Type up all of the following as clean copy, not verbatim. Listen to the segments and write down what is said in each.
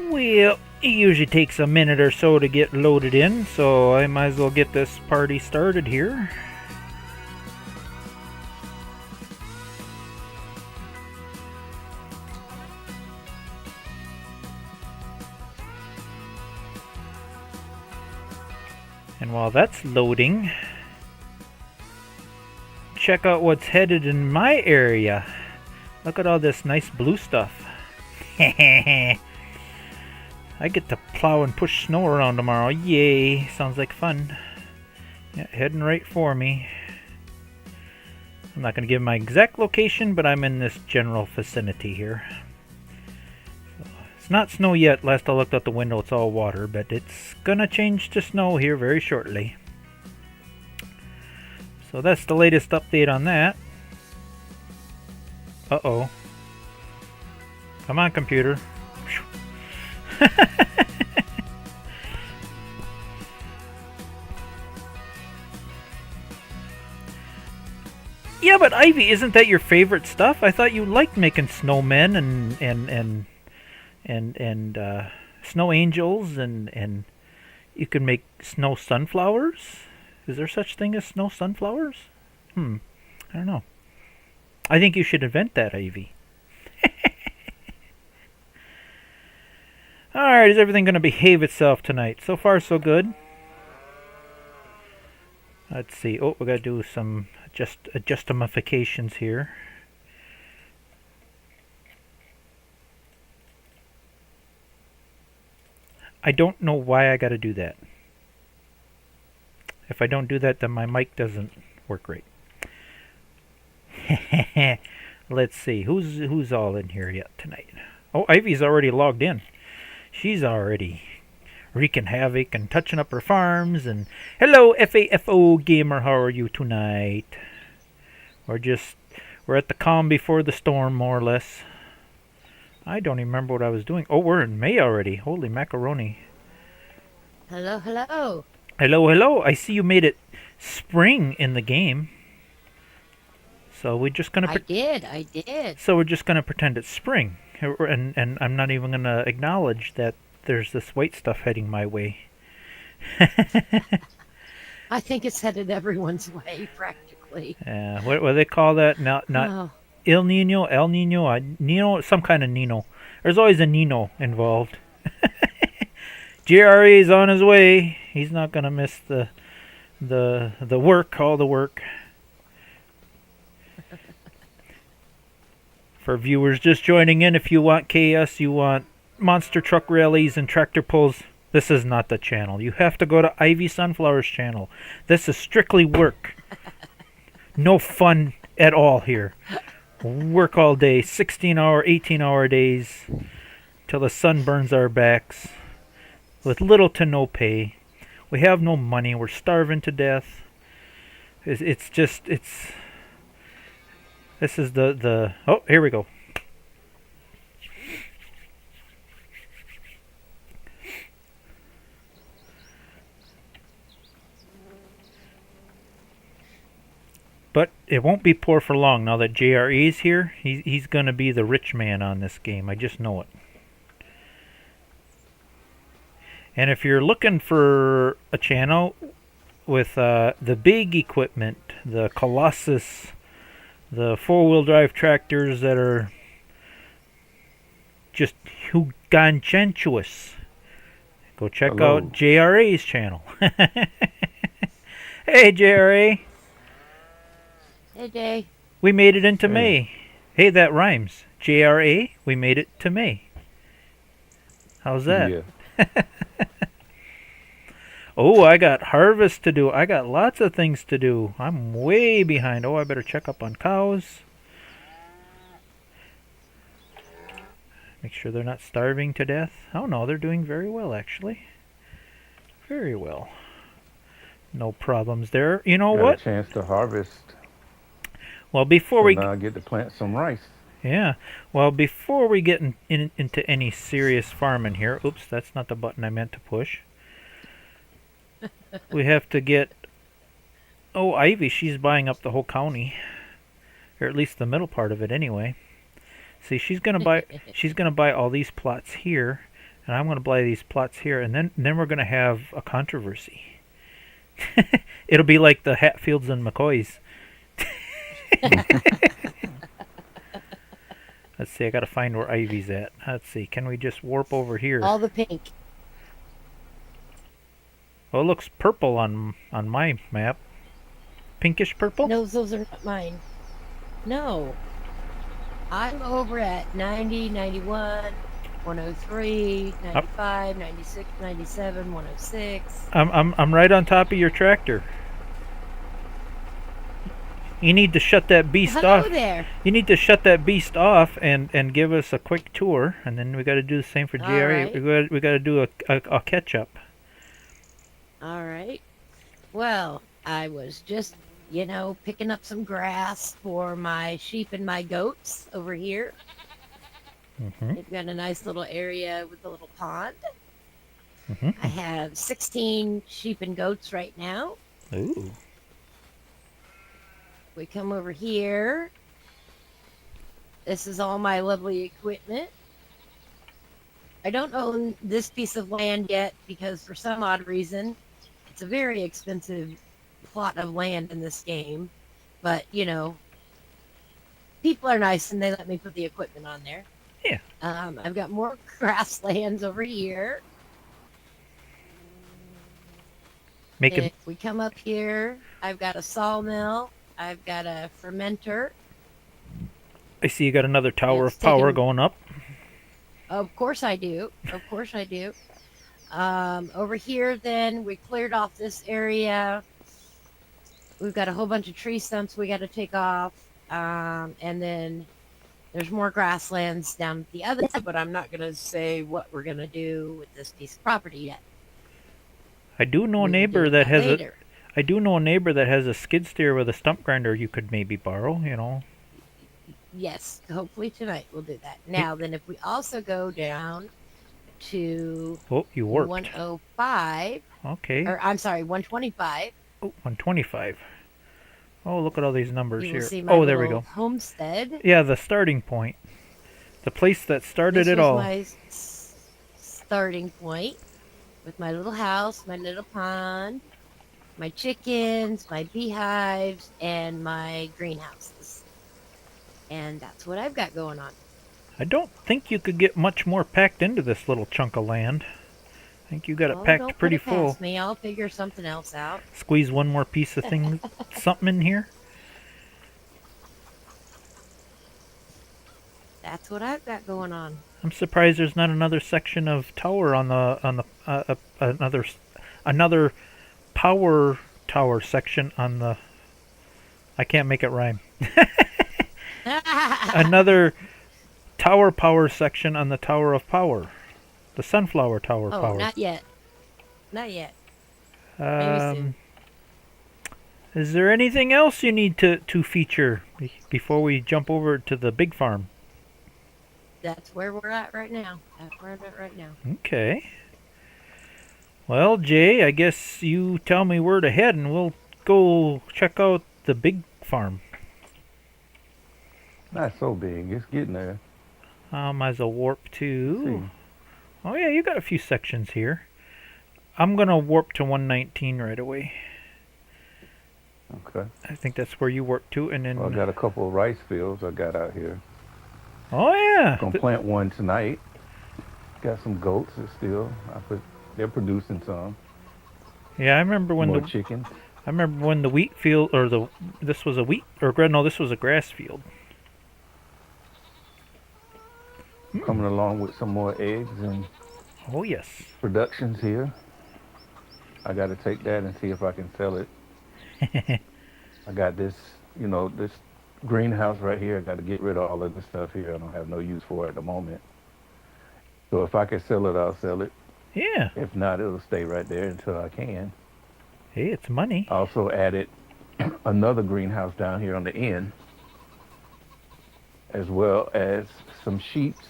Well, it usually takes a minute or so to get loaded in, so I might as well get this party started here. And while that's loading, check out what's headed in my area. Look at all this nice blue stuff. I get to plow and push snow around tomorrow. Yay, sounds like fun. Yeah, heading right for me. I'm not going to give my exact location, but I'm in this general vicinity here. So, it's not snow yet. Last I looked out the window, it's all water, but it's going to change to snow here very shortly. So that's the latest update on that. Uh-oh. Come on, computer. Yeah, but Ivy, isn't that your favorite stuff? I thought you liked making snowmen and snow angels and you can make snow sunflowers. Is there such thing as snow sunflowers? I don't know. I think you should invent that, Ivy. Alright, is everything going to behave itself tonight? So far, so good. Let's see. Oh, we got to do some adjustifications here. I don't know why I got to do that. If I don't do that, then my mic doesn't work right. Let's see. Who's all in here yet tonight? Oh, Ivy's already logged in. She's already wreaking havoc and touching up her farms. And hello, FAFO gamer, how are you tonight? We're at the calm before the storm, more or less. I don't even remember what I was doing. Oh, we're in May already. Holy macaroni. Hello, hello. Hello, hello. I see you made it spring in the game. So we're just gonna. I did. So we're just gonna pretend it's spring, and I'm not even gonna acknowledge that there's this white stuff heading my way. I think it's headed everyone's way, practically. What do they call that? Not Oh, El Nino, Nino, some kind of Nino. There's always a Nino involved. JRE is on his way. He's not gonna miss the work, all the work. For viewers just joining in, if you want chaos, you want monster truck rallies and tractor pulls, this is not the channel. You have to go to Ivy Sunflower's channel. This is strictly work. No fun at all here. Work all day, 16-hour, 18-hour days, till the sun burns our backs, with little to no pay. We have no money. We're starving to death. This is the oh, here we go. But it won't be poor for long now that JRE is here. He's going to be the rich man on this game. I just know it. And if you're looking for a channel with the big equipment, the Colossus, the four-wheel drive tractors that are just gargantuous, go check out JRA's channel. Hey, JRA. hey, Day. We made it into May. Hey, that rhymes. JRA, we made it to May. How's that? Yeah. Oh, I got harvest to do. I got lots of things to do. I'm way behind. Oh, I better check up on cows. Make sure they're not starving to death. Oh no, they're doing very well actually. Very well. No problems there. You know Got what? a chance to harvest. Well, before we now I get to plant some rice. yeah. Well, before we get into any serious farming here. Oops, that's not the button I meant to push. We have to get. Oh, Ivy, she's buying up the whole county, or at least the middle part of it, anyway. See, she's gonna buy. She's gonna buy all these plots here, And I'm going to buy these plots here, and then we're going to have a controversy. It'll be like the Hatfields and McCoys. Let's see, I got to find where Ivy's at. Let's see, can we just warp over here? All the pink. Well, it looks purple on my map. Pinkish purple? No, those are not mine. No. I'm over at 90, 91, 103, 95, 96, 97, 106. I'm right on top of your tractor. You need to shut that beast Hello off. there. You need to shut that beast off and give us a quick tour, and then we got to do the same for GRA. Right. We got to do a catch up. All right. Well, I was just, picking up some grass for my sheep and my goats over here. Mm-hmm. They've got a nice little area with a little pond. Mm-hmm. I have 16 sheep and goats right now. Ooh. We come over here. This is all my lovely equipment. I don't own this piece of land yet because for some odd reason, it's a very expensive plot of land in this game. But, people are nice and they let me put the equipment on there. Yeah. I've got more grasslands over here. If we come up here, I've got a sawmill. I've got a fermenter. I see you got another tower of power going up. Of course I do. Of course I do. Over here, then, we cleared off this area. We've got a whole bunch of tree stumps we got to take off. And then there's more grasslands down at the other side, but I'm not going to say what we're going to do with this piece of property yet. I do know a neighbor that has a skid steer with a stump grinder you could maybe borrow, Yes, hopefully tonight we'll do that. Now, then, if we also go down to 105. Okay. Or, I'm sorry, 125. Oh, 125. Oh, look at all these numbers You here. will see my There we go. homestead. Yeah, the starting point. The place that started it all. This was my starting point with my little house, my little pond, my chickens, my beehives, and my greenhouses. And that's what I've got going on. I don't think you could get much more packed into this little chunk of land. I think you got it packed pretty full. Past me. I'll figure something else out. Squeeze one more piece of something in here. That's what I've got going on. I'm surprised there's not another section of tower on another power tower section on the. I can't make it rhyme. Another tower power section on the Tower of Power, the Sunflower Tower Power. Oh, not yet. Not yet. Maybe soon. Is there anything else you need to feature before we jump over to the big farm? That's where we're at right now. Okay. Well, Jay, I guess you tell me where to head, and we'll go check out the big farm. Not so big. It's getting there. As a warp to. Oh yeah, you got a few sections here. I'm gonna warp to 119 right away. Okay. I think that's where you warp to, and then. Well, I got a couple of rice fields I got out here. Oh yeah. Gonna plant one tonight. Got some goats that they're producing some. Yeah, I remember when more chickens. I remember when the wheat field this was a wheat this was a grass field. Coming along with some more eggs and oh yes, productions here. I got to take that and see if I can sell it. I got this, this greenhouse right here. I got to get rid of all of this stuff here. I don't have no use for it at the moment. So if I can sell it, I'll sell it. Yeah. If not, it'll stay right there until I can. Hey, it's money. I also added another greenhouse down here on the end, as well as some sheeps.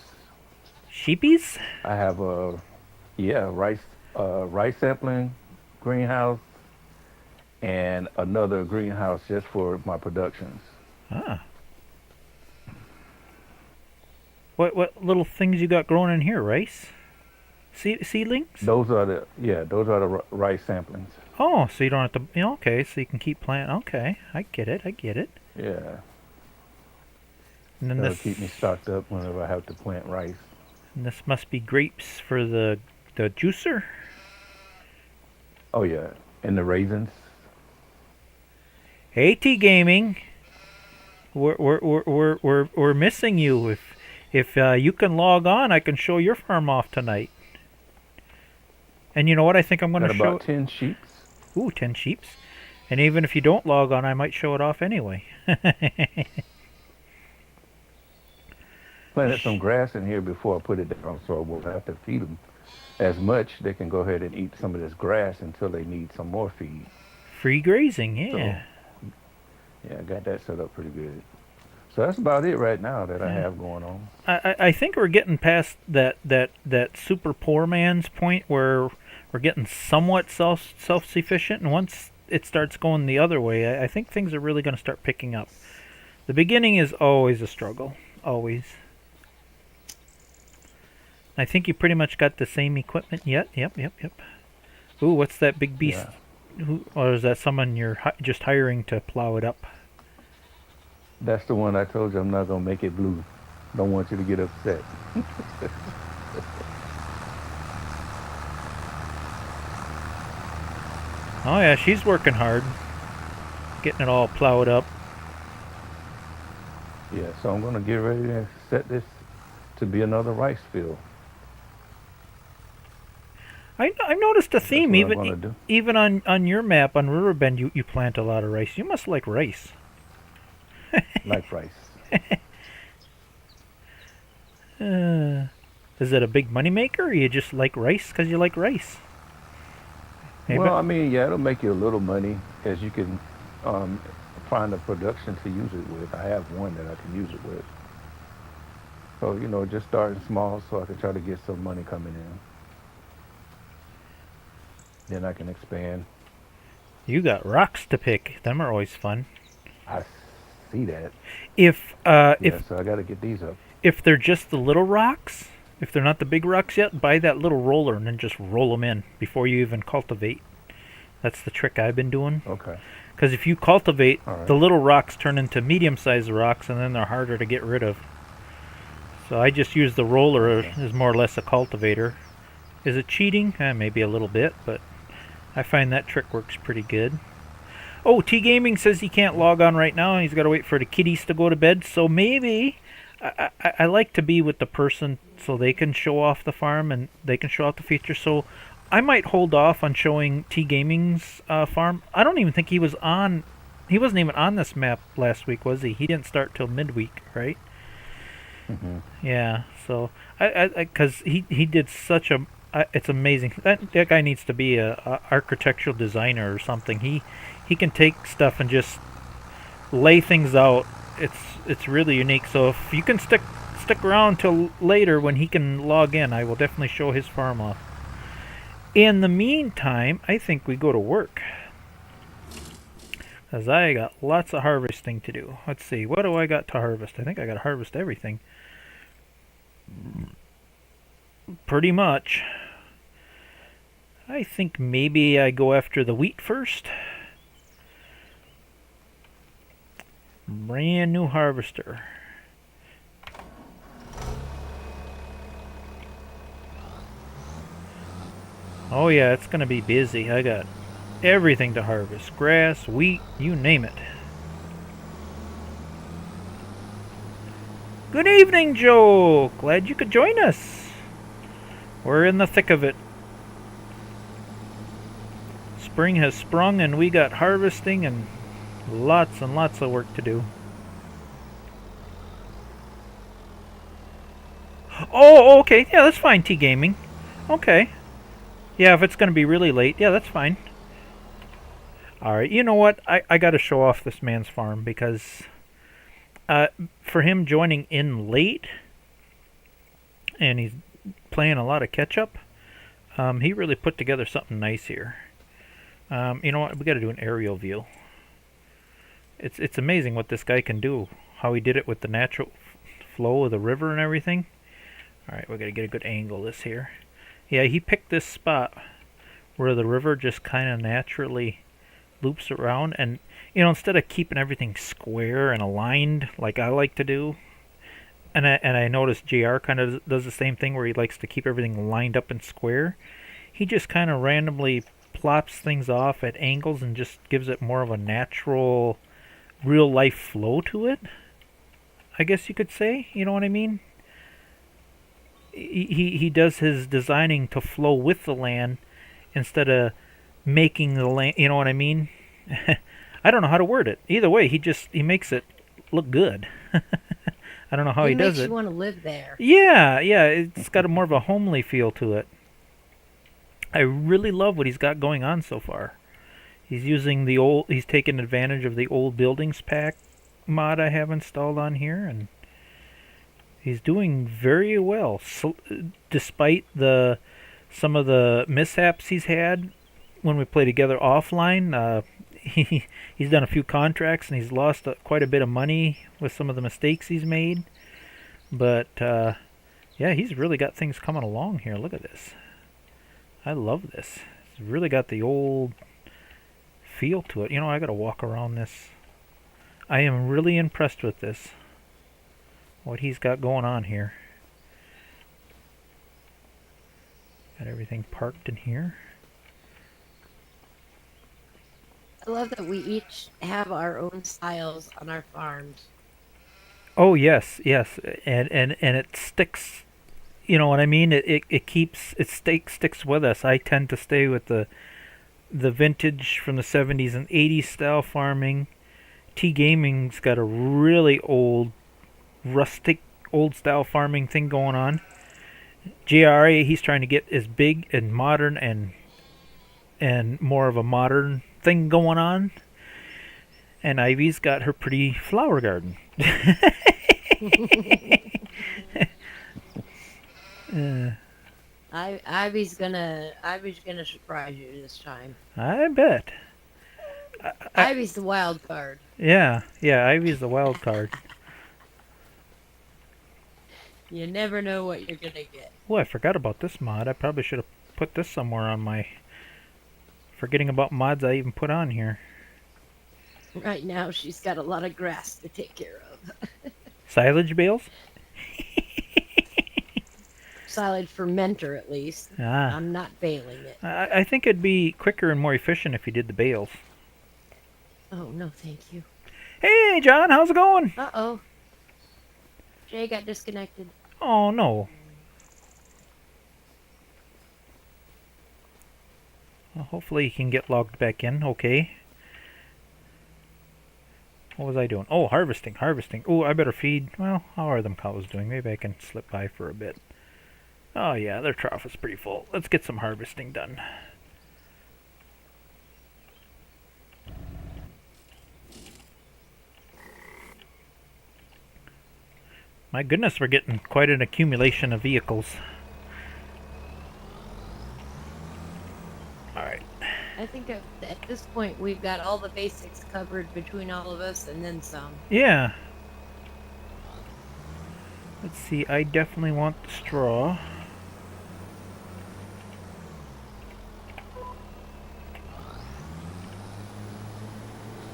Sheepies? I have a rice sampling greenhouse and another greenhouse just for my productions. Ah. What little things you got growing in here, rice? Seedlings? Those are the rice samplings. Oh, so you don't have to. Okay, so you can keep planting. Okay, I get it. I get it. Yeah, And then that'll this, keep me stocked up whenever I have to plant rice. and this must be grapes for the juicer. Oh yeah, and the raisins. Hey, T Gaming, we're missing you. If you can log on, I can show your farm off tonight. And you know what? I think I'm going Got to show. about 10 sheeps. Ooh, 10 sheeps. And even if you don't log on, I might show it off anyway. Planted some grass in here before I put it down, so I won't have to feed them as much. They can go ahead and eat some of this grass until they need some more feed. Free grazing, So, yeah. yeah, I got that set up pretty good. So that's about it right now that I Yeah. have going on. I think we're getting past that super poor man's point where we're getting somewhat self-sufficient, and once it starts going the other way, I think things are really going to start picking up. The beginning is always a struggle, always. I think you pretty much got the same equipment yet. Yep. Ooh, what's that big beast? Yeah. Or is that someone you're just hiring to plow it up? That's the one I told you I'm not going to make it blue. Don't want you to get upset. Oh yeah, she's working hard, getting it all plowed up. Yeah, so I'm going to get ready to set this to be another rice field. I noticed a That's theme what I'm going to do. even on your map on Riverbend. You plant a lot of rice. You must like rice. Like rice. Is it a big moneymaker, or you just like rice because you like rice? Maybe. Well, I mean, yeah, it'll make you a little money as you can um, find a production to use it with. I have one that I can use it with. So, just starting small so I can try to get some money coming in. Then I can expand. You got rocks to pick. Them are always fun. I see that. If So I got to get these up. if they're just the little rocks, if they're not the big rocks yet, buy that little roller and then just roll them in before you even cultivate. That's the trick I've been doing. Okay. Because if you cultivate, All right. the little rocks turn into medium-sized rocks, and then they're harder to get rid of. So I just use the roller as more or less a cultivator. Is it cheating? Maybe a little bit, but I find that trick works pretty good. Oh, T Gaming says he can't log on right now, and he's got to wait for the kiddies to go to bed. So maybe I like to be with the person so they can show off the farm and they can show off the features. So I might hold off on showing T Gaming's farm. I don't even think he was on. He wasn't even on this map last week, was he? He didn't start till midweek, right? Mm-hmm. Yeah. So because he did such a. It's amazing. That guy needs to be a architectural designer or something. He can take stuff and just lay things out. It's really unique. So if you can stick around till later when he can log in, I will definitely show his farm off. In the meantime, I think we go to work, because I got lots of harvesting to do. Let's see, what do I got to harvest? I think I got to harvest everything. Pretty much. I think maybe I go after the wheat first. Brand new harvester. Oh yeah, it's gonna be busy. I got everything to harvest. Grass, wheat, you name it. Good evening, Joe. Glad you could join us. We're in the thick of it. Spring has sprung and we got harvesting and lots of work to do. Oh, okay. Yeah, that's fine, T Gaming. Okay. Yeah, if it's going to be really late, yeah, that's fine. Alright, you know what? I got to show off this man's farm because for him joining in late and he's playing a lot of catch-up, he really put together something nice here. You know what? We got to do an aerial view. It's amazing what this guy can do. How he did it with the natural flow of the river and everything. Alright, we got to get a good angle of this here. Yeah, he picked this spot where the river just kind of naturally loops around, and instead of keeping everything square and aligned like I like to do, and I noticed JR kind of does the same thing where he likes to keep everything lined up and square. He just kind of randomly plops things off at angles and just gives it more of a natural, real life flow to it. I guess you could say, you know what I mean? He does his designing to flow with the land instead of making the land, you know what I mean? I don't know how to word it. Either way, he makes it look good. I don't know how he does makes it. you want to live there. Yeah, it's got more of a homely feel to it. I really love what he's got going on so far. He's taken advantage of the old buildings pack mod I have installed on here, and he's doing very well. So, despite some of the mishaps he's had when we play together offline, he's done a few contracts and he's lost quite a bit of money with some of the mistakes he's made. But yeah, he's really got things coming along here. Look at this. I love this. It's really got the old feel to it. I gotta walk around this. I am really impressed with this. What he's got going on here. Got everything parked in here. I love that we each have our own styles on our farms. Oh yes, and it sticks. You know what I mean? It sticks with us. I tend to stay with the vintage from the 70s and 80s style farming. T Gaming's got a really rustic, old style farming thing going on. JRA, he's trying to get as big and modern and more of a modern thing going on. And Ivy's got her pretty flower garden. Ivy's gonna surprise you this time. I bet. Ivy's the wild card. Yeah, Ivy's the wild card. You never know what you're gonna get. Oh, I forgot about this mod. I probably should have put this somewhere on my... Forgetting about mods I even put on here. Right now, she's got a lot of grass to take care of. Silage bales? Silage fermenter, at least. Ah. I'm not baling it. I think it'd be quicker and more efficient if you did the bales. Oh, no, thank you. Hey, John, how's it going? Uh-oh. Jay got disconnected. Oh, no. Well, hopefully he can get logged back in. Okay. What was I doing? Oh, harvesting. Oh, I better feed. Well, how are them cows doing? Maybe I can slip by for a bit. Oh, yeah, their trough is pretty full. Let's get some harvesting done. My goodness, we're getting quite an accumulation of vehicles. Alright. I think at this point we've got all the basics covered between all of us and then some. Yeah. Let's see, I definitely want the straw.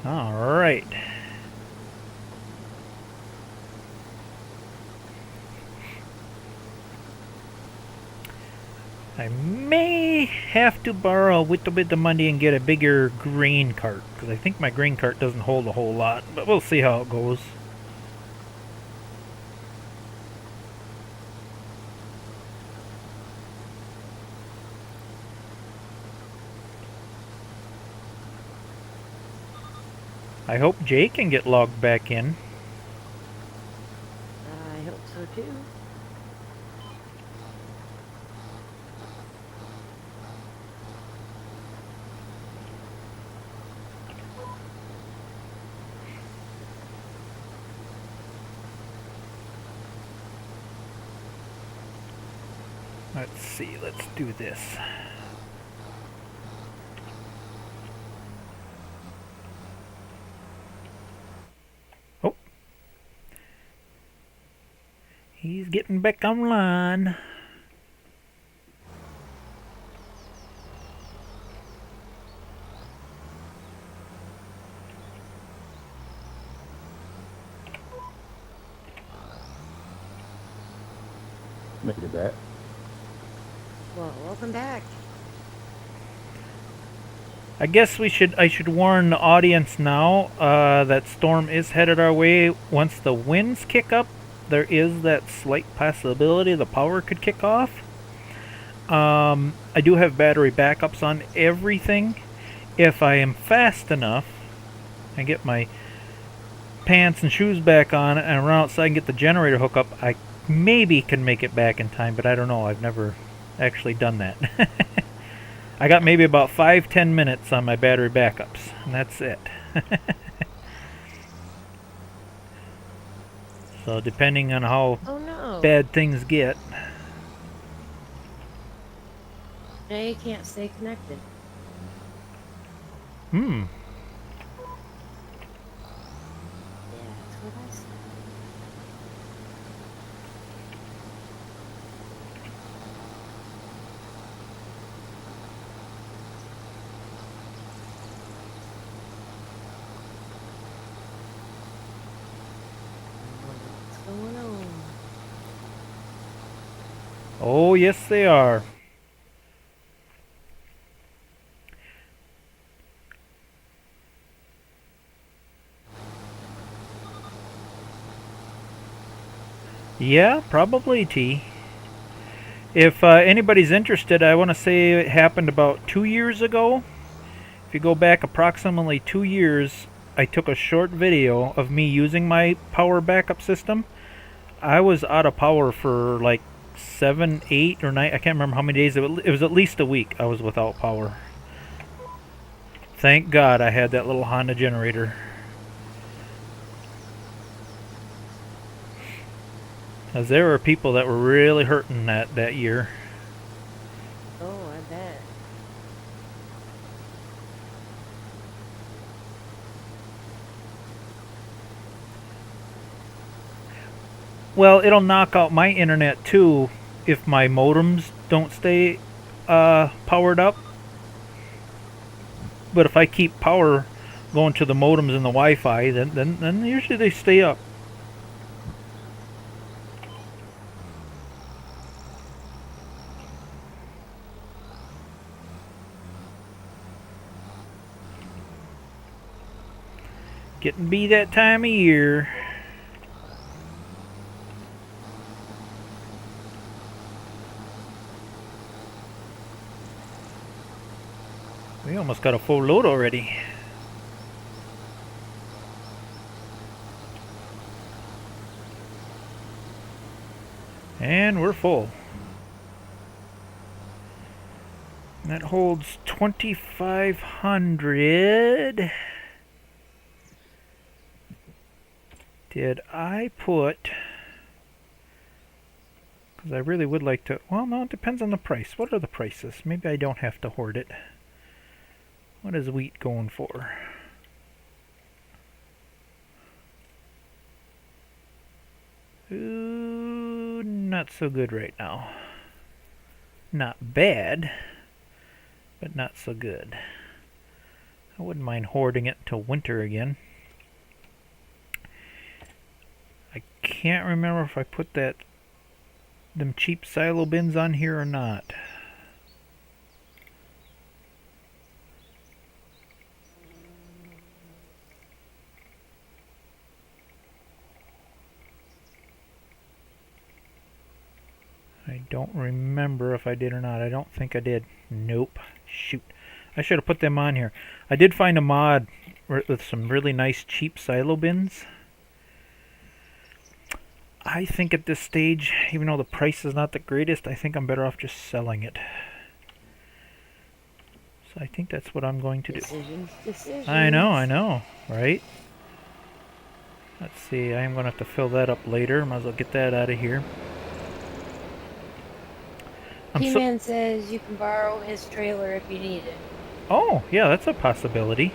Alright. I may have to borrow a little bit of money and get a bigger grain cart, because I think my grain cart doesn't hold a whole lot, but we'll see how it goes. I hope Jay can get logged back in. I hope so too. Let's see, let's do this. Oh. He's getting back online. Made it back. Well, welcome back. I guess I should warn the audience now that storm is headed our way. Once the winds kick up, there is that slight possibility the power could kick off. I do have battery backups on everything. If I am fast enough and get my pants and shoes back on and run outside and get the generator hook up, I maybe can make it back in time, but I don't know. I've never actually done that. I got maybe about 5-10 minutes on my battery backups, and that's it. So depending on how Oh no. bad things get. Now you can't stay connected. Hmm. Yeah, that's what I said. What's going on? Oh, yes they are. Yeah, probably T. If anybody's interested, I want to say it happened about 2 years ago. If you go back approximately 2 years, I took a short video of me using my power backup system. I was out of power for like 7, 8, or 9. I can't remember how many days. It was at least a week I was without power. Thank God I had that little Honda generator. Because there were people that were really hurting that year. Oh, I bet. Well, it'll knock out my internet too if my modems don't stay powered up. But if I keep power going to the modems and the Wi-Fi, then usually they stay up. Getting be that time of year. We almost got a full load already. And we're full. That holds 2,500. Did I put... Because I really would like to... Well, no, it depends on the price. What are the prices? Maybe I don't have to hoard it. What is wheat going for? Ooh, not so good right now. Not bad, but not so good. I wouldn't mind hoarding it until winter again. I can't remember if I put them cheap silo bins on here or not. I don't remember if I did or not. I don't think I did. Nope. Shoot. I should have put them on here. I did find a mod with some really nice cheap silo bins. I think at this stage, even though the price is not the greatest, I think I'm better off just selling it. So I think that's what I'm going to do. Decisions. I know, right? Let's see, I am going to have to fill that up later. Might as well get that out of here. T-Man says you can borrow his trailer if you need it. Oh, yeah, that's a possibility.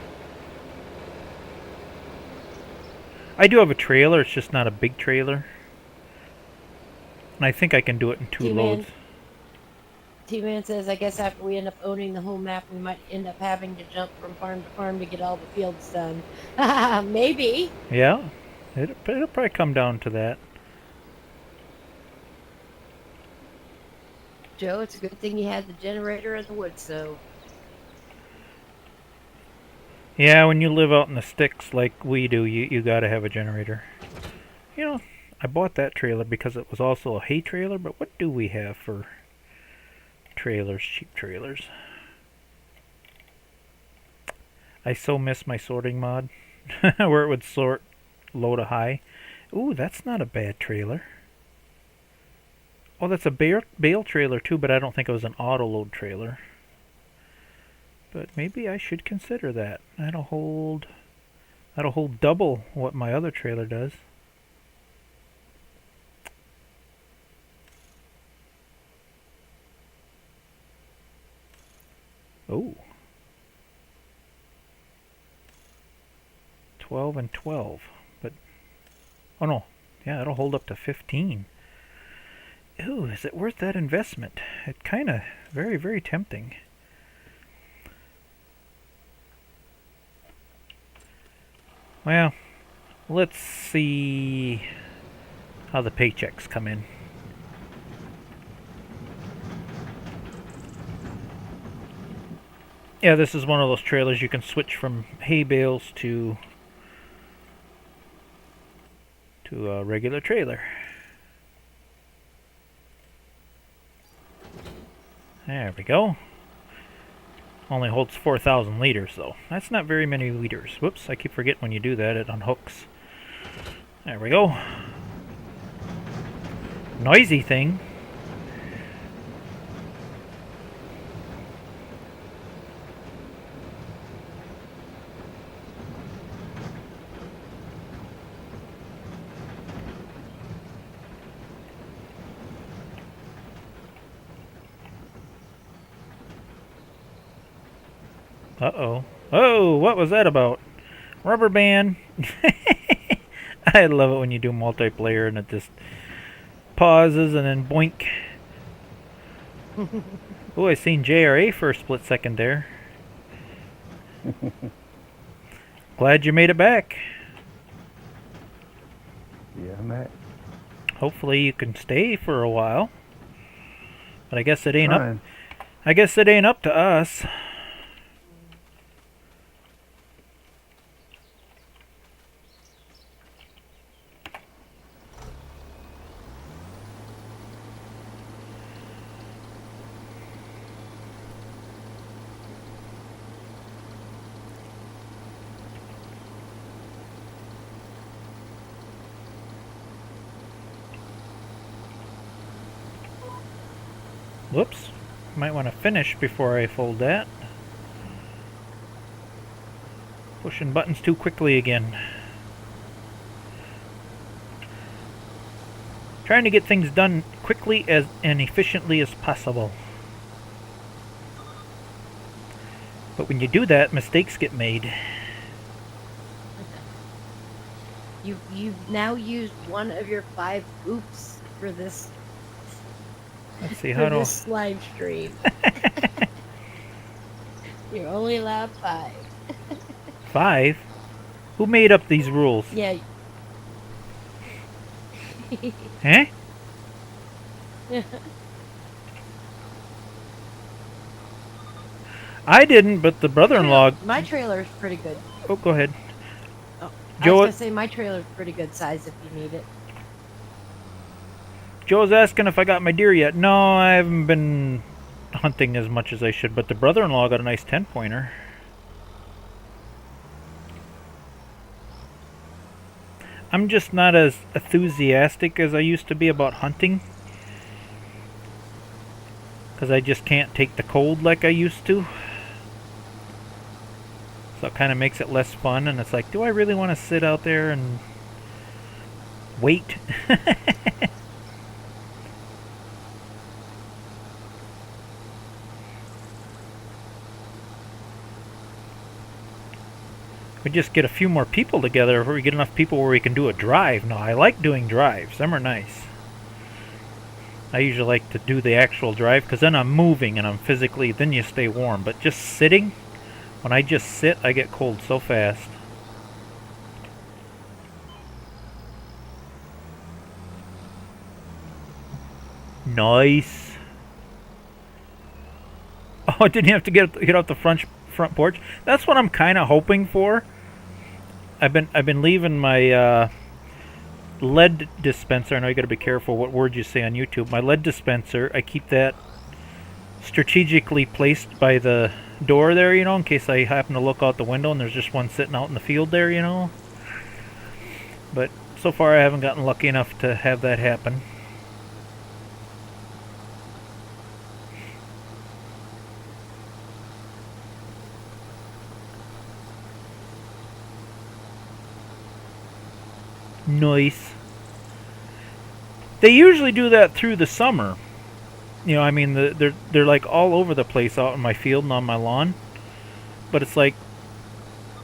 I do have a trailer, it's just not a big trailer. And I think I can do it in 2 loads. T-Man says, I guess after we end up owning the whole map, we might end up having to jump from farm to farm to get all the fields done. Maybe. Yeah, it'll probably come down to that. Joe, it's a good thing you had the generator in the wood stove. Yeah, when you live out in the sticks like we do, you gotta have a generator. You know, I bought that trailer because it was also a hay trailer, but what do we have for trailers, cheap trailers? I so miss my sorting mod, where it would sort low to high. Ooh, that's not a bad trailer. Oh, that's a bale trailer too, but I don't think it was an auto load trailer. But maybe I should consider that. That'll hold double what my other trailer does. Oh. 12 and 12. But oh no. Yeah, it'll hold up to 15. Ooh, is it worth that investment? It kind of very, very tempting. Well, let's see how the paychecks come in. Yeah, this is one of those trailers you can switch from hay bales to a regular trailer. There we go. Only holds 4,000 liters though. That's not very many liters. Whoops, I keep forgetting when you do that, it unhooks. There we go. Noisy thing. Uh-oh. Oh, what was that about? Rubber band. I love it when you do multiplayer and it just pauses and then boink. Oh, I seen JRA for a split second there. Glad you made it back. Yeah, Matt. Hopefully you can stay for a while. But I guess it ain't Trying. up. I guess it ain't up to us. Whoops. Might want to finish before I fold that. Pushing buttons too quickly again. Trying to get things done quickly and efficiently as possible. But when you do that, mistakes get made. You've now used one of your 5 oops for this Let's see how to. this live stream. You're only allowed 5. 5? Who made up these rules? Yeah. Huh? I didn't, but the brother-in-law. My trailer's pretty good. Oh, go ahead. Oh, Joe, I was gonna say my trailer's pretty good size if you need it. Joe's asking if I got my deer yet. No, I haven't been hunting as much as I should, but the brother-in-law got a nice 10-pointer. I'm just not as enthusiastic as I used to be about hunting. Because I just can't take the cold like I used to. So it kind of makes it less fun, and it's like, do I really want to sit out there and wait? We just get a few more people together, or we get enough people where we can do a drive. No, I like doing drives. Them are nice. I usually like to do the actual drive, because then I'm moving and I'm physically, then you stay warm. But just sitting, when I just sit, I get cold so fast. Nice. Oh, didn't you have to get off the front porch? That's what I'm kind of hoping for. I've been leaving my lead dispenser. I know you got to be careful what words you say on YouTube. My lead dispenser, I keep that strategically placed by the door there, you know, in case I happen to look out the window and there's just one sitting out in the field there, you know. But so far I haven't gotten lucky enough to have that happen. Nice. They usually do that through the summer. You know, I mean, they're like all over the place out in my field and on my lawn. But it's like,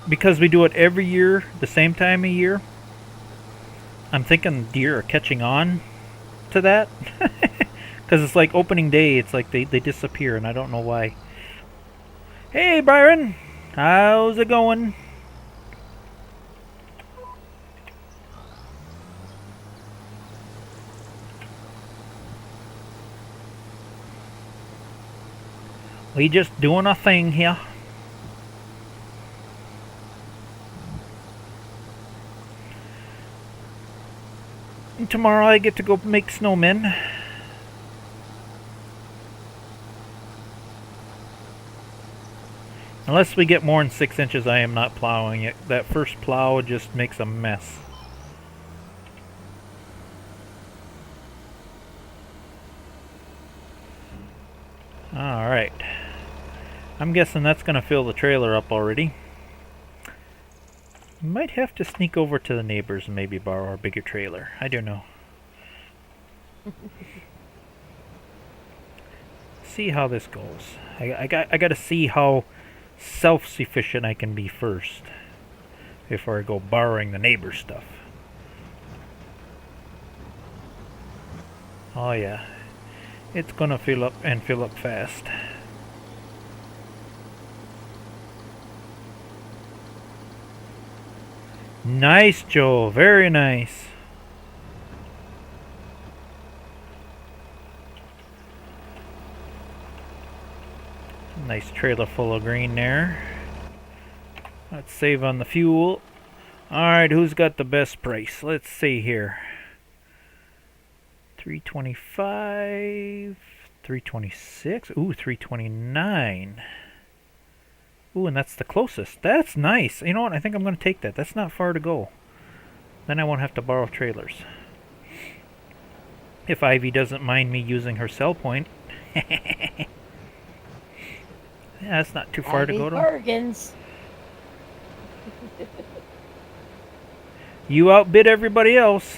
because we do it every year, the same time of year, I'm thinking deer are catching on to that. Because it's like opening day, it's like they disappear, and I don't know why. Hey, Byron! How's it going? We just doing a thing here. And tomorrow I get to go make snowmen. Unless we get more than 6 inches, I am not plowing it. That first plow just makes a mess. Alright. I'm guessing that's going to fill the trailer up already. Might have to sneak over to the neighbors and maybe borrow a bigger trailer. I don't know. See how this goes. I got to see how self-sufficient I can be first before I go borrowing the neighbor's stuff. Oh yeah. It's gonna fill up and fill up fast. Nice, Joe. Very nice. Nice trailer full of green there. Let's save on the fuel. Alright, who's got the best price? Let's see here. 325, 326, ooh, 329. Ooh, and that's the closest. That's nice. You know what? I think I'm going to take that. That's not far to go. Then I won't have to borrow trailers. If Ivy doesn't mind me using her sell point. Yeah, that's not too far to go to. Bargains. You outbid everybody else.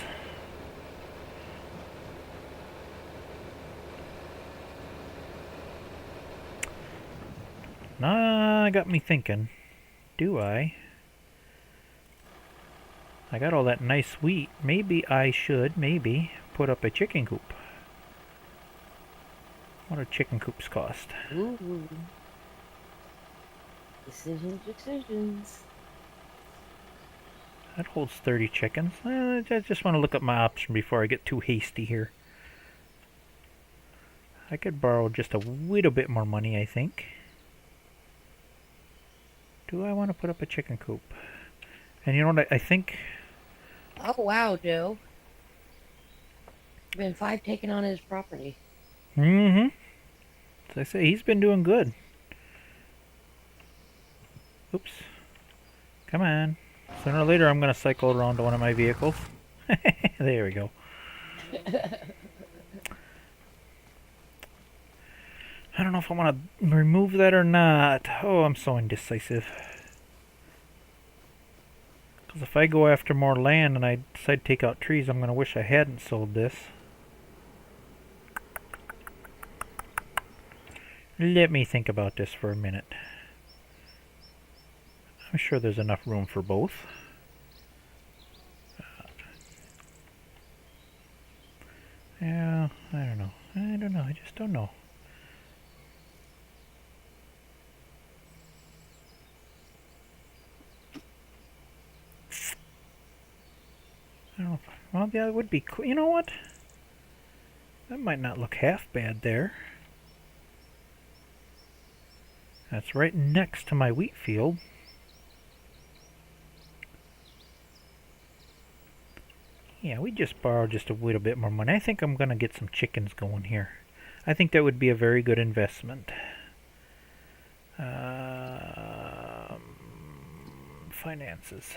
Nah, got me thinking. Do I? I got all that nice wheat. Maybe I should, put up a chicken coop. What do chicken coops cost? Ooh. Decisions. That holds 30 chickens. I just want to look at my option before I get too hasty here. I could borrow just a little bit more money, I think. Do I want to put up a chicken coop? And you know what, I think... Oh, wow, Joe. Been 5 taking on his property. Mm-hmm. As I say, he's been doing good. Oops. Come on. Sooner or later, I'm going to cycle around to one of my vehicles. There we go. I don't know if I want to remove that or not. Oh, I'm so indecisive. Because if I go after more land and I decide to take out trees, I'm going to wish I hadn't sold this. Let me think about this for a minute. I'm sure there's enough room for both. Yeah, I don't know. I just don't know. I don't know. Well, yeah, it would be cool. You know what? That might not look half bad there. That's right next to my wheat field. Yeah, we just borrowed just a little bit more money. I think I'm going to get some chickens going here. I think that would be a very good investment. Finances.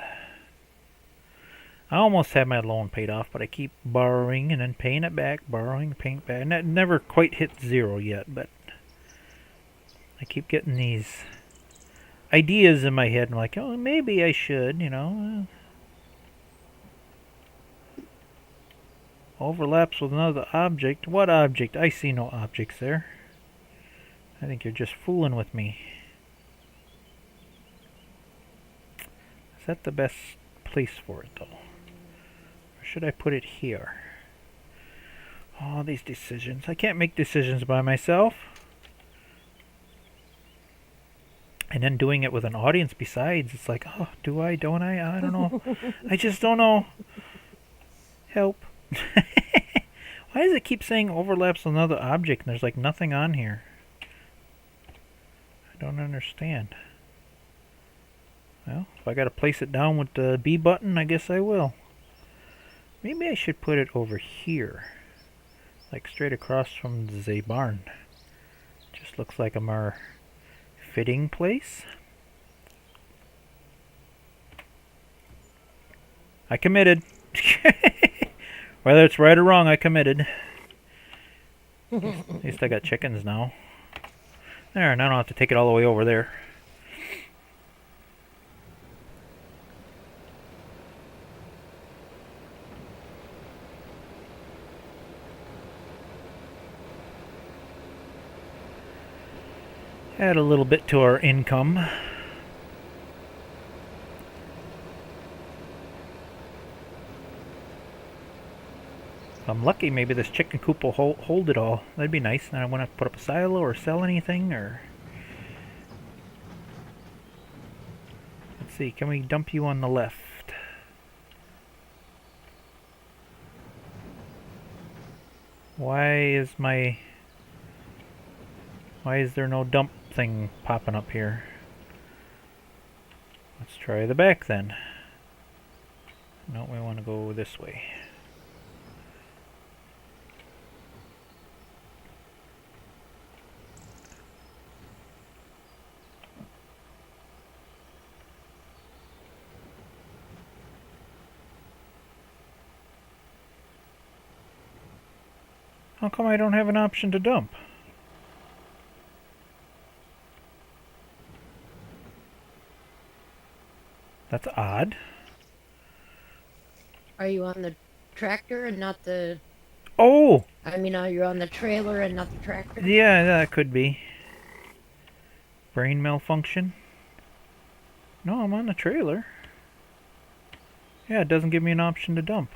I almost had my loan paid off, but I keep borrowing and then paying it back, borrowing, paying it back. And that never quite hit zero yet, but I keep getting these ideas in my head. I'm like, oh, maybe I should, you know. Overlaps with another object. What object? I see no objects there. I think you're just fooling with me. Is that the best place for it, though? Or should I put it here? Oh, these decisions. I can't make decisions by myself. And then doing it with an audience besides. It's like, oh, do I? Don't I? I don't know. I just don't know. Help. Why does it keep saying overlaps with another object and there's like nothing on here? I don't understand. Well, if I gotta place it down with the B button, I guess I will. Maybe I should put it over here. Like straight across from the barn. Just looks like a more fitting place. I committed. Whether it's right or wrong, I committed. At least I got chickens now. There, now I don't have to take it all the way over there. Add a little bit to our income. If I'm lucky, maybe this chicken coop will hold it all. That'd be nice. Then I want to put up a silo or sell anything, or... Let's see, can we dump you on the left? Why is there no dump thing popping up here? Let's try the back then. No, we want to go this way. How come I don't have an option to dump? That's odd. Are you on the tractor and not the... Oh! I mean, are you on the trailer and not the tractor? Yeah, that could be. Brain malfunction? No, I'm on the trailer. Yeah, it doesn't give me an option to dump.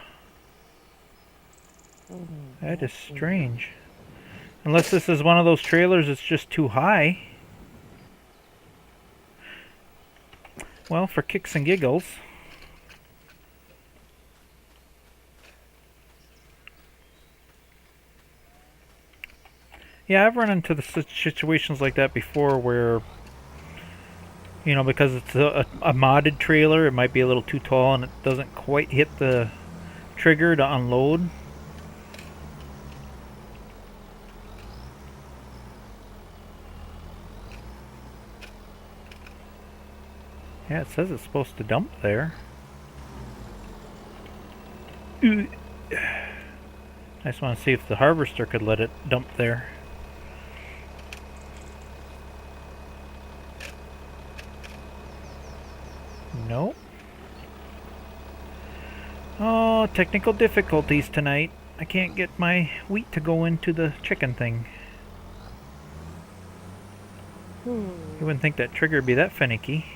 That is strange. Unless this is one of those trailers that's just too high. Well, for kicks and giggles. Yeah, I've run into the situations like that before where, you know, because it's a modded trailer, it might be a little too tall and it doesn't quite hit the trigger to unload. Yeah, it says it's supposed to dump there. I just want to see if the harvester could let it dump there. Nope. Oh, technical difficulties tonight. I can't get my wheat to go into the chicken thing. You wouldn't think that trigger would be that finicky.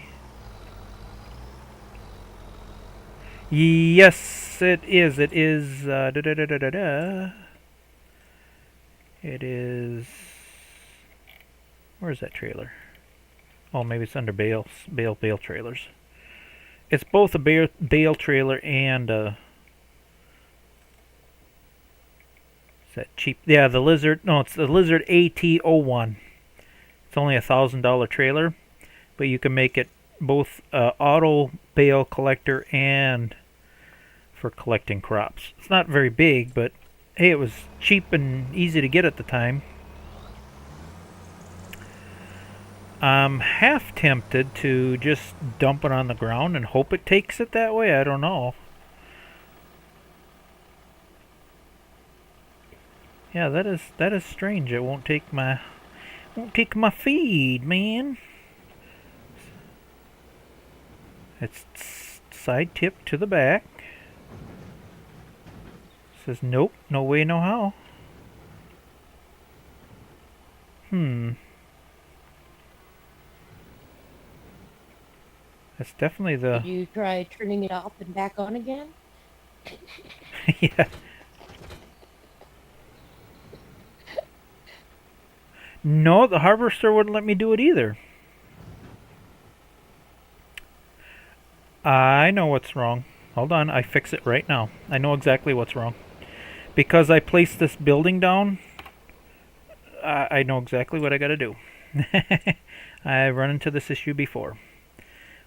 Yes, it is. It is. It is. Where's that trailer? Oh, maybe it's under bale trailers. It's both a bale trailer and a. Is that cheap? Yeah, the Lizard. No, it's the Lizard AT01. It's only $1,000 trailer, but you can make it both auto bale collector and for collecting crops. It's not very big, but hey, it was cheap and easy to get at the time. I'm half tempted to just dump it on the ground and hope it takes it that way. I don't know. Yeah, that is strange. It won't take my feed, man. It's side tip to the back. Says nope, no way, no how. That's definitely the... Did you try turning it off and back on again? Yeah. No, the harvester wouldn't let me do it either. I know what's wrong. Hold on, I fix it right now. I know exactly what's wrong. Because I placed this building down, I know exactly what I gotta do. I've run into this issue before.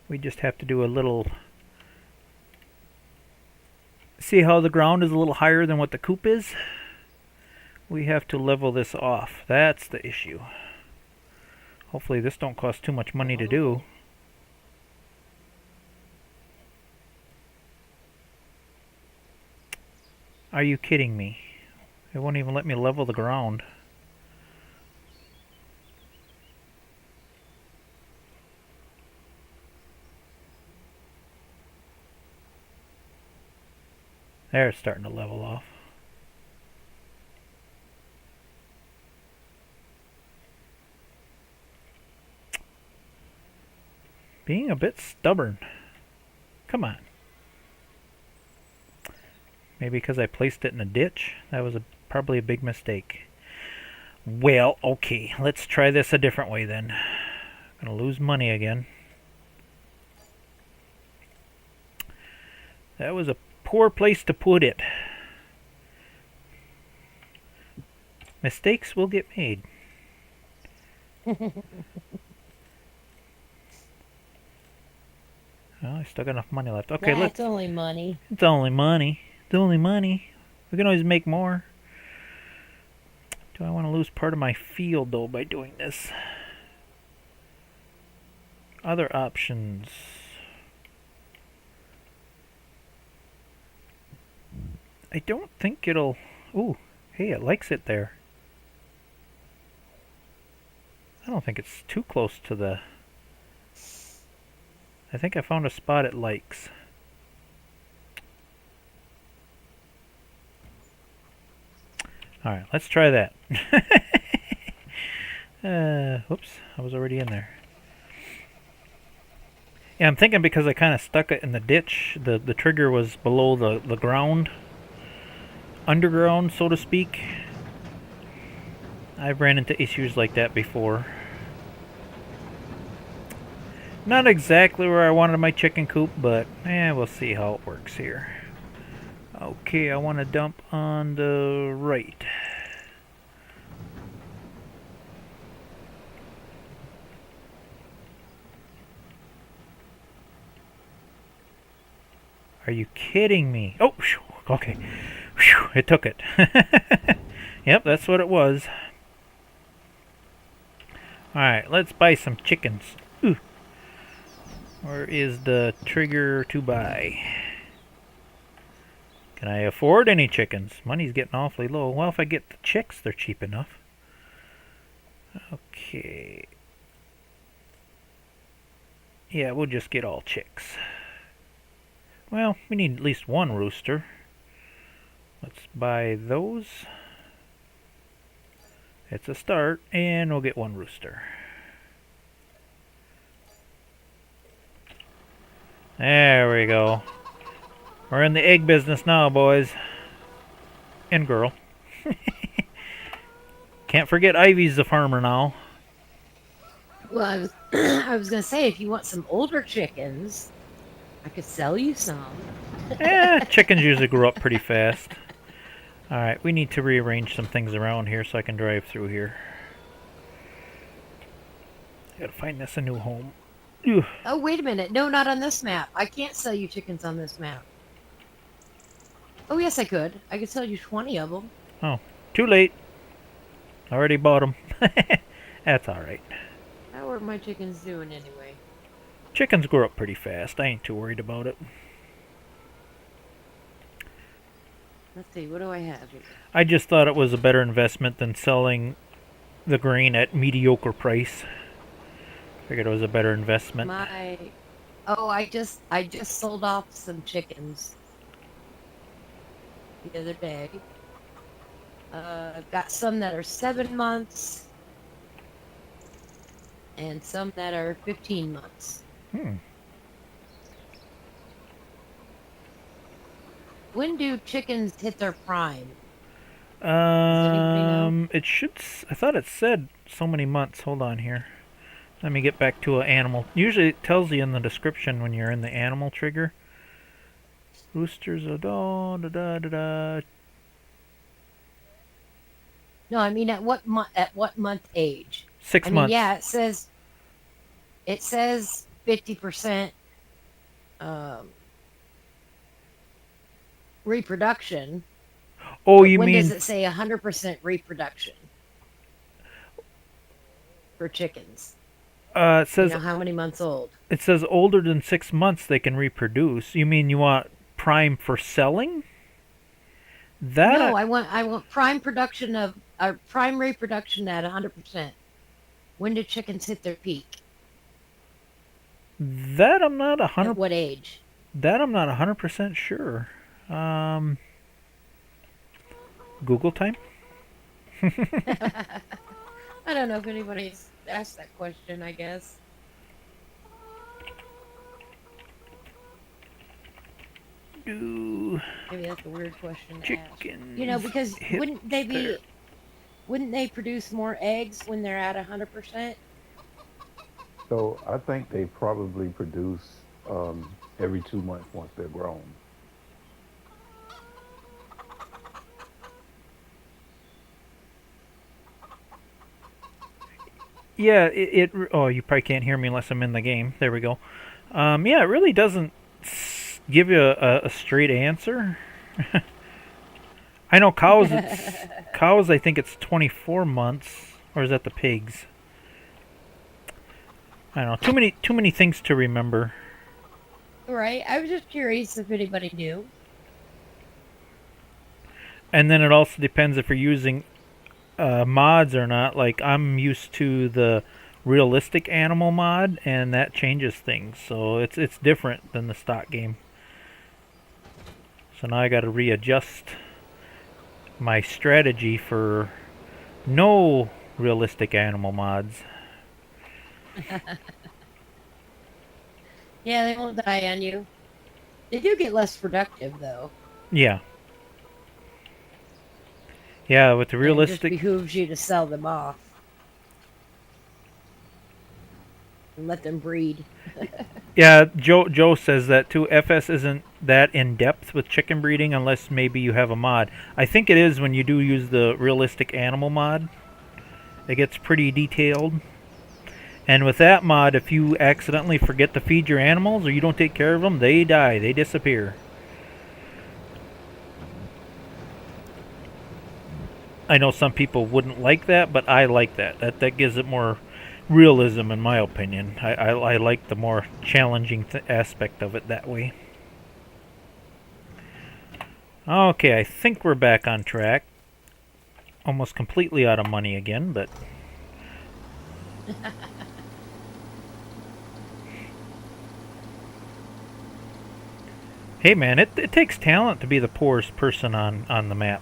We just have to do a little... See how the ground is a little higher than what the coop is? We have to level this off. That's the issue. Hopefully this don't cost too much money to do. Are you kidding me? It won't even let me level the ground. There, it's starting to level off. Being a bit stubborn. Come on. Maybe because I placed it in a ditch? That was probably a big mistake. Well, okay. Let's try this a different way then. I'm gonna lose money again. That was a poor place to put it. Mistakes will get made. Well, I still got enough money left. Okay, It's only money. It's only money. It's only money. We can always make more. Do I want to lose part of my field, though, by doing this? Other options. I don't think it'll... Ooh, hey, it likes it there. I don't think it's too close to the... I think I found a spot it likes. Alright, let's try that. Whoops, I was already in there. Yeah, I'm thinking because I kind of stuck it in the ditch, the trigger was below the ground. Underground, so to speak. I've ran into issues like that before. Not exactly where I wanted my chicken coop, but we'll see how it works here. Okay, I want to dump on the right. Are you kidding me? Oh, okay. It took it. Yep, that's what it was. Alright, let's buy some chickens. Ooh. Where is the trigger to buy? Can I afford any chickens? Money's getting awfully low. Well, if I get the chicks, they're cheap enough. Okay. Yeah, we'll just get all chicks. Well, we need at least one rooster. Let's buy those. It's a start, and we'll get one rooster. There we go. We're in the egg business now, boys. And girl. Can't forget Ivy's the farmer now. Well, I was gonna say, if you want some older chickens, I could sell you some. Chickens usually grow up pretty fast. Alright, we need to rearrange some things around here so I can drive through here. Gotta find this a new home. Ugh. Oh, wait a minute. No, not on this map. I can't sell you chickens on this map. Oh, yes, I could. I could sell you 20 of them. Oh, too late. Already bought them. That's alright. How are my chickens doing anyway? Chickens grow up pretty fast. I ain't too worried about it. Let's see. What do I have here? I just thought it was a better investment than selling the grain at mediocre price. Figured it was a better investment. I just sold off some chickens the other day. I've got some that are 7 months and some that are 15 months. When do chickens hit their prime? Does anybody know? It should. I thought it said so many months. Hold on here. Let me get back to an animal. Usually it tells you in the description when you're in the animal trigger. Roosters are da da da da da. No, I mean at what month age? 6 months. Yeah, it says 50% reproduction. Oh, you when mean? Does it say 100% reproduction for chickens? It says. You know how many months old? It says older than 6 months they can reproduce. You mean you want prime for selling? No, I want prime production of prime reproduction at 100%. When do chickens hit their peak? That I'm not 100. At what age? That I'm not 100% sure. Google time. I don't know if anybody's asked that question. I guess. Do Maybe that's a weird question to ask. chickens? You know, because hit wouldn't they produce more eggs when they're at 100%? So I think they probably produce every 2 months once they're grown. Yeah, oh, you probably can't hear me unless I'm in the game. There we go. Yeah, it really doesn't give you a straight answer. I know cows. Cows. I think it's 24 months, or is that the pigs? I don't know. Too many things to remember. Right. I was just curious if anybody knew. And then it also depends if you're using mods or not. Like I'm used to the realistic animal mod, and that changes things. So it's different than the stock game. So now I got to readjust my strategy for no realistic animal mods. Yeah, they won't die on you. They do get less productive, though. Yeah. Yeah, with the realistic... It just behooves you to sell them off. And let them breed. Yeah, Joe says that too. FS isn't that in depth with chicken breeding unless maybe you have a mod. I think it is when you do use the realistic animal mod. It gets pretty detailed. And with that mod, if you accidentally forget to feed your animals or you don't take care of them, they die. They disappear. I know some people wouldn't like that, but I like that. That gives it more realism, in my opinion. I like the more challenging aspect of it that way. Okay, I think we're back on track. Almost completely out of money again, but... Hey man, it takes talent to be the poorest person on the map.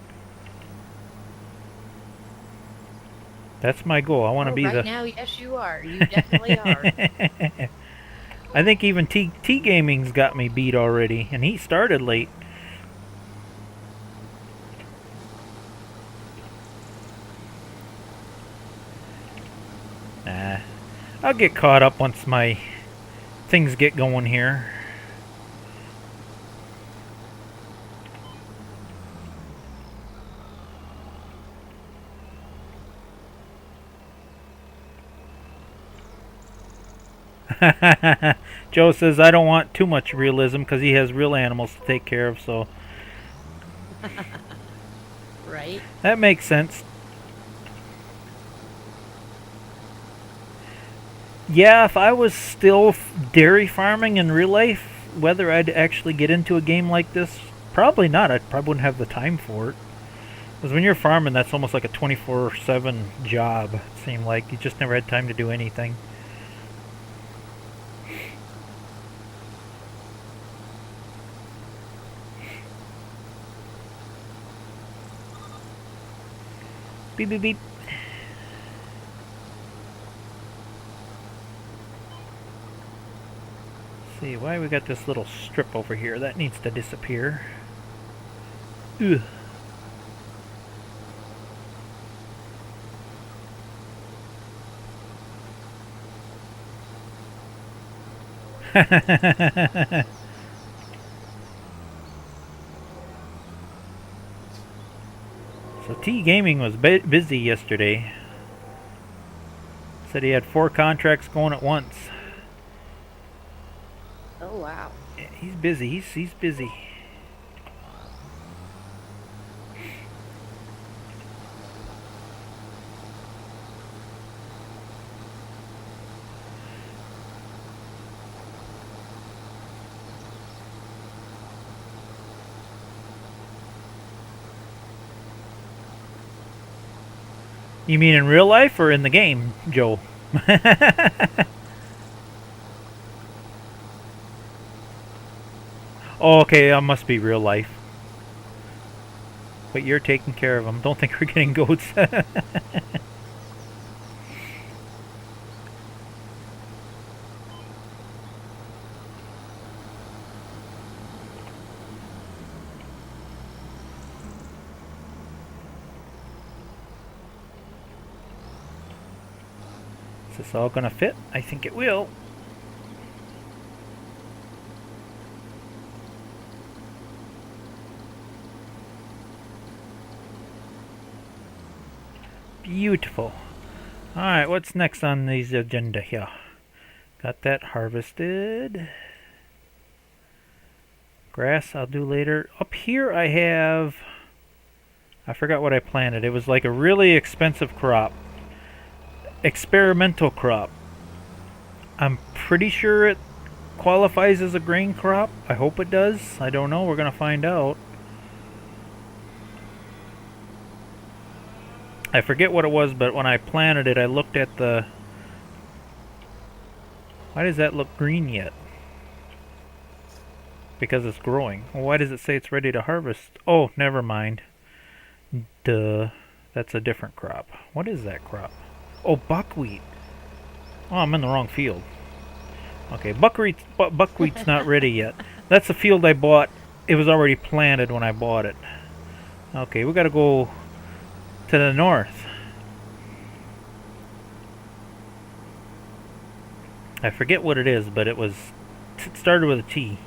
That's my goal. I want to be right the... now, yes you are. You definitely are. I think even T Gaming's got me beat already, and he started late. Nah. I'll get caught up once my things get going here. Joe says I don't want too much realism because he has real animals to take care of, so Right? that makes sense. Yeah, if I was still dairy farming in real life, whether I'd actually get into a game like this, probably not. I probably wouldn't have the time for it. Because when you're farming, that's almost like a 24/7 job. It seemed like you just never had time to do anything. Beep beep beep. See why we got this little strip over here that needs to disappear. Ugh. So T Gaming was busy yesterday. Said he had 4 contracts going at once. Oh, wow. Yeah, he's busy. He's busy. You mean in real life or in the game, Joe? Oh, okay, that must be real life. But you're taking care of them. Don't think we're getting goats. Is this all gonna fit? I think it will. Beautiful. Alright, what's next on the agenda here? Got that harvested. Grass I'll do later. Up here I have... I forgot what I planted. It was like a really expensive crop. Experimental crop. I'm pretty sure it qualifies as a grain crop. I hope it does. I don't know. We're going to find out. I forget what it was, but when I planted it, I looked at the... Why does that look green yet? Because it's growing. Well, why does it say it's ready to harvest? Oh, never mind. Duh. That's a different crop. What is that crop? Oh, buckwheat. Oh, I'm in the wrong field. Okay, buckwheat's not ready yet. That's the field I bought. It was already planted when I bought it. Okay, we gotta go to the north. I forget what it is, but it started with a T.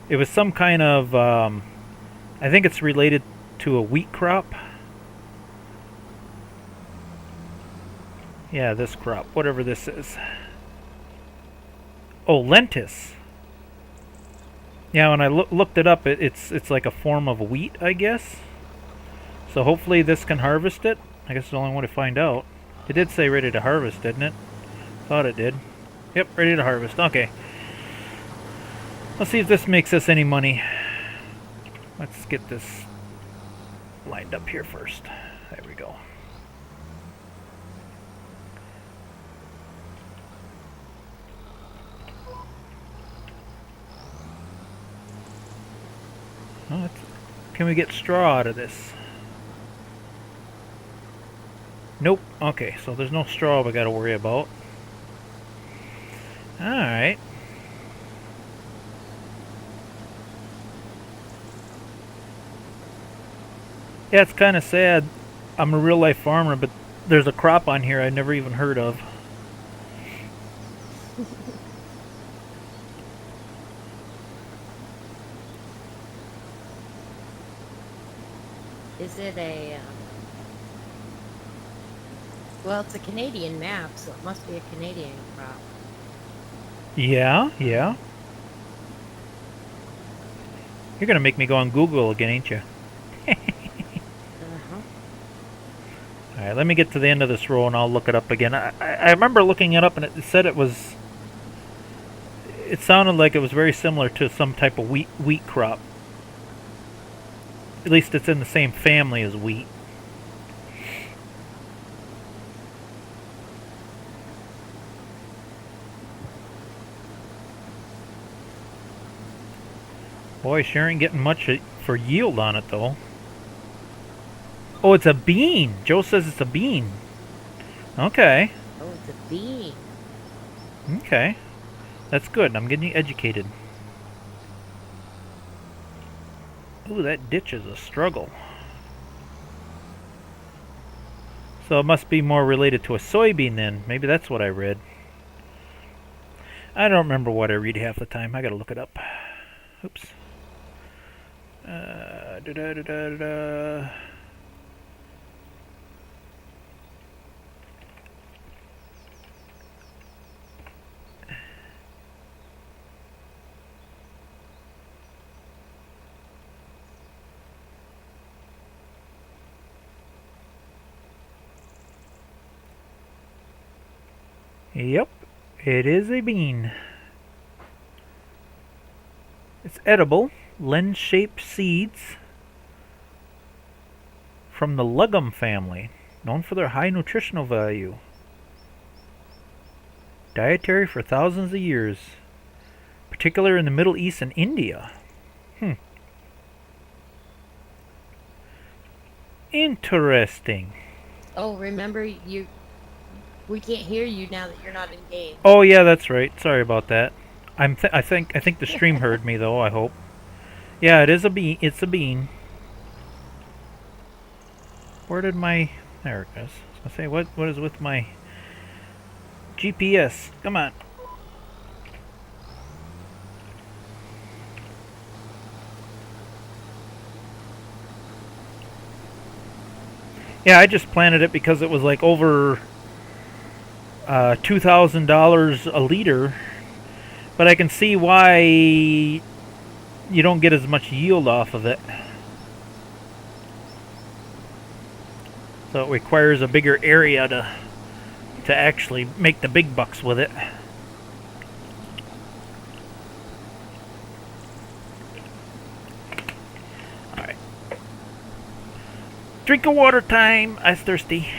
It was some kind of, I think it's related to a wheat crop. Yeah, this crop, whatever this is. Oh, lentis. Yeah, when I looked it up, it's like a form of wheat, I guess. So hopefully this can harvest it. I guess it's the only way to find out. It did say ready to harvest, didn't it? Thought it did. Yep, ready to harvest. Okay. Let's see if this makes us any money. Let's get this lined up here first. There we go. Oh, can we get straw out of this? Nope. Okay, so there's no straw we gotta worry about. Alright. Yeah, it's kind of sad. I'm a real life farmer, but there's a crop on here I never even heard of. Is it a... well, it's a Canadian map, so it must be a Canadian crop. Yeah, yeah. You're gonna make me go on Google again, ain't you? Uh-huh. Alright, let me get to the end of this row and I'll look it up again. I remember looking it up and it said it was... It sounded like it was very similar to some type of wheat crop. At least it's in the same family as wheat. Boy, sure ain't getting much for yield on it, though. Oh, it's a bean. Joe says it's a bean. Okay. Oh, it's a bean. Okay. That's good. I'm getting educated. Ooh, that ditch is a struggle. So it must be more related to a soybean then. Maybe that's what I read. I don't remember what I read half the time. I gotta look it up. Oops. Da-da-da-da-da. Yep, it is a bean. It's edible, lens-shaped seeds from the legum family, known for their high nutritional value. Dietary for thousands of years, particularly in the Middle East and India. Interesting. Oh, remember we can't hear you now that you're not in game. Oh yeah, that's right. Sorry about that. I think the stream heard me though. I hope. Yeah, it is a bean. It's a bean. Where did my... There it goes. I was gonna say, what is with my GPS? Come on. Yeah, I just planted it because it was like over $2,000 a liter. But I can see why you don't get as much yield off of it. So it requires a bigger area to actually make the big bucks with it. Alright. Drink of water time. I was thirsty.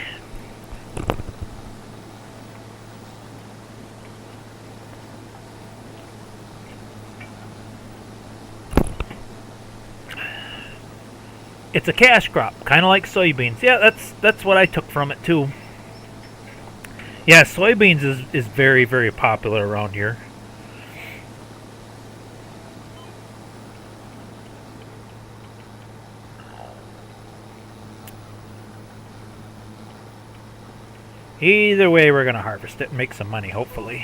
It's a cash crop, kind of like soybeans. Yeah, that's what I took from it too. Yeah, soybeans is very, very popular around here. Either way, we're gonna harvest it and make some money, hopefully.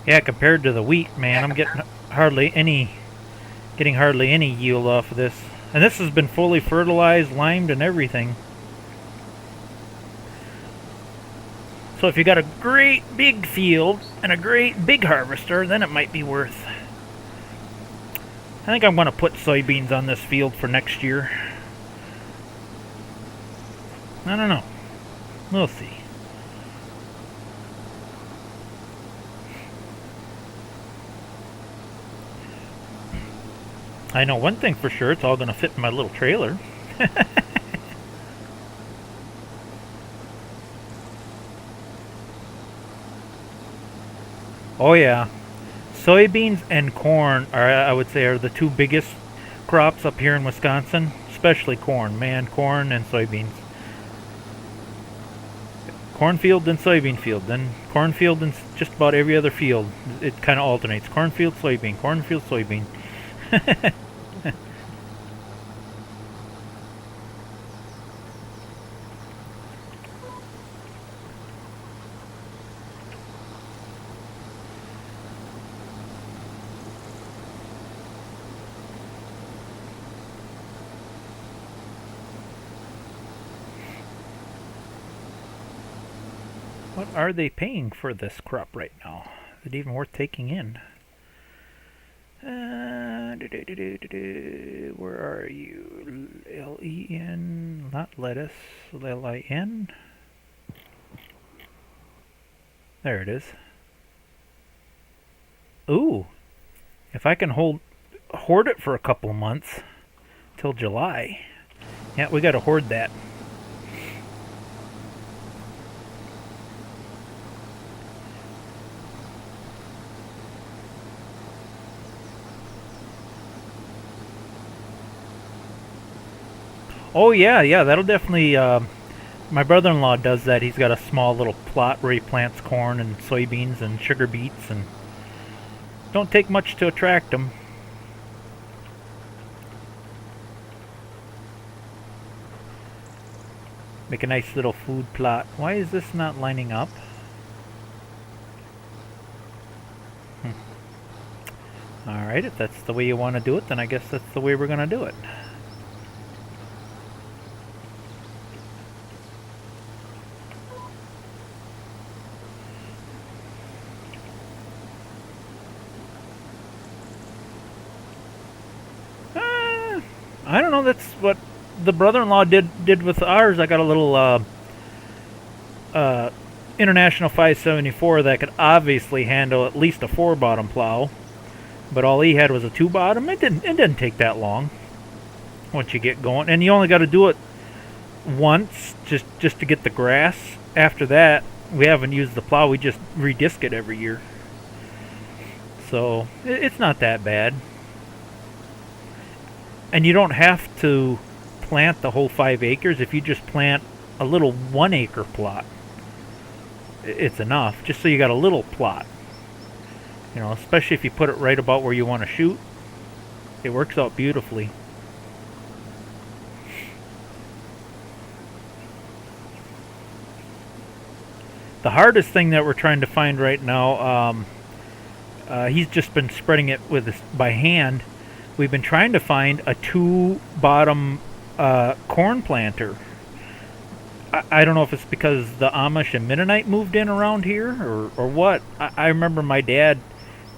Yeah, compared to the wheat, man, I'm getting hardly any yield off of this. And this has been fully fertilized, limed, and everything. So if you got a great big field and a great big harvester, then it might be worth. I think I'm going to put soybeans on this field for next year. I don't know. We'll see. I know one thing for sure, it's all going to fit in my little trailer. Oh yeah. Soybeans and corn are, I would say, are the two biggest crops up here in Wisconsin, especially corn. Man, corn and soybeans. Cornfield and soybean field, then cornfield and just about every other field. It kind of alternates. Cornfield, soybean, cornfield, soybean. What are they paying for this crop right now? Is it even worth taking in? Where are you? L-E-N, not lettuce, L-I-N. There it is. Ooh, if I can hoard it for a couple months till July. Yeah, we gotta hoard that. Oh yeah, that'll definitely, my brother-in-law does that. He's got a small little plot where he plants corn and soybeans and sugar beets, and don't take much to attract them. Make a nice little food plot. Why is this not lining up? Alright, if that's the way you want to do it, then I guess that's the way we're going to do it. I don't know, that's what the brother-in-law did with ours. I got a little International 574 that could obviously handle at least a 4-bottom plow, but all he had was a 2-bottom. It didn't take that long once you get going, and you only got to do it once just to get the grass. After that, we haven't used the plow. We just redisc it every year, so it's not that bad. And you don't have to plant the whole 5 acres. If you just plant a little 1-acre plot, it's enough. Just so you got a little plot. You know, especially if you put it right about where you want to shoot. It works out beautifully. The hardest thing that we're trying to find right now, he's just been spreading it by hand. We've been trying to find a 2-bottom corn planter. I don't know if it's because the Amish and Mennonite moved in around here or what. I remember my dad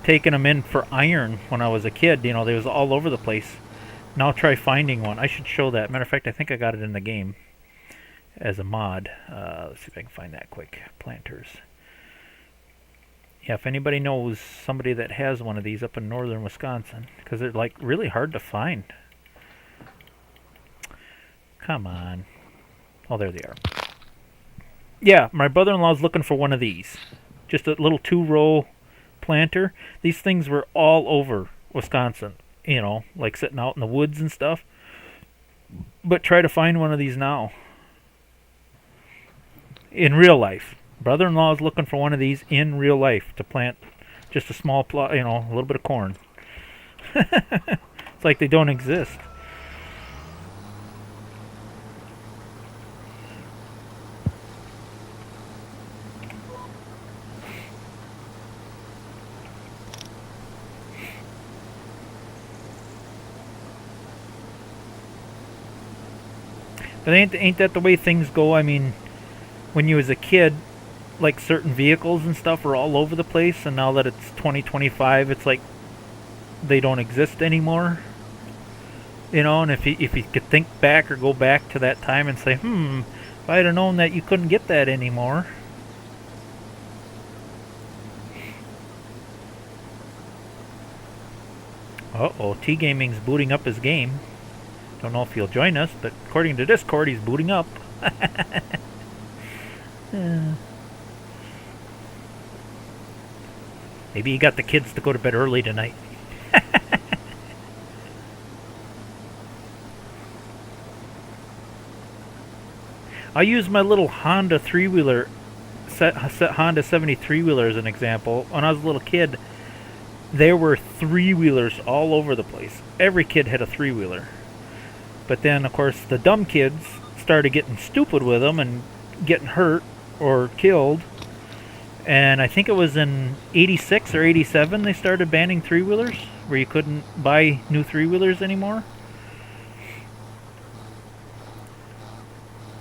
taking them in for iron when I was a kid. You know, they was all over the place. Now try finding one. I should show that. Matter of fact, I think I got it in the game as a mod. Let's see if I can find that quick. Planters. Yeah, if anybody knows somebody that has one of these up in northern Wisconsin, because they're like really hard to find. Come on. Oh, there they are. Yeah, my brother-in-law's looking for one of these. Just a little 2-row planter. These things were all over Wisconsin, you know, like sitting out in the woods and stuff. But try to find one of these now. In real life. Brother-in-law is looking for one of these in real life to plant just a small plot, you know, a little bit of corn. It's like they don't exist. But ain't that the way things go? I mean, when you was a kid, like certain vehicles and stuff are all over the place, and now that it's 2025, it's like they don't exist anymore. You know, and if you could think back or go back to that time and say, If I'd have known that you couldn't get that anymore. Uh-oh, T-Gaming's booting up his game. Don't know if he'll join us, but according to Discord, he's booting up. Maybe he got the kids to go to bed early tonight. I use my little Honda three-wheeler, Honda 73-wheeler as an example. When I was a little kid, there were three-wheelers all over the place. Every kid had a three-wheeler. But then, of course, the dumb kids started getting stupid with them and getting hurt or killed. And I think it was in 86 or 87 they started banning three-wheelers, where you couldn't buy new three-wheelers anymore.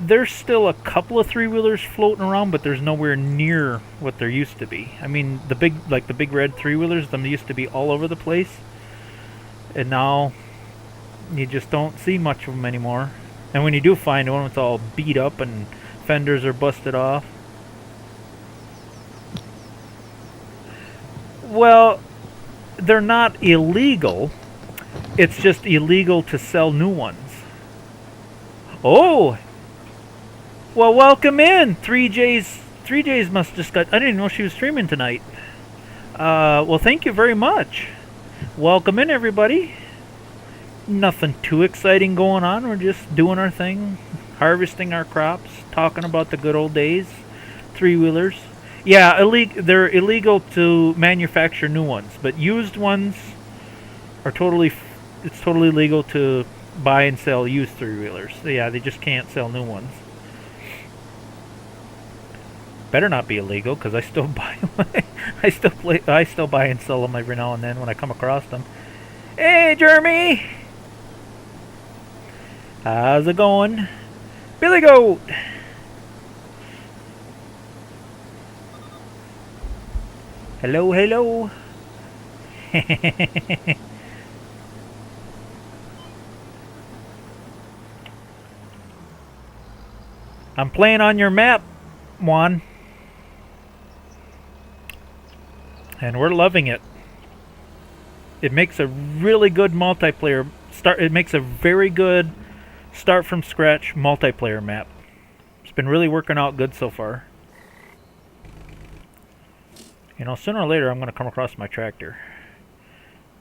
There's still a couple of three-wheelers floating around, but there's nowhere near what there used to be. I mean, the big red three-wheelers, them used to be all over the place. And now you just don't see much of them anymore. And when you do find one, it's all beat up and fenders are busted off. Well, they're not illegal. It's just illegal to sell new ones. Oh! Well, welcome in! 3J's must just got... I didn't even know she was streaming tonight. Well, thank you very much. Welcome in, everybody. Nothing too exciting going on. We're just doing our thing. Harvesting our crops. Talking about the good old days. Three-wheelers. Yeah, they're illegal to manufacture new ones. But used ones are totally... It's totally legal to buy and sell used three-wheelers. Yeah, they just can't sell new ones. Better not be illegal, because I still buy I still buy and sell them every now and then when I come across them. Hey, Jeremy! How's it going? Billy Goat! Hello, hello! I'm playing on your map, Juan. And we're loving it. It makes a really good multiplayer it makes a very good start from scratch multiplayer map. It's been really working out good so far. You know, sooner or later I'm going to come across my tractor.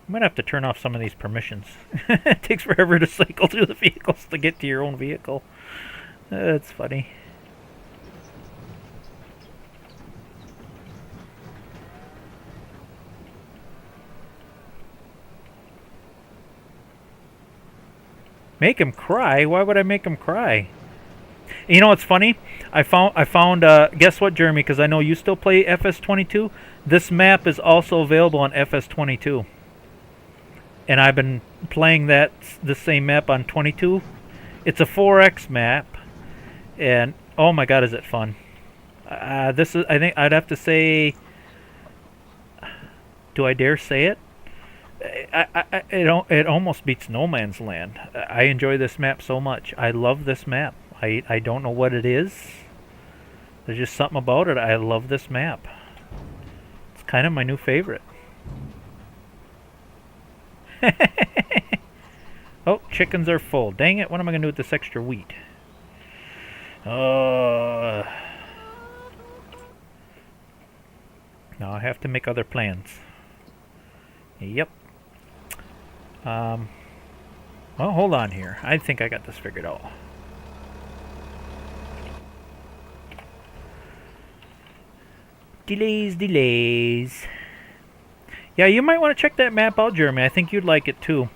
I'm going to have to turn off some of these permissions. It takes forever to cycle through the vehicles to get to your own vehicle. That's funny. Make him cry? Why would I make him cry? You know what's funny? I found guess what, Jeremy, because I know you still play FS22. This map is also available on FS22. And I've been playing the same map on 22. It's a 4X map. And oh my god, is it fun. This is, I think I'd have to say, do I dare say it? It almost beats No Man's Land. I enjoy this map so much. I love this map. I don't know what it is. There's just something about it. I love this map. It's kind of my new favorite. Oh, chickens are full. Dang it, what am I going to do with this extra wheat? Now I have to make other plans. Yep. Well, hold on here. I think I got this figured out. Delays. Yeah, you might want to check that map out, Jeremy. I think you'd like it too.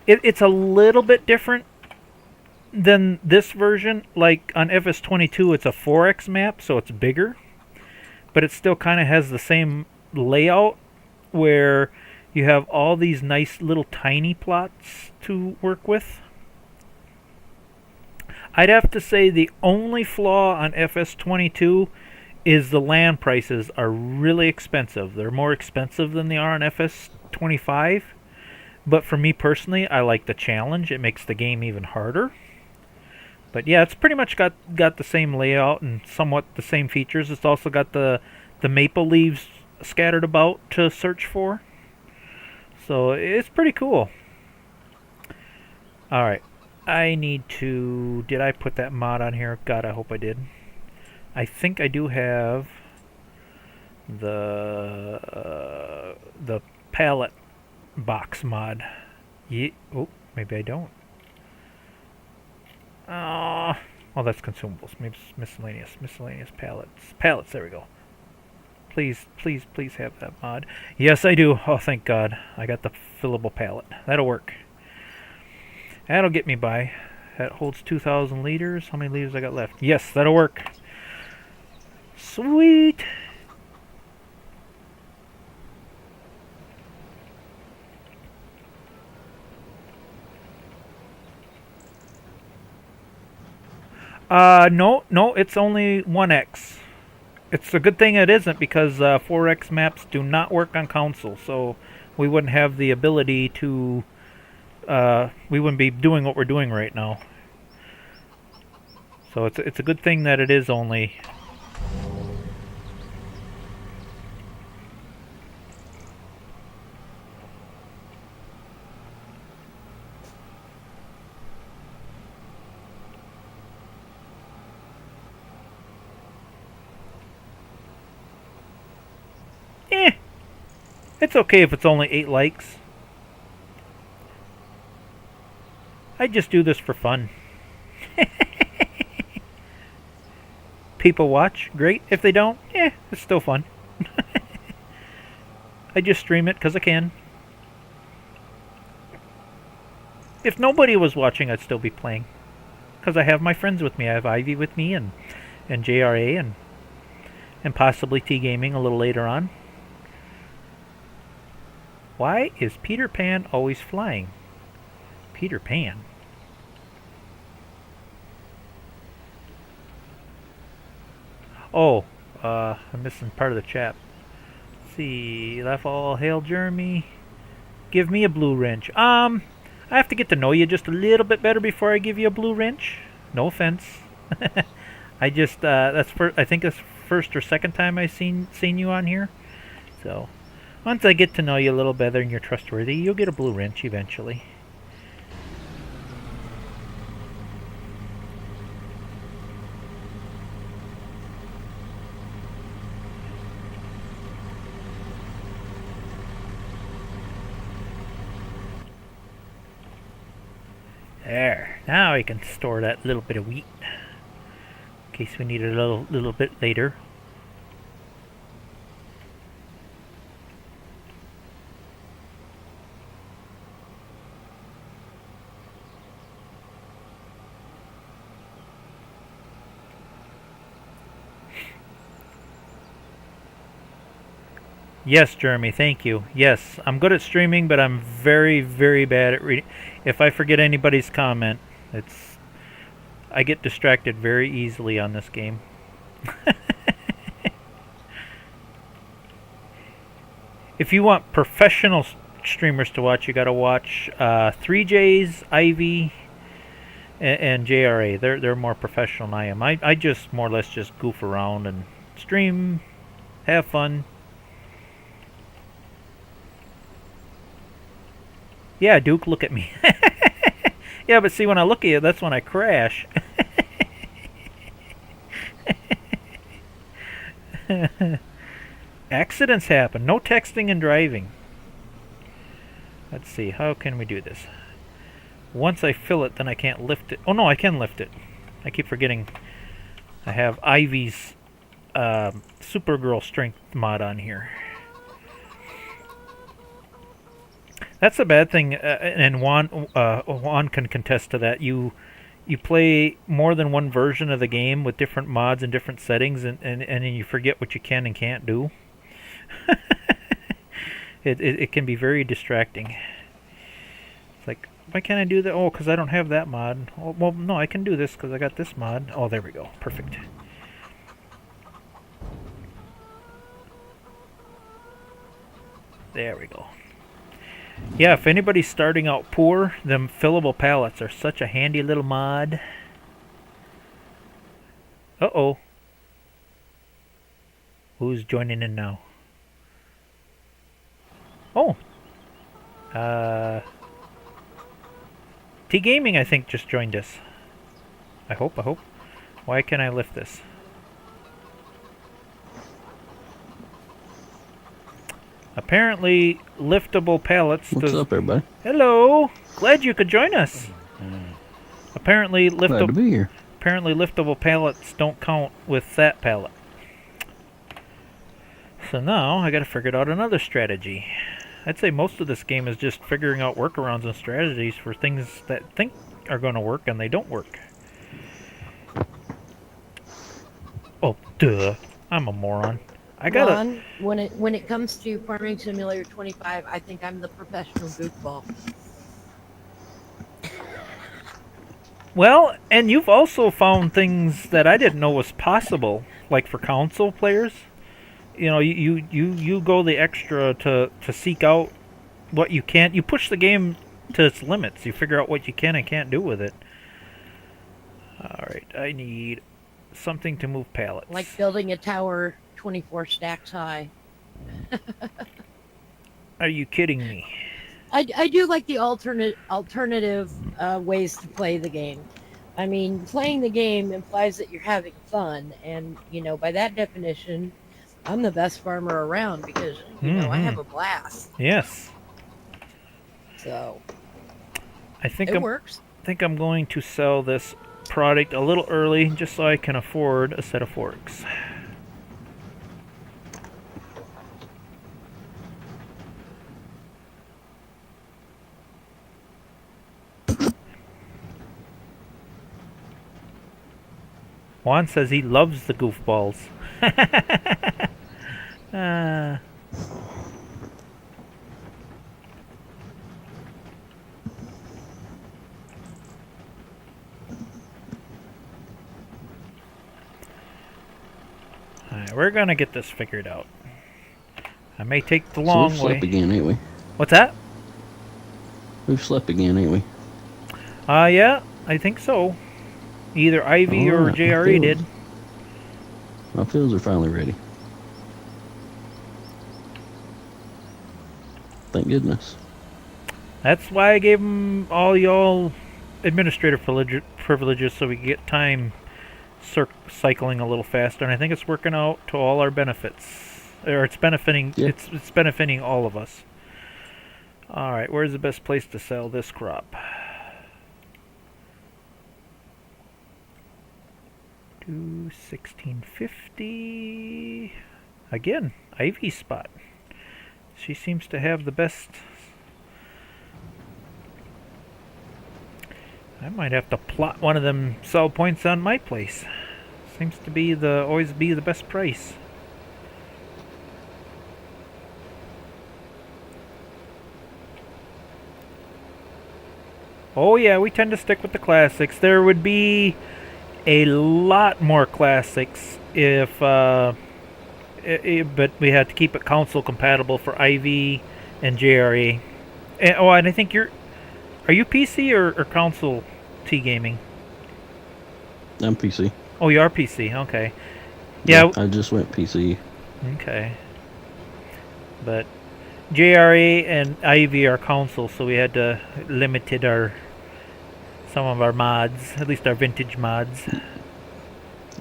It's a little bit different than this version. Like on FS22, it's a 4X map, so it's bigger. But it still kind of has the same layout where you have all these nice little tiny plots to work with. I'd have to say the only flaw on FS22 is the land prices are really expensive. They're more expensive than they are on FS25. But for me personally, I like the challenge. It makes the game even harder. But yeah, it's pretty much got the same layout and somewhat the same features. It's also got the maple leaves scattered about to search for. So it's pretty cool. Alright. I need to... Did I put that mod on here? God, I hope I did. I think I do have the palette box mod. Oh, maybe I don't. Well, that's consumables. Maybe it's miscellaneous. Miscellaneous palettes. Palettes, there we go. Please, please, please have that mod. Yes, I do. Oh, thank God. I got the fillable palette. That'll work. That'll get me by. That holds 2,000 liters. How many liters I got left? Yes, that'll work. Sweet. No, it's only 1x. It's a good thing it isn't, because 4x maps do not work on console, so we wouldn't have the ability to... we wouldn't be doing what we're doing right now. So it's a good thing that it is only... It's okay if it's only 8 likes. I just do this for fun. People watch, great. If they don't, it's still fun. I just stream it because I can. If nobody was watching, I'd still be playing. Because I have my friends with me. I have Ivy with me, and JRA, and possibly T-Gaming a little later on. Why is Peter Pan always flying? Peter Pan. Oh, I'm missing part of the chat. Let's see, laugh all hail Jeremy. Give me a blue wrench. I have to get to know you just a little bit better before I give you a blue wrench. No offense. I just I think that's first or second time I've seen you on here. So once I get to know you a little better and you're trustworthy, you'll get a blue wrench eventually. There. Now I can store that little bit of wheat in case we need it a little bit later. Yes, Jeremy, thank you. Yes, I'm good at streaming, but I'm very, very bad at reading. If I forget anybody's comment, I get distracted very easily on this game. If you want professional streamers to watch, you gotta watch 3J's, Ivy, and JRA. They're more professional than I am. I just more or less just goof around and stream, have fun. Yeah, Duke, look at me. Yeah, but see, when I look at you, that's when I crash. Accidents happen. No texting and driving. Let's see, how can we do this? Once I fill it, then I can't lift it. Oh, no, I can lift it. I keep forgetting I have Ivy's Supergirl Strength mod on here. That's a bad thing, and Juan can contest to that. You play more than one version of the game with different mods and different settings, and then you forget what you can and can't do. It can be very distracting. It's like, why can't I do that? Oh, because I don't have that mod. Oh, well, no, I can do this because I got this mod. Oh, there we go. Perfect. There we go. Yeah, if anybody's starting out poor, them fillable pallets are such a handy little mod. Uh-oh. Who's joining in now? Oh. T-Gaming, I think, just joined us. I hope. Why can't I lift this? Apparently, liftable pallets... What's up, everybody? Hello! Glad you could join us. Apparently, Glad to be here. Apparently, liftable pallets don't count with that pallet. So now, I gotta figure out another strategy. I'd say most of this game is just figuring out workarounds and strategies for things that think are gonna work and they don't work. Oh, duh. I'm a moron. I gotta... Ron, when it comes to Farming Simulator 25, I think I'm the professional goofball. Well, and you've also found things that I didn't know was possible, like for console players. You know, you go the extra to seek out what you can't. You push the game to its limits. You figure out what you can and can't do with it. Alright, I need something to move pallets. Like building a tower 24 stacks high. Are you kidding me? I do like the alternative ways to play the game. I mean, playing the game implies that you're having fun, and you know, by that definition, I'm the best farmer around because you know I have a blast. Yes. So I think it works. I think I'm going to sell this product a little early just so I can afford a set of forks. Juan says he loves the goofballs. Alright, we're gonna get this figured out. I may take the long we've way. slept again, ain't we? What's that? We've slept again, ain't we? Yeah, I think so. Either Ivy or JRE did. My fields are finally ready. Thank goodness. That's why I gave them all y'all administrative privileges so we can get time cycling a little faster, and I think it's working out to all our benefits. Or it's benefiting. Yeah. It's benefiting all of us. All right, where's the best place to sell this crop? Do 1650 again. Ivy spot. She seems to have the best. I might have to plot one of them sell points on my place. Seems to be always be the best price. Oh yeah, we tend to stick with the classics. There would be a lot more classics if but we had to keep it console compatible for IV and JRE. And I think are you PC or console T-Gaming? I'm PC. Oh, you are PC, okay. Yeah, I just went PC. Okay. But JRE and IV are console, so we had to limited some of our mods, at least our vintage mods.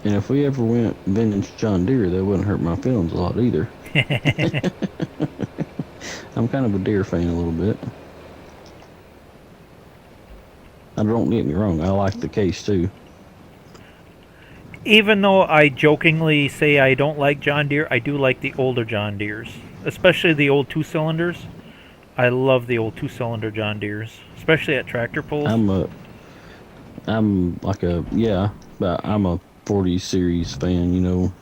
And if we ever went vintage John Deere, that wouldn't hurt my feelings a lot either. I'm kind of a Deere fan a little bit. Don't get me wrong, I like the case too. Even though I jokingly say I don't like John Deere, I do like the older John Deeres. Especially the old 2-cylinders. I love the old 2-cylinder John Deeres. Especially at tractor pulls. I'm a 40 series fan, you know,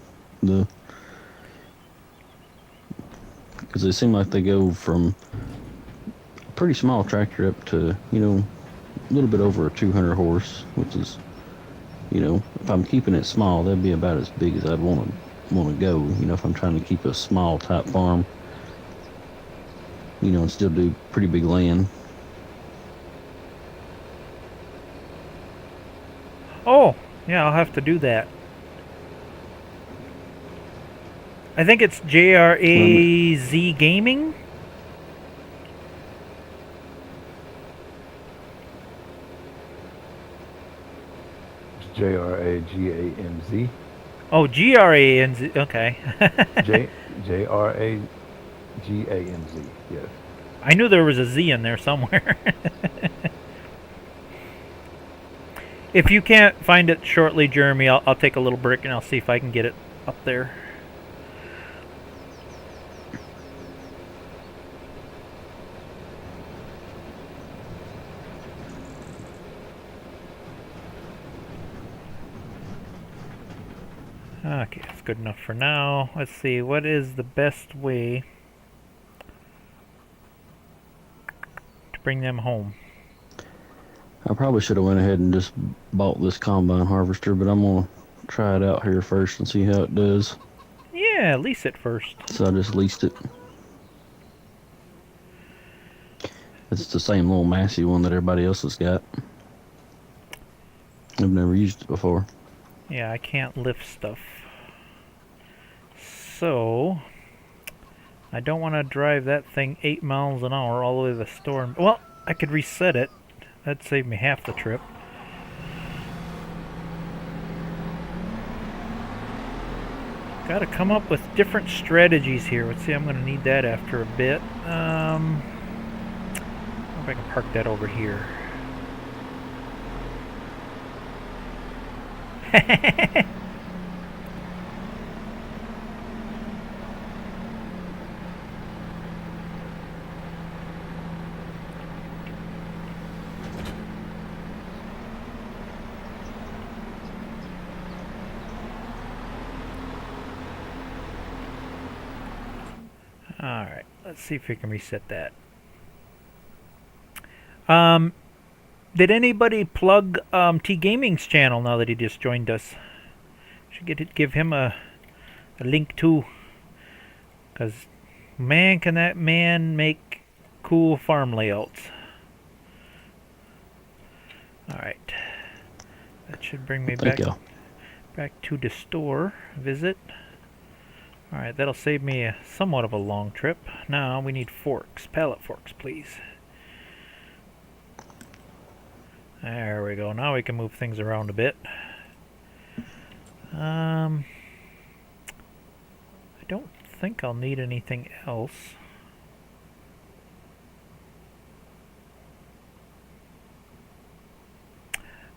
because they seem like they go from a pretty small tractor up to, you know, a little bit over a 200 horse, which is, you know, if I'm keeping it small, that'd be about as big as I'd want to go, you know, if I'm trying to keep a small type farm, you know, and still do pretty big land. Oh, yeah, I'll have to do that. I think it's JRAZ Gaming. It's JRAGANZ. Oh, GRANZ. Okay. JRAGANZ. Yes. I knew there was a Z in there somewhere. If you can't find it shortly, Jeremy, I'll take a little break and I'll see if I can get it up there. Okay, that's good enough for now. Let's see, what is the best way to bring them home? I probably should have went ahead and just bought this combine harvester, but I'm gonna try it out here first and see how it does. Yeah, lease it first. So I just leased it. It's the same little Massey one that everybody else has got. I've never used it before. Yeah, I can't lift stuff. So, I don't want to drive that thing 8 miles an hour all the way to the store. Well, I could reset it. That'd save me half the trip. Got to come up with different strategies here. Let's see, I'm going to need that after a bit. I wonder if I can park that over here. Alright, let's see if we can reset that. Did anybody plug T Gaming's channel now that he just joined us? Should give him a link too. Because, man, can that man make cool farm layouts. Alright. That should bring me back to the store. Visit. Alright, that'll save me somewhat of a long trip. Now we need forks. Pallet forks, please. There we go. Now we can move things around a bit. I don't think I'll need anything else.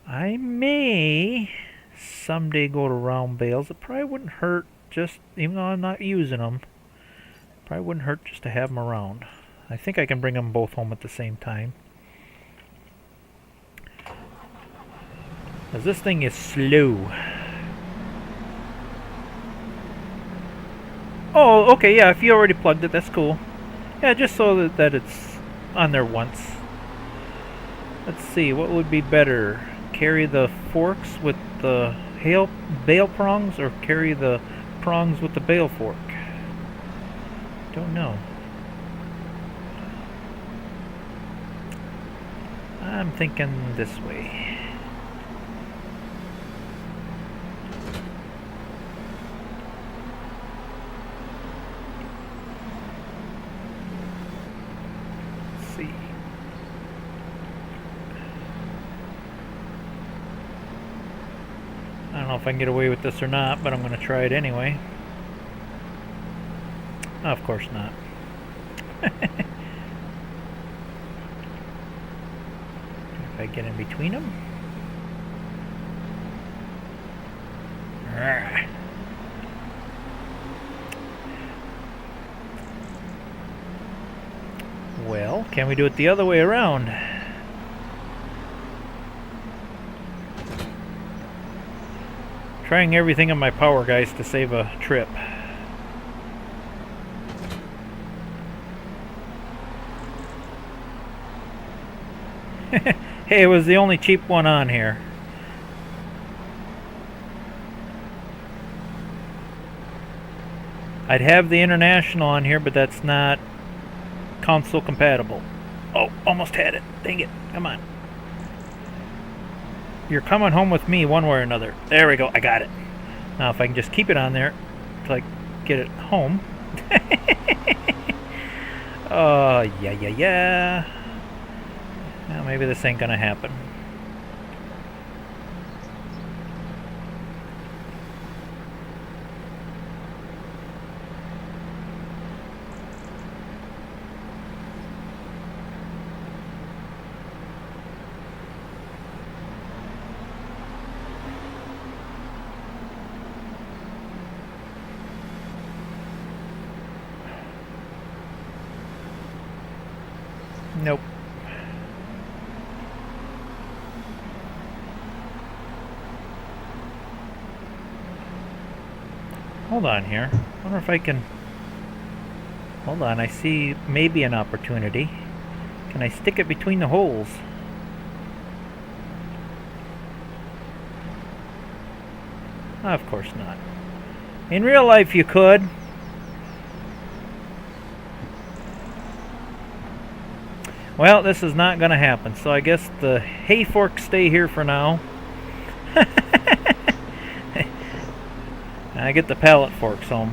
I may someday go to round bales. It probably wouldn't hurt, just even though I'm not using them. Probably wouldn't hurt just to have them around. I think I can bring them both home at the same time. Because this thing is slow. Oh, okay, yeah, if you already plugged it, that's cool. Yeah, just so that it's on there once. Let's see, what would be better? Carry the forks with the bale prongs, or carry the prongs with the bale fork? Don't know. I'm thinking this way. See. I don't know if I can get away with this or not, but I'm going to try it anyway. Of course not. If I get in between them. Well, can we do it the other way around? Trying everything in my power, guys, to save a trip. Hey, it was the only cheap one on here. I'd have the international on here, but that's not console compatible. Oh, almost had it. Dang it. Come on. You're coming home with me one way or another. There we go. I got it. Now if I can just keep it on there, it's like get it home. Yeah. Well, maybe this ain't gonna happen. Nope. Hold on here. I wonder if I can... Hold on, I see maybe an opportunity. Can I stick it between the holes? Of course not. In real life you could. Well, this is not going to happen, so I guess the hay forks stay here for now. I get the pallet forks home.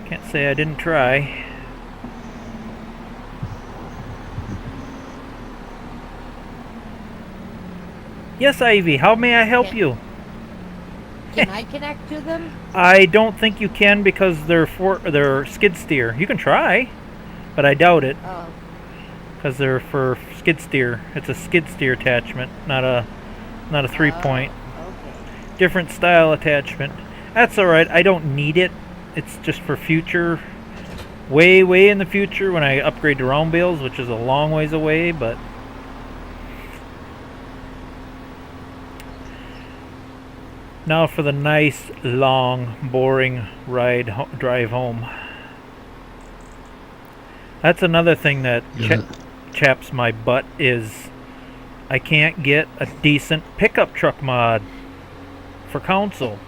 Can't say I didn't try. Yes, Ivy, how may I help you? Can I connect to them? I don't think you can because they're skid steer. You can try, but I doubt it Oh, because they're for skid steer. It's a skid steer attachment, not a 3-point. okay. Different style attachment. That's all right. I don't need it. It's just for future, way in the future when I upgrade to round bales, which is a long ways away, but now for the nice, long, boring drive home. That's another thing that chaps my butt is I can't get a decent pickup truck mod for console.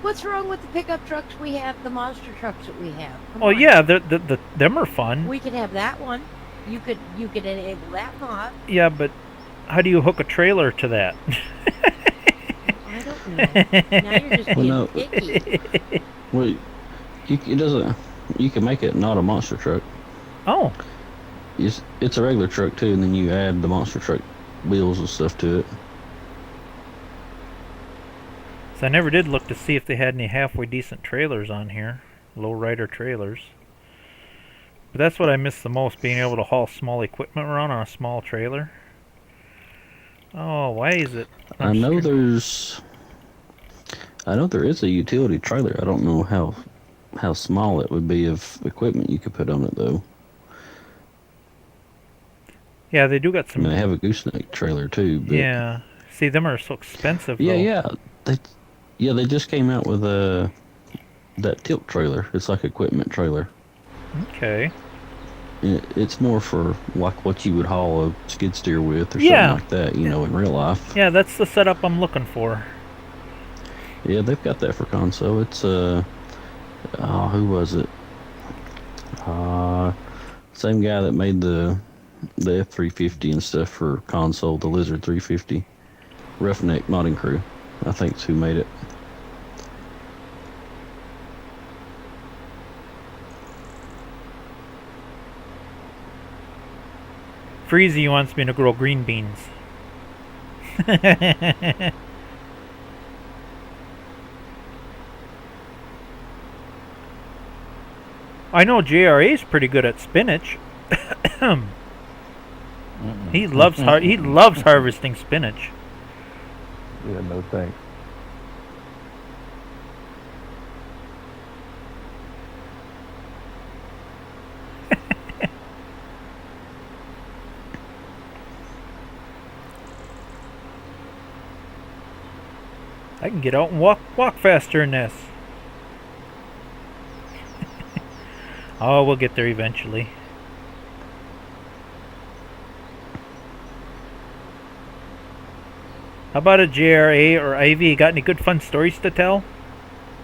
What's wrong with the pickup trucks we have, the monster trucks that we have? Come Oh on. yeah, them are fun. We could have that one. You could enable that mod. Yeah, but how do you hook a trailer to that? I don't know. Now you're just being no. picky. Well, it doesn't. You can make it not a monster truck. Oh, It's a regular truck too, and then you add the monster truck wheels and stuff to it. so I never did look to see if they had any halfway decent trailers on here, lowrider trailers. But that's what I miss the most, being able to haul small equipment around on a small trailer. Oh, why is it? I know there is a utility trailer. I don't know how small it would be of equipment you could put on it though. Yeah, they do got I some. mean, they have a gooseneck trailer too. But Yeah, see, them are so expensive. yeah, though. they just came out with that tilt trailer. It's like equipment trailer. Okay. It's more for like what you would haul a skid steer with or Yeah. something like that, you know, in real life. Yeah, that's the setup I'm looking for. Yeah, they've got that for console. It's who was it? Same guy that made the F350 and stuff for console, the Lizard 350. Roughneck Modding Crew, I think is who made it. Freezy wants me to grow green beans. I know JRA's pretty good at spinach. He loves harvesting spinach. Yeah, no thanks. I can get out and walk faster than this. Oh, we'll get there eventually. How about a JRA or Ivy? You got any good fun stories to tell?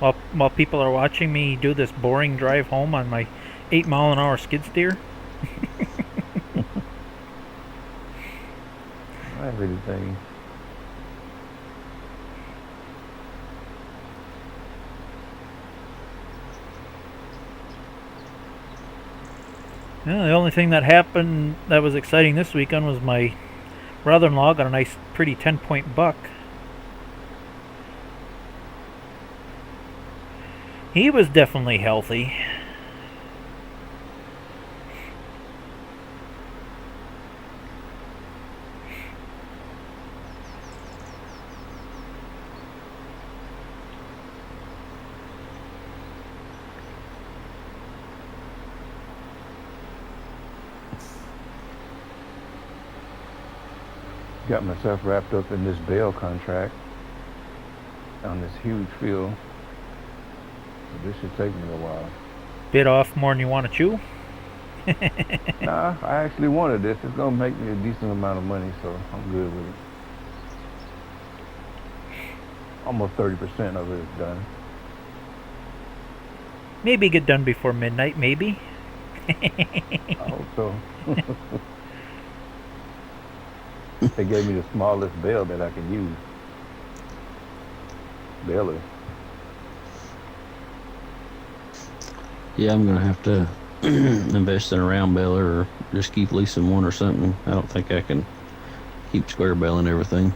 While people are watching me do this boring drive home on my 8-mile-an-hour skid steer? I have anything. Well, the only thing that happened that was exciting this weekend was my brother-in-law got a nice, pretty 10-point buck. He was definitely healthy. Got myself wrapped up in this bale contract on this huge field. So this should take me a while. Bit off more than you want to chew. Nah, I actually wanted this. It's gonna make me a decent amount of money, so I'm good with it. Almost 30% of it is done. Maybe get done before midnight, maybe. I hope so. They gave me the smallest bale that I can use. Baler. Yeah, I'm gonna have to invest in a round baler or just keep leasing one or something. I don't think I can keep square baling everything.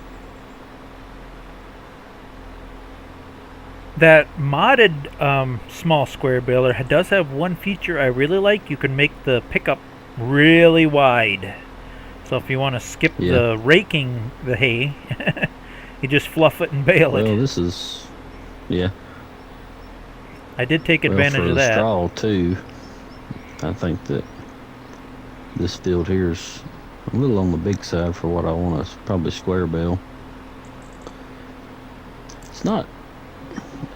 That modded small square baler does have one feature I really like. You can make the pickup really wide. So if you want to skip the raking the hay, you just fluff it and bale it. Well, this is, yeah. I did take advantage of that. Straw too. I think that this field here is a little on the big side for what I want to probably square bale. It's not.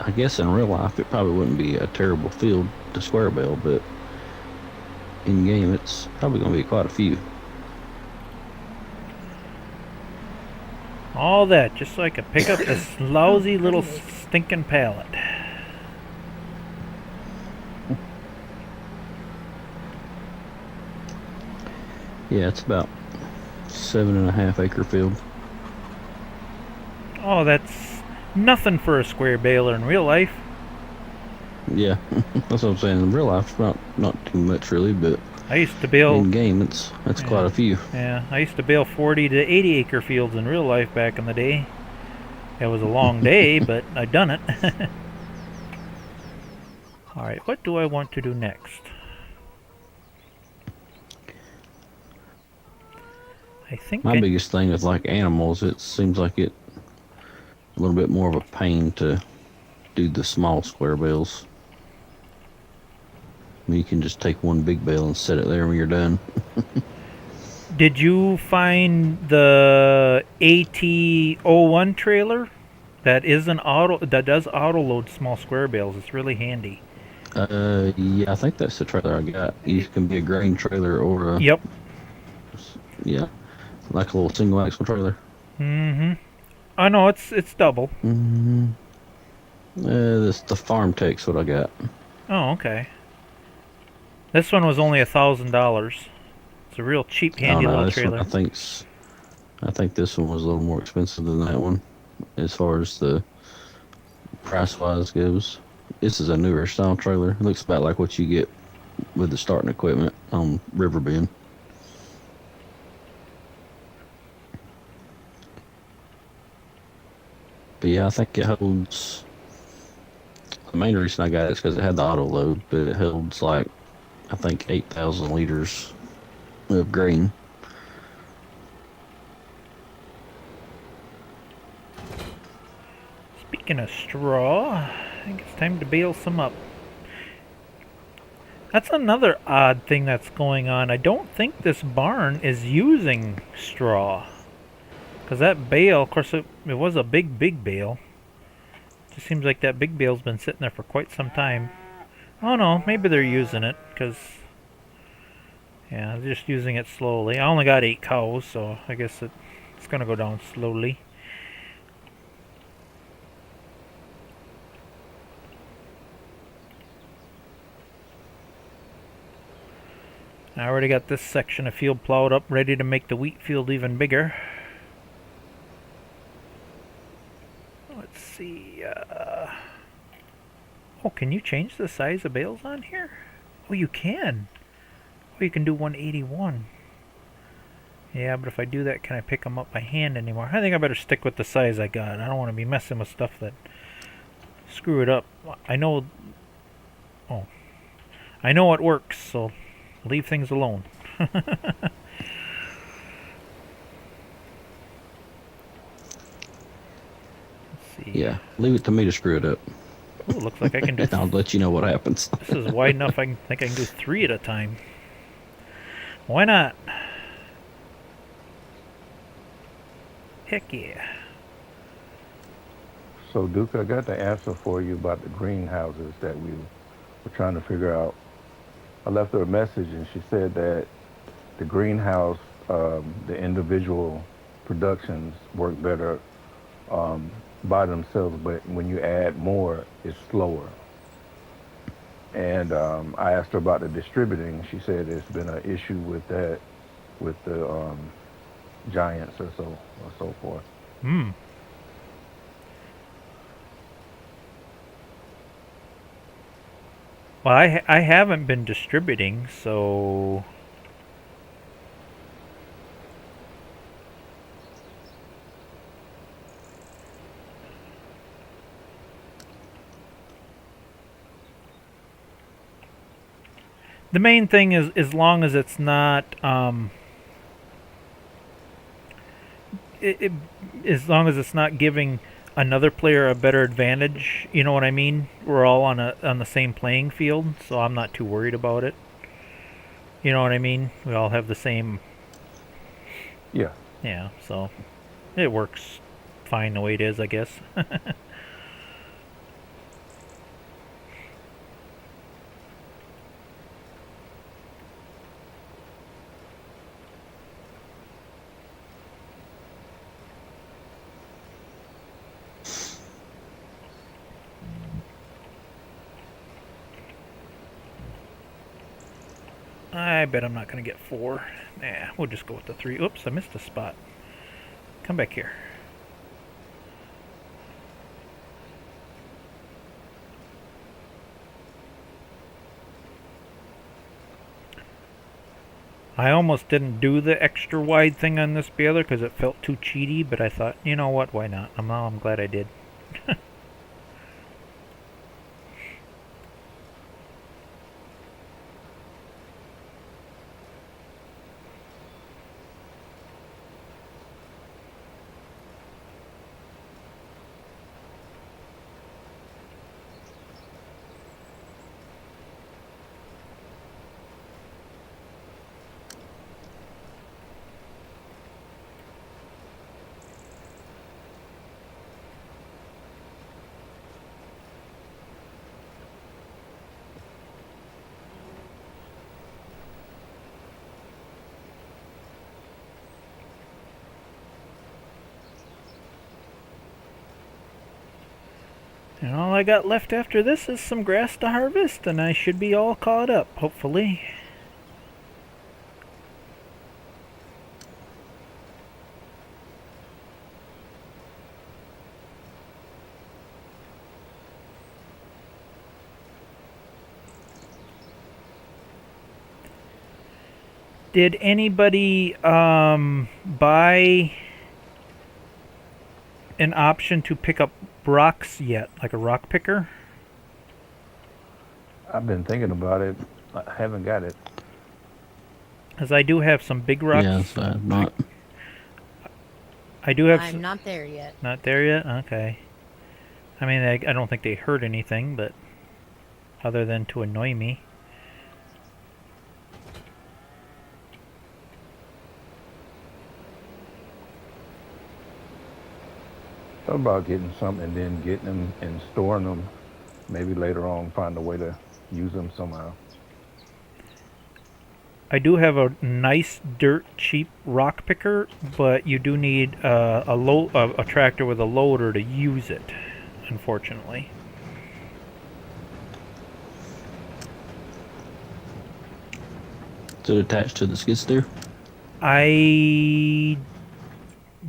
I guess in real life it probably wouldn't be a terrible field to square bale, but in game it's probably going to be quite a few. All that just so I could pick up this lousy little stinking pallet. Yeah, it's about 7.5 acre field. Oh, that's nothing for a square baler in real life. Yeah, that's what I'm saying. In real life, not too much really, but I used to bale in game, it's quite a few. Yeah, I used to bale 40 to 80 acre fields in real life back in the day. It was a long day, but I done it. All right, what do I want to do next? I think my biggest thing is like animals. It seems like it a little bit more of a pain to do the small square bales. I mean, you can just take one big bale and set it there when you're done. Did you find the AT01 trailer? That is that does auto load small square bales. It's really handy. Yeah, I think that's the trailer I got. It can be a grain trailer or a... Yep. Yeah, like a little single axle trailer. Mm-hmm. Oh no, it's double. Mm-hmm. This the Farm Tech's what I got. Oh, okay. This one was only $1,000. It's a real cheap, handy little trailer. I think this one was a little more expensive than that one, as far as the price-wise goes. This is a newer style trailer. It looks about like what you get with the starting equipment on Riverbend. But yeah, I think it holds. The main reason I got it is because it had the auto load, but it holds like, I think 8,000 liters of grain. Speaking of straw, I think it's time to bale some up. That's another odd thing that's going on. I don't think this barn is using straw. Because that bale, of course, it was a big bale. It just seems like that big bale's been sitting there for quite some time. Oh no, maybe they're using it, because... Yeah, they're just using it slowly. I only got 8 cows, so I guess it's going to go down slowly. I already got this section of field plowed up, ready to make the wheat field even bigger. Let's see. Oh, can you change the size of bales on here? Oh, you can. Oh, you can do 181. Yeah, but if I do that, can I pick them up by hand anymore? I think I better stick with the size I got. I don't want to be messing with stuff that screw it up. I know... Oh. I know it works, so leave things alone. Let's see. Yeah, leave it to me to screw it up. Oh, looks like I can do... And I'll let you know what happens. This is wide enough I think I can do 3 at a time. Why not? Heck yeah. So, Duke, I got the answer for you about the greenhouses that we were trying to figure out. I left her a message, and she said that the greenhouse, the individual productions work better by themselves, but when you add more, it's slower. And I asked her about the distributing. She said there's been an issue with that, with the giants or so forth. Hmm. Well, I haven't been distributing, so... The main thing is, as long as it's not, as long as it's not giving another player a better advantage, you know what I mean? We're all on the same playing field, so I'm not too worried about it. You know what I mean? We all have the same. Yeah. Yeah, so it works fine the way it is, I guess. I bet I'm not going to get 4. Nah, we'll just go with the 3. Oops, I missed a spot. Come back here. I almost didn't do the extra wide thing on this baler because it felt too cheaty, but I thought, you know what, why not? I'm glad I did. And all I got left after this is some grass to harvest, and I should be all caught up, hopefully. Did anybody buy an option to pick up rocks yet, like a rock picker? I've been thinking about it. I haven't got it. Because I do have some big rocks. Yeah, so I'm not. I do have. I'm not there yet. Not there yet? Okay. I mean, I don't think they hurt anything, but other than to annoy me. Thought about getting some and then getting them and storing them. Maybe later on find a way to use them somehow. I do have a nice dirt cheap rock picker, but you do need a tractor with a loader to use it, unfortunately. Is it attached to the skid steer?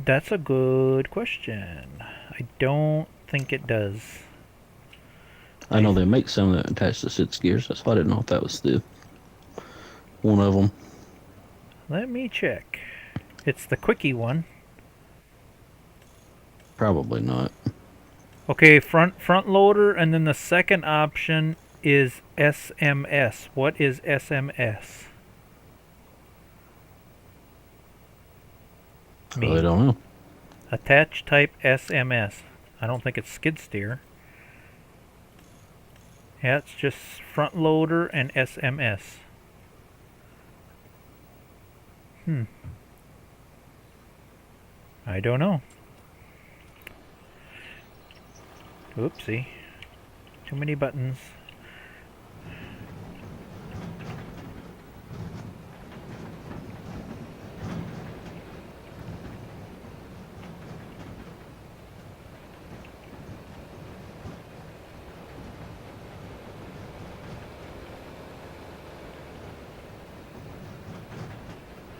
That's a good question. I don't think it does. I know they make some that attach to skid steers. That's why I didn't know if that was the one of them. Let me check. It's the quickie one. Probably not. Okay, front loader, and then the second option is SMS. What is SMS? I don't know. Attach type SMS. I don't think it's skid steer. Yeah, it's just front loader and SMS. I don't know. Oopsie. Too many buttons.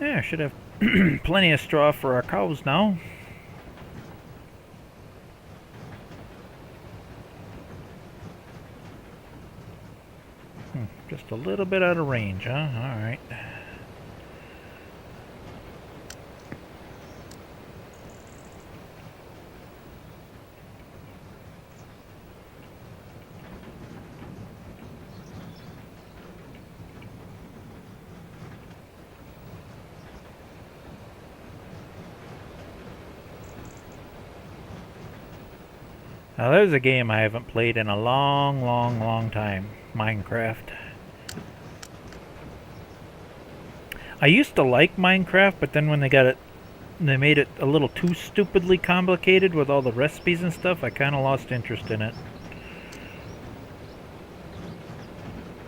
Yeah, should have plenty of straw for our cows now. Just a little bit out of range, huh? Alright. Now there's a game I haven't played in a long time. Minecraft. I used to like Minecraft, but then when they made it a little too stupidly complicated with all the recipes and stuff, I kind of lost interest in it.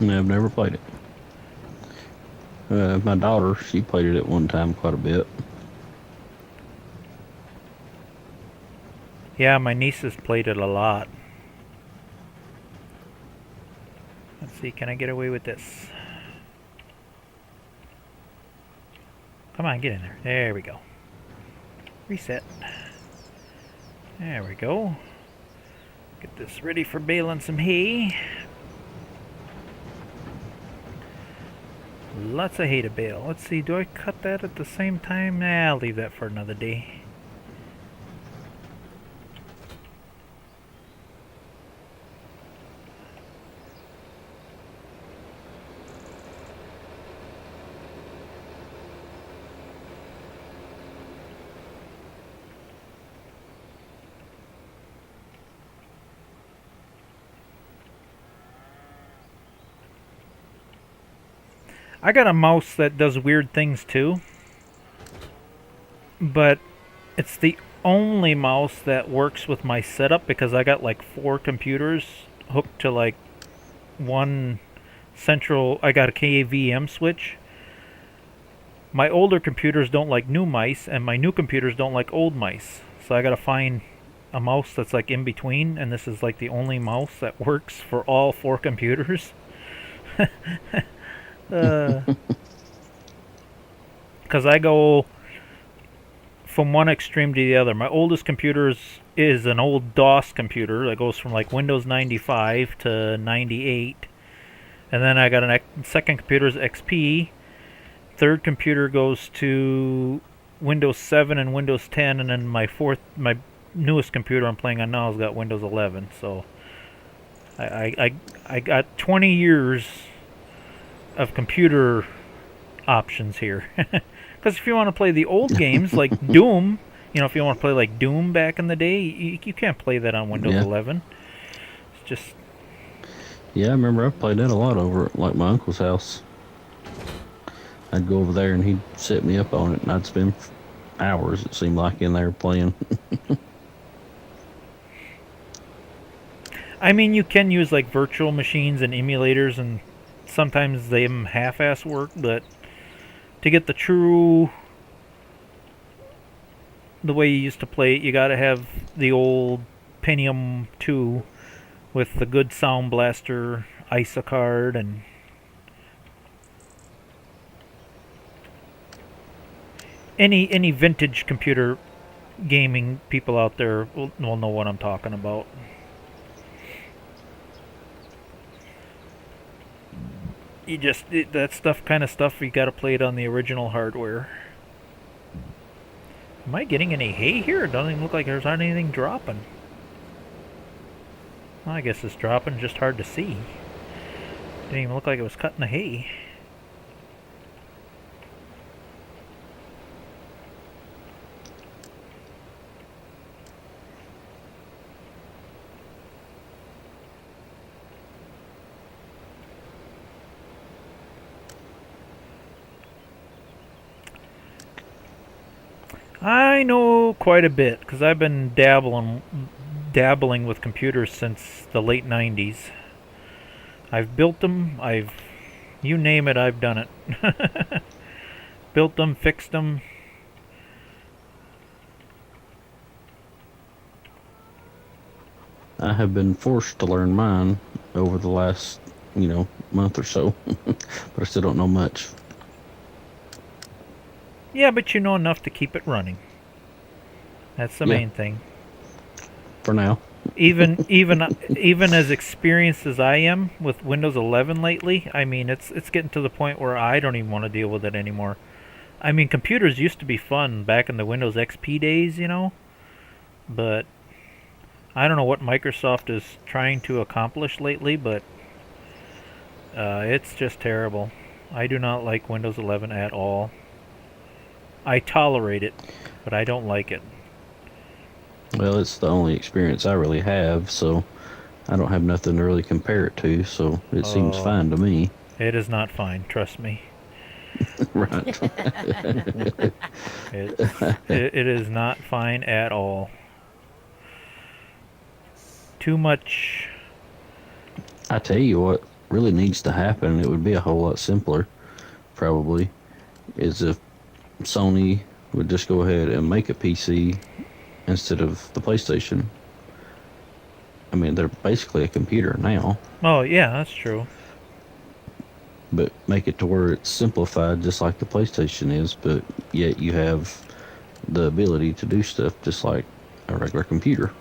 No, I've never played it. My daughter, she played it at one time quite a bit. Yeah, my nieces played it a lot. Let's see, can I get away with this? Come on, get in there. There we go. Reset. There we go. Get this ready for baling some hay. Lots of hay to bale. Let's see, do I cut that at the same time? Nah, I'll leave that for another day. I got a mouse that does weird things too, but it's the only mouse that works with my setup because I got like 4 computers hooked to like one central. I got a KVM switch. My older computers don't like new mice, and my new computers don't like old mice. So I gotta find a mouse that's like in between, and this is like the only mouse that works for all 4 computers. Because I go from one extreme to the other. My oldest computer is an old DOS computer that goes from like Windows 95 to 98. And then I got a second computer is XP. Third computer goes to Windows 7 and Windows 10. And then my newest computer I'm playing on now has got Windows 11. So I got 20 years of computer options here. Because if you want to play the old games like Doom, if you want to play like Doom back in the day, you can't play that on Windows 11. It's just... Yeah, I remember I played that a lot over at like my uncle's house. I'd go over there and he'd set me up on it, and I'd spend hours, it seemed like, in there playing. I mean, you can use like virtual machines and emulators, and sometimes they half-ass work, but to get the way you used to play it, you gotta have the old Pentium 2 with the good Sound Blaster ISA card, and any vintage computer gaming people out there will know what I'm talking about. that stuff, kind of stuff, you gotta play it on the original hardware. Am I getting any hay here? It doesn't even look like there's anything dropping. Well, I guess it's dropping, just hard to see. Didn't even look like it was cutting the hay. I know quite a bit because I've been dabbling with computers since the late 90s. I've built them, you name it, I've done it. Built them, fixed them. I have been forced to learn mine over the last, month or so, but I still don't know much. Yeah, but you know enough to keep it running. That's the main thing. For now. Even as experienced as I am with Windows 11 lately, I mean, it's getting to the point where I don't even want to deal with it anymore. I mean, computers used to be fun back in the Windows XP days, but I don't know what Microsoft is trying to accomplish lately, but it's just terrible. I do not like Windows 11 at all. I tolerate it, but I don't like it. Well, it's the only experience I really have, so I don't have nothing to really compare it to, so it seems fine to me. It is not fine, trust me. Right. It is not fine at all. Too much. I tell you what really needs to happen, it would be a whole lot simpler, probably, is if Sony would just go ahead and make a PC instead of the PlayStation. I mean, they're basically a computer now. Oh, yeah, that's true. But make it to where it's simplified just like the PlayStation is, but yet you have the ability to do stuff just like a regular computer.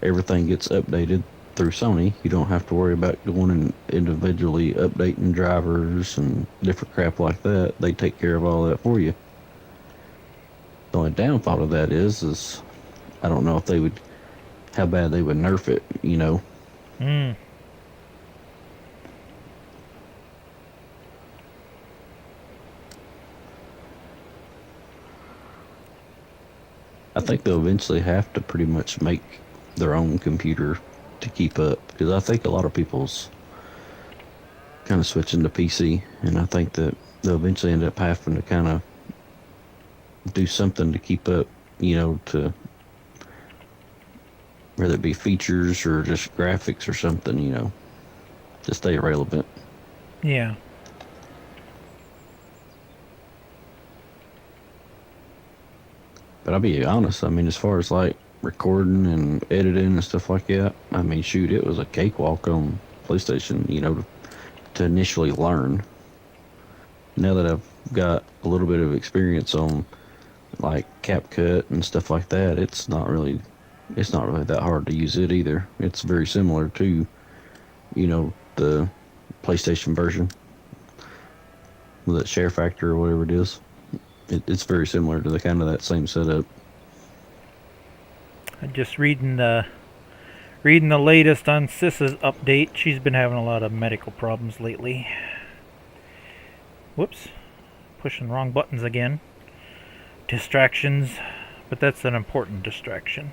Everything gets updated through Sony. You don't have to worry about going and individually updating drivers and different crap like that. They take care of all that for you. The only downfall of that is I don't know if how bad they would nerf it, I think they'll eventually have to pretty much make their own computer to keep up, because I think a lot of people's kind of switching to PC, and I think that they'll eventually end up having to kind of do something to keep up, to whether it be features or just graphics or something, to stay relevant. Yeah. But I'll be honest, I mean, as far as like recording and editing and stuff like that, I mean, shoot, it was a cakewalk on PlayStation, to initially learn. Now that I've got a little bit of experience on like CapCut and stuff like that, it's not really that hard to use it either. It's very similar to, the PlayStation version with that share factor or whatever it is. It's very similar to the kind of that same setup. I'm just reading the latest on Sis's update. She's been having a lot of medical problems lately. Whoops. Pushing wrong buttons again. Distractions. But that's an important distraction.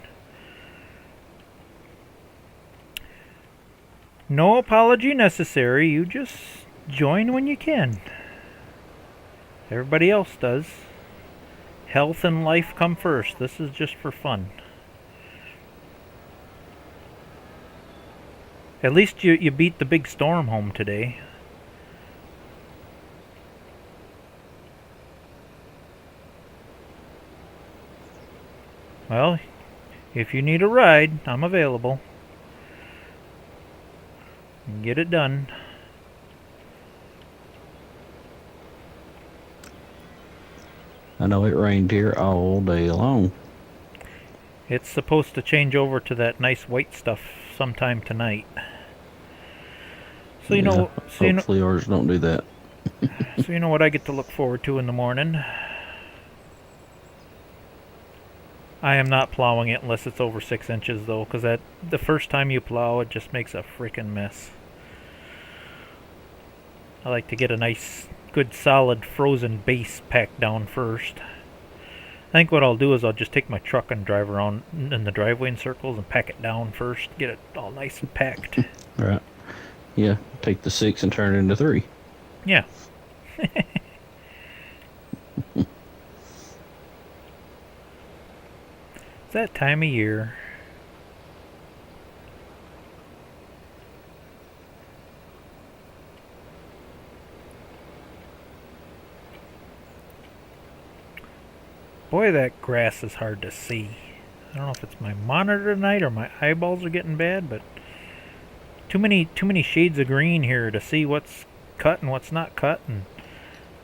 No apology necessary. You just join when you can. Everybody else does. Health and life come first. This is just for fun. At least you beat the big storm home today. Well, if you need a ride, I'm available. Get it done. I know it rained here all day long. It's supposed to change over to that nice white stuff sometime tonight. So you know, Hopefully ours don't do that. so you know what I get to look forward to in the morning. I am not plowing it unless it's over 6 inches though, because the first time you plow it just makes a freaking mess. I like to get a nice, good, solid frozen base packed down first. I think what I'll do is I'll just take my truck and drive around in the driveway in circles and pack it down first, get it all nice and packed. Right. Yeah. Take the 6 and turn it into 3. Yeah. It's that time of year. Boy, that grass is hard to see. I don't know if it's my monitor tonight or my eyeballs are getting bad, but too many shades of green here to see what's cut and what's not cut, and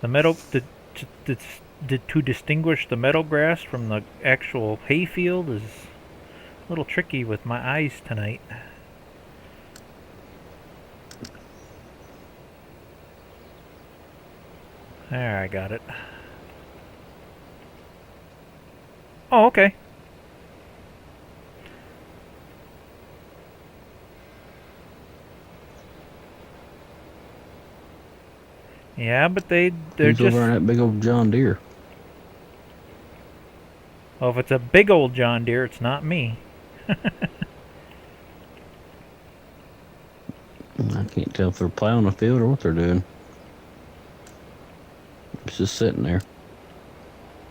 the meadow to distinguish the meadow grass from the actual hayfield is a little tricky with my eyes tonight. There, I got it. Oh, okay. Yeah, but they're Who's just... over on that big old John Deere? Well, if it's a big old John Deere, it's not me. I can't tell if they're plowing the field or what they're doing. It's just sitting there.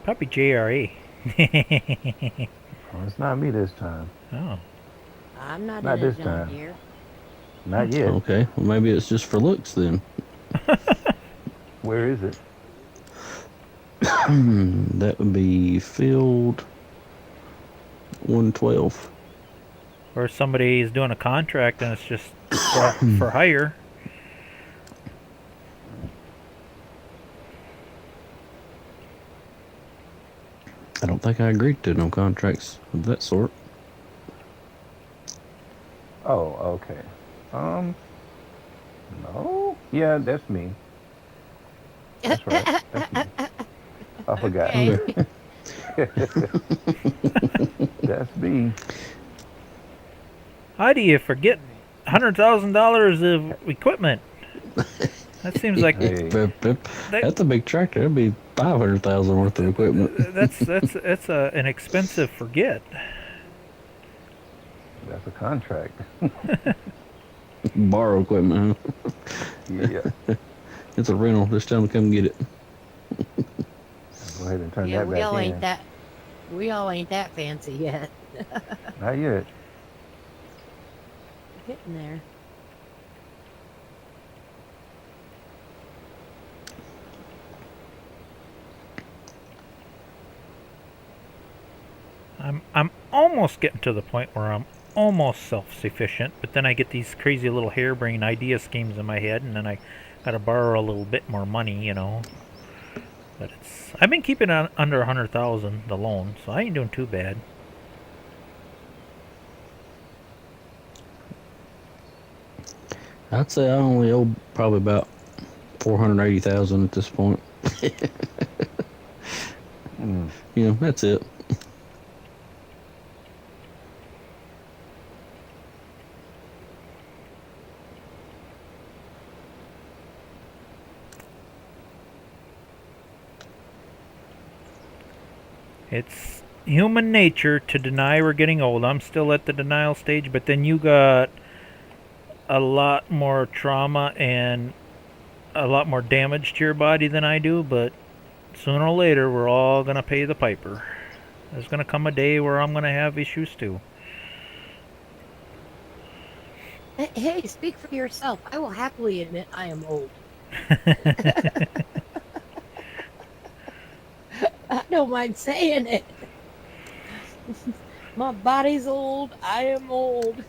Probably JRE. Oh, it's not me this time. Oh. I'm not, Not in a this John time. Deere. Not yet. Okay, well maybe it's just for looks then. Where is it? That would be field 112. Or somebody's doing a contract and it's just for hire. I don't think I agreed to no contracts of that sort. Oh, okay. No. Yeah, that's me. That's right. That's me. I forgot. Okay. That's me. How do you forget $100,000 of equipment? That seems like Hey. That's a big tractor. That'd be 500,000 worth of equipment. that's an expensive forget. That's a contract. Borrow equipment, huh? Yeah. It's a rental. Just tell them to come get it. Go ahead and turn Yeah, that we back all in. ain't that. We all ain't that fancy yet. Not yet. Getting there. I'm almost getting to the point where I'm almost self-sufficient, but then I get these crazy little harebrained idea schemes in my head, and then I gotta borrow a little bit more money, you know. But I've been keeping it under 100,000 the loan, so I ain't doing too bad. I'd say I only owe probably about 480,000 at this point. You know, that's it. It's human nature to deny we're getting old. I'm still at the denial stage, but then you got a lot more trauma and a lot more damage to your body than I do, but sooner or later we're all going to pay the piper. There's going to come a day where I'm going to have issues too. Hey, speak for yourself. I will happily admit I am old. I don't mind saying it. My body's old. I am old.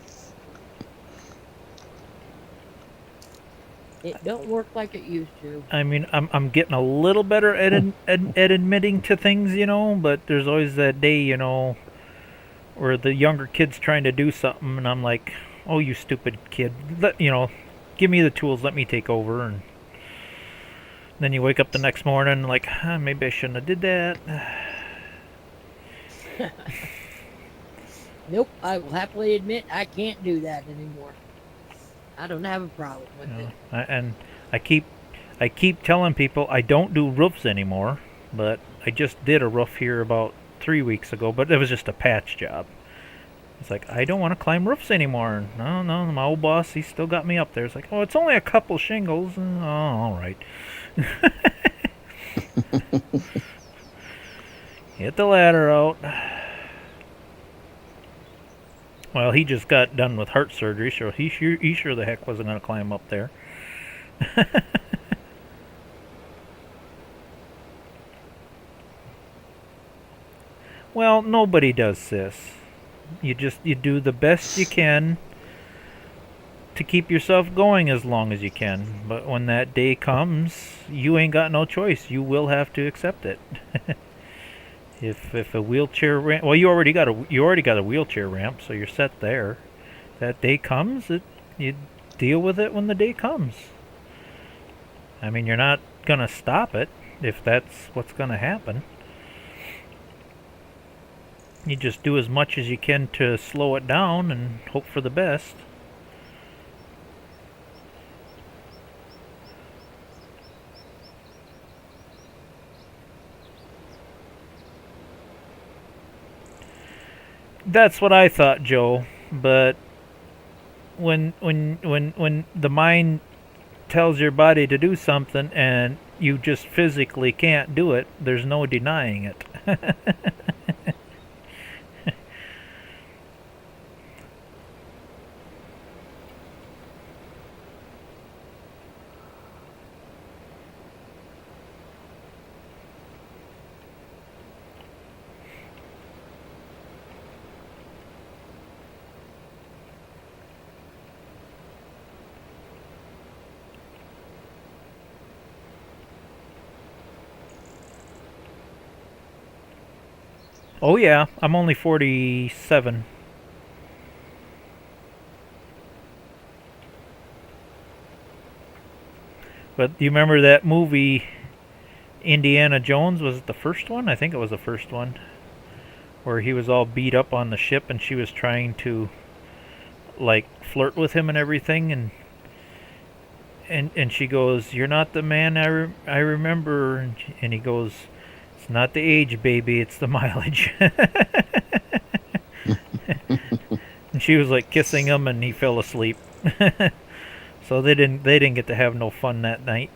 It don't work like it used to. I mean, I'm getting a little better at admitting to things, you know, but there's always that day, you know, where the younger kid's trying to do something and I'm like, "Oh, you stupid kid. You know, give me the tools, let me take over, and then you wake up the next morning like, maybe I shouldn't have did that. Nope, I will happily admit I can't do that anymore. I don't have a problem with it. And I keep telling people I don't do roofs anymore, but I just did a roof here about 3 weeks ago, but it was just a patch job. It's like, I don't want to climb roofs anymore. No, my old boss, he still got me up there. It's like, oh, it's only a couple shingles. Oh, all right. Get the ladder out. Well, he just got done with heart surgery, so he sure the heck wasn't going to climb up there. Well, nobody does, sis. You do the best you can to keep yourself going as long as you can. But when that day comes, you ain't got no choice. You will have to accept it. If a wheelchair ramp, well, you already got a wheelchair ramp, so you're set there. That day comes, you deal with it when the day comes. I mean, you're not gonna stop it if that's what's gonna happen. You just do as much as you can to slow it down and hope for the best. That's what I thought, Joe. But when the mind tells your body to do something and you just physically can't do it, there's no denying it. Oh yeah, I'm only 47. But you remember that movie Indiana Jones? Was it the first one? I think it was the first one. Where he was all beat up on the ship and she was trying to like flirt with him and everything, and she goes, "You're not the man I remember," and he goes, "It's not the age, baby, it's the mileage." And she was like kissing him, and he fell asleep. So they didn't get to have no fun that night.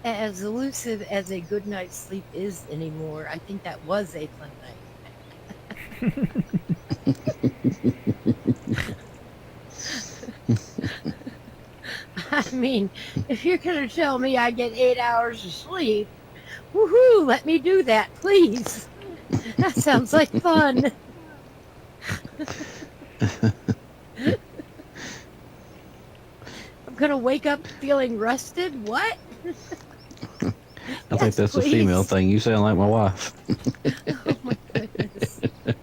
As elusive as a good night's sleep is anymore, I think that was a fun night. I mean, if you're going to tell me I get 8 hours of sleep, woohoo, let me do that, please. That sounds like fun. I'm going to wake up feeling rested? What? I think that's a female thing. You sound like my wife. Oh my goodness. I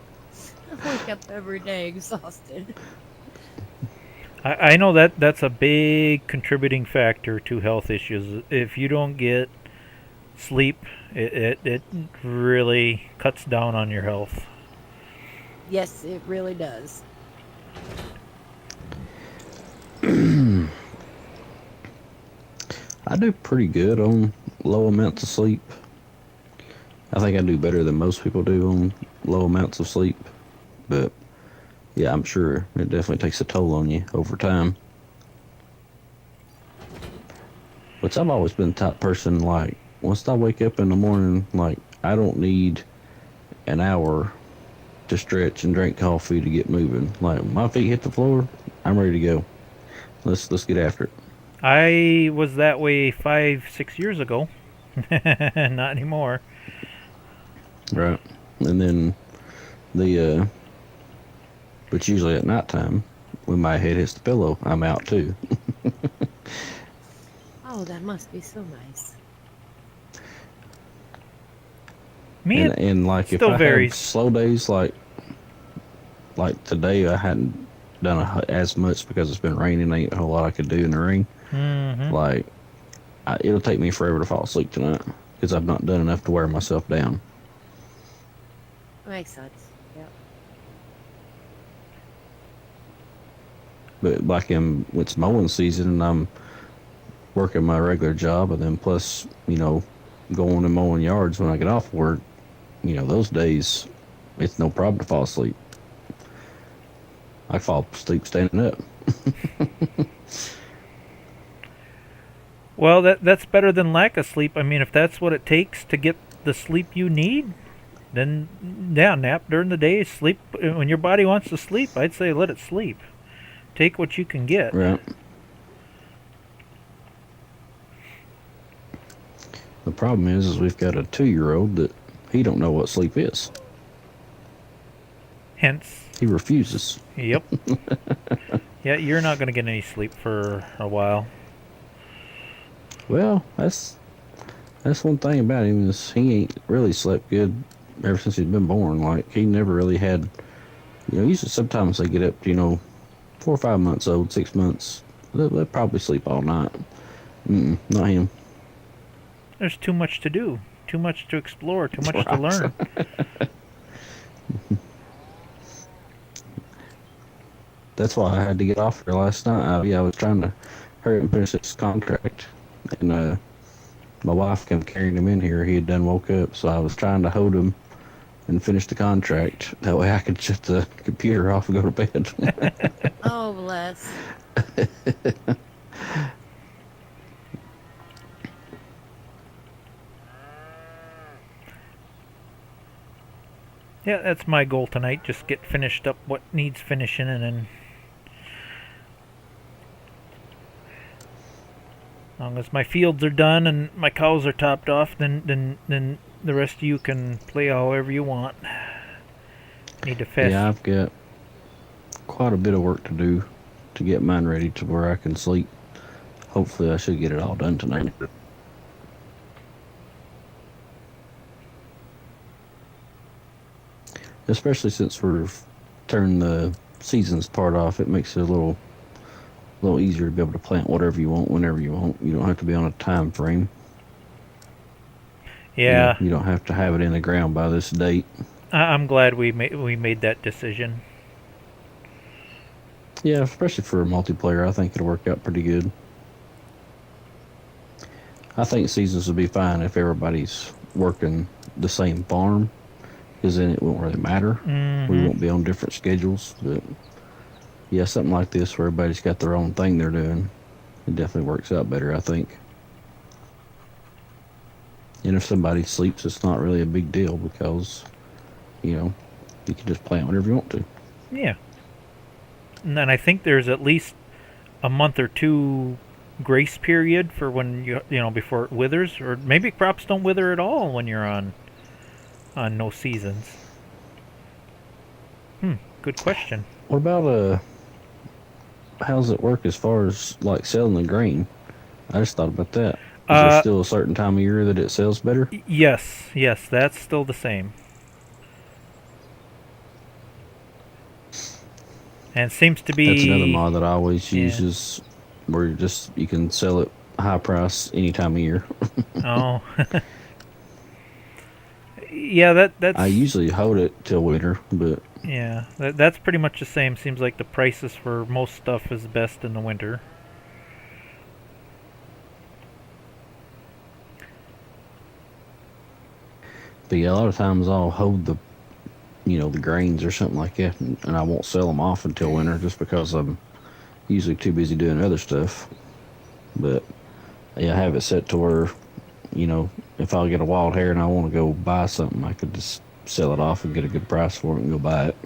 wake up every day exhausted. I know that's a big contributing factor to health issues. If you don't get sleep, it really cuts down on your health. Yes, it really does. I do pretty good on low amounts of sleep. I think I do better than most people do on low amounts of sleep. But yeah, I'm sure it definitely takes a toll on you over time. Which I've always been the type person, like, once I wake up in the morning, like, I don't need an hour to stretch and drink coffee to get moving. Like, my feet hit the floor, I'm ready to go. Let's get after it. I was that way 5, 6 years ago. Not anymore. Right. And then the but usually at nighttime, when my head hits the pillow, I'm out too. Oh, that must be so nice. Me, it And like if still I have varies. slow days like today, I hadn't done as much because it's been raining. Ain't a whole lot I could do in the rain. Mm-hmm. Like it'll take me forever to fall asleep tonight because I've not done enough to wear myself down. Makes sense. Yep. But like it's mowing season and I'm working my regular job and then plus, going and mowing yards when I get off work, those days it's no problem to fall asleep. I fall asleep standing up. Well, that's better than lack of sleep. I mean, if that's what it takes to get the sleep you need, then yeah, nap during the day, sleep when your body wants to sleep. I'd say let it sleep. Take what you can get. Right. The problem is we've got a 2-year-old that he don't know what sleep is. Hence, He refuses. yep. Yeah, you're not going to get any sleep for a while. Well, that's one thing about him is he ain't really slept good ever since he's been born. Like he never really had. Usually sometimes they get up to 4 or 5 months old, 6 months. They'll probably sleep all night. Not him. There's too much to do, too much to explore, too much to Right. learn. That's why I had to get off here last night. I was trying to hurry and finish this contract, and my wife came carrying him in here. He had done woke up, so I was trying to hold him and finish the contract. That way I could shut the computer off and go to bed. Oh, bless. Yeah, that's my goal tonight. Just get finished up what needs finishing, and then as long as my fields are done and my cows are topped off, then the rest of you can play however you want. Need to fast. Yeah, I've got quite a bit of work to do to get mine ready to where I can sleep. Hopefully I should get it all done tonight. Especially since we've turned the seasons part off, it makes it a little easier to be able to plant whatever you want whenever you want. You don't have to be on a time frame. Yeah, You don't have to have it in the ground by this date. I'm glad we made that decision. Yeah, especially for a multiplayer, I think it'll work out pretty good. I think seasons will be fine if everybody's working the same farm, because then it won't really matter. Mm-hmm. We won't be on different schedules. But yeah, something like this where everybody's got their own thing they're doing, it definitely works out better, I think. And if somebody sleeps, it's not really a big deal because, you can just plant whatever you want to. Yeah. And then I think there's at least a month or two grace period for when before it withers, or maybe crops don't wither at all when you're on no seasons. Good question. What about how does it work as far as like selling the grain? I just thought about that. Is there still a certain time of year that it sells better? Yes, that's still the same. And seems to be. That's another mod that I always use Yeah. is where you can sell it high price any time of year. Oh. Yeah, that's. I usually hold it till winter, but Yeah, that's pretty much the same. Seems like the prices for most stuff is best in the winter. yeah, a lot of times I'll hold the grains or something like that, and I won't sell them off until winter just because I'm usually too busy doing other stuff. But yeah, I have it set to where, if I get a wild hair and I want to go buy something, I could just sell it off and get a good price for it and go buy it.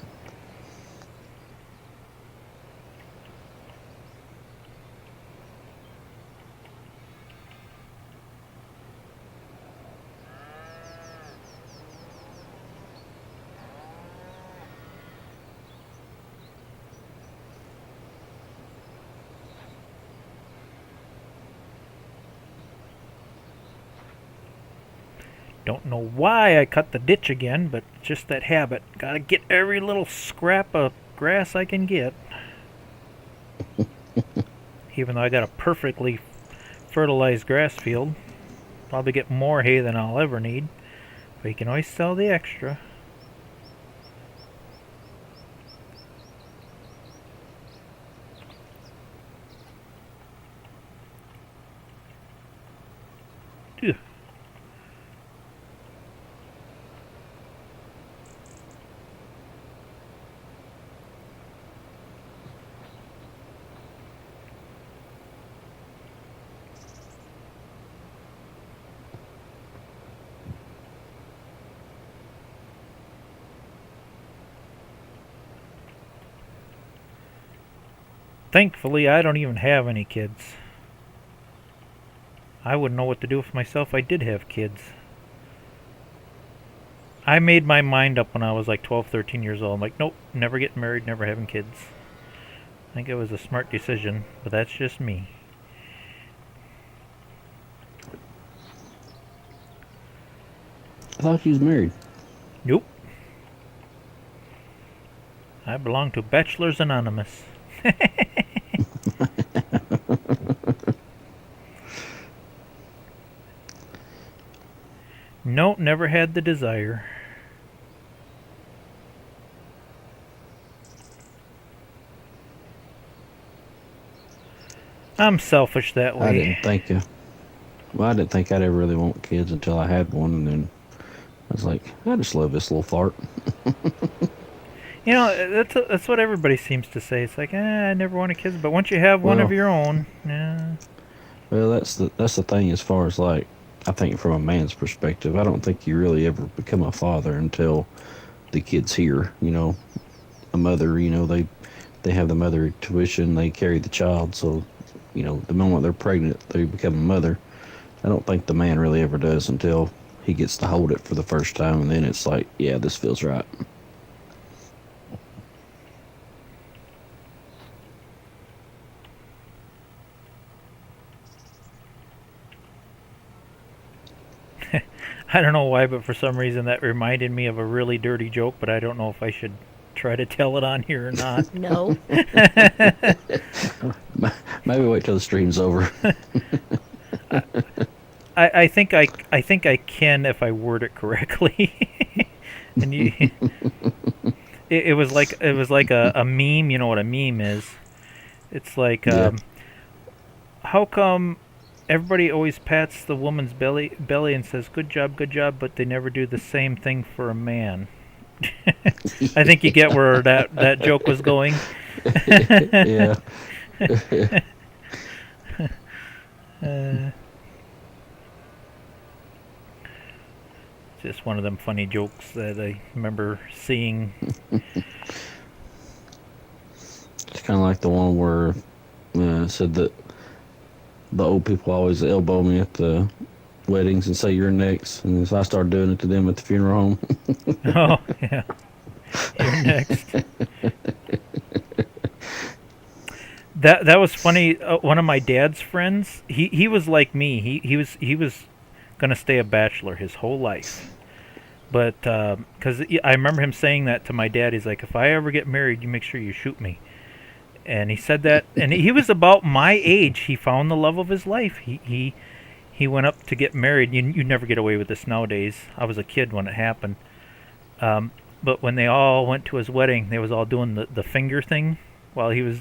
Don't know why I cut the ditch again, but just that habit. Gotta get every little scrap of grass I can get. Even though I got a perfectly fertilized grass field. Probably get more hay than I'll ever need. But you can always sell the extra. Ugh. Thankfully, I don't even have any kids. I wouldn't know what to do with myself if I did have kids. I made my mind up when I was like 12, 13 years old. I'm like, nope, never getting married, never having kids. I think it was a smart decision, but that's just me. I thought you was married. Nope. I belong to Bachelors Anonymous. No, never had the desire. I'm selfish that way. I didn't think I'd ever really want kids until I had one, and then I was like, I just love this little fart. You know, that's what everybody seems to say. It's like, I never wanted kids, but once you have one of your own, yeah. Well, that's the thing as far as like, I think from a man's perspective, I don't think you really ever become a father until the kid's here. You know, a mother, you know, they have the mother tuition, they carry the child, so, you know, the moment they're pregnant, they become a mother. I don't think the man really ever does until he gets to hold it for the first time, and then it's like, yeah, this feels right. I don't know why, but for some reason that reminded me of a really dirty joke, but I don't know if I should try to tell it on here or not. No. Maybe wait till the stream's over. I think I can if I word it correctly. And it was like a meme. You know what a meme is? It's like how come everybody always pats the woman's belly and says good job, but they never do the same thing for a man. I think you get where that joke was going. Yeah. Just one of them funny jokes that I remember seeing. It's kind of like the one where it said that the old people always elbow me at the weddings and say you're next, and so I started doing it to them at the funeral home. Oh yeah, you're next. That was funny. One of my dad's friends, he was like me. He was gonna stay a bachelor his whole life, but because I remember him saying that to my dad. He's like, if I ever get married, you make sure you shoot me. And he said that, and he was about my age. He found the love of his life. He went up to get married. You never get away with this nowadays. I was a kid when it happened. But when they all went to his wedding, they was all doing the finger thing while they was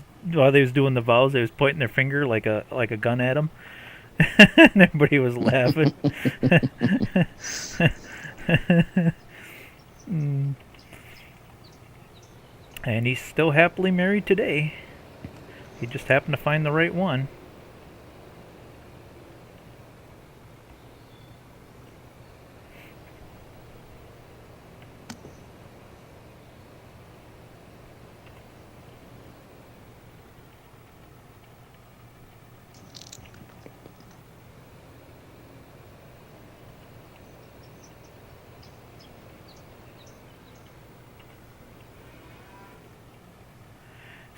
doing the vows. They was pointing their finger like a gun at him, and everybody was laughing. And he's still happily married today. He just happened to find the right one.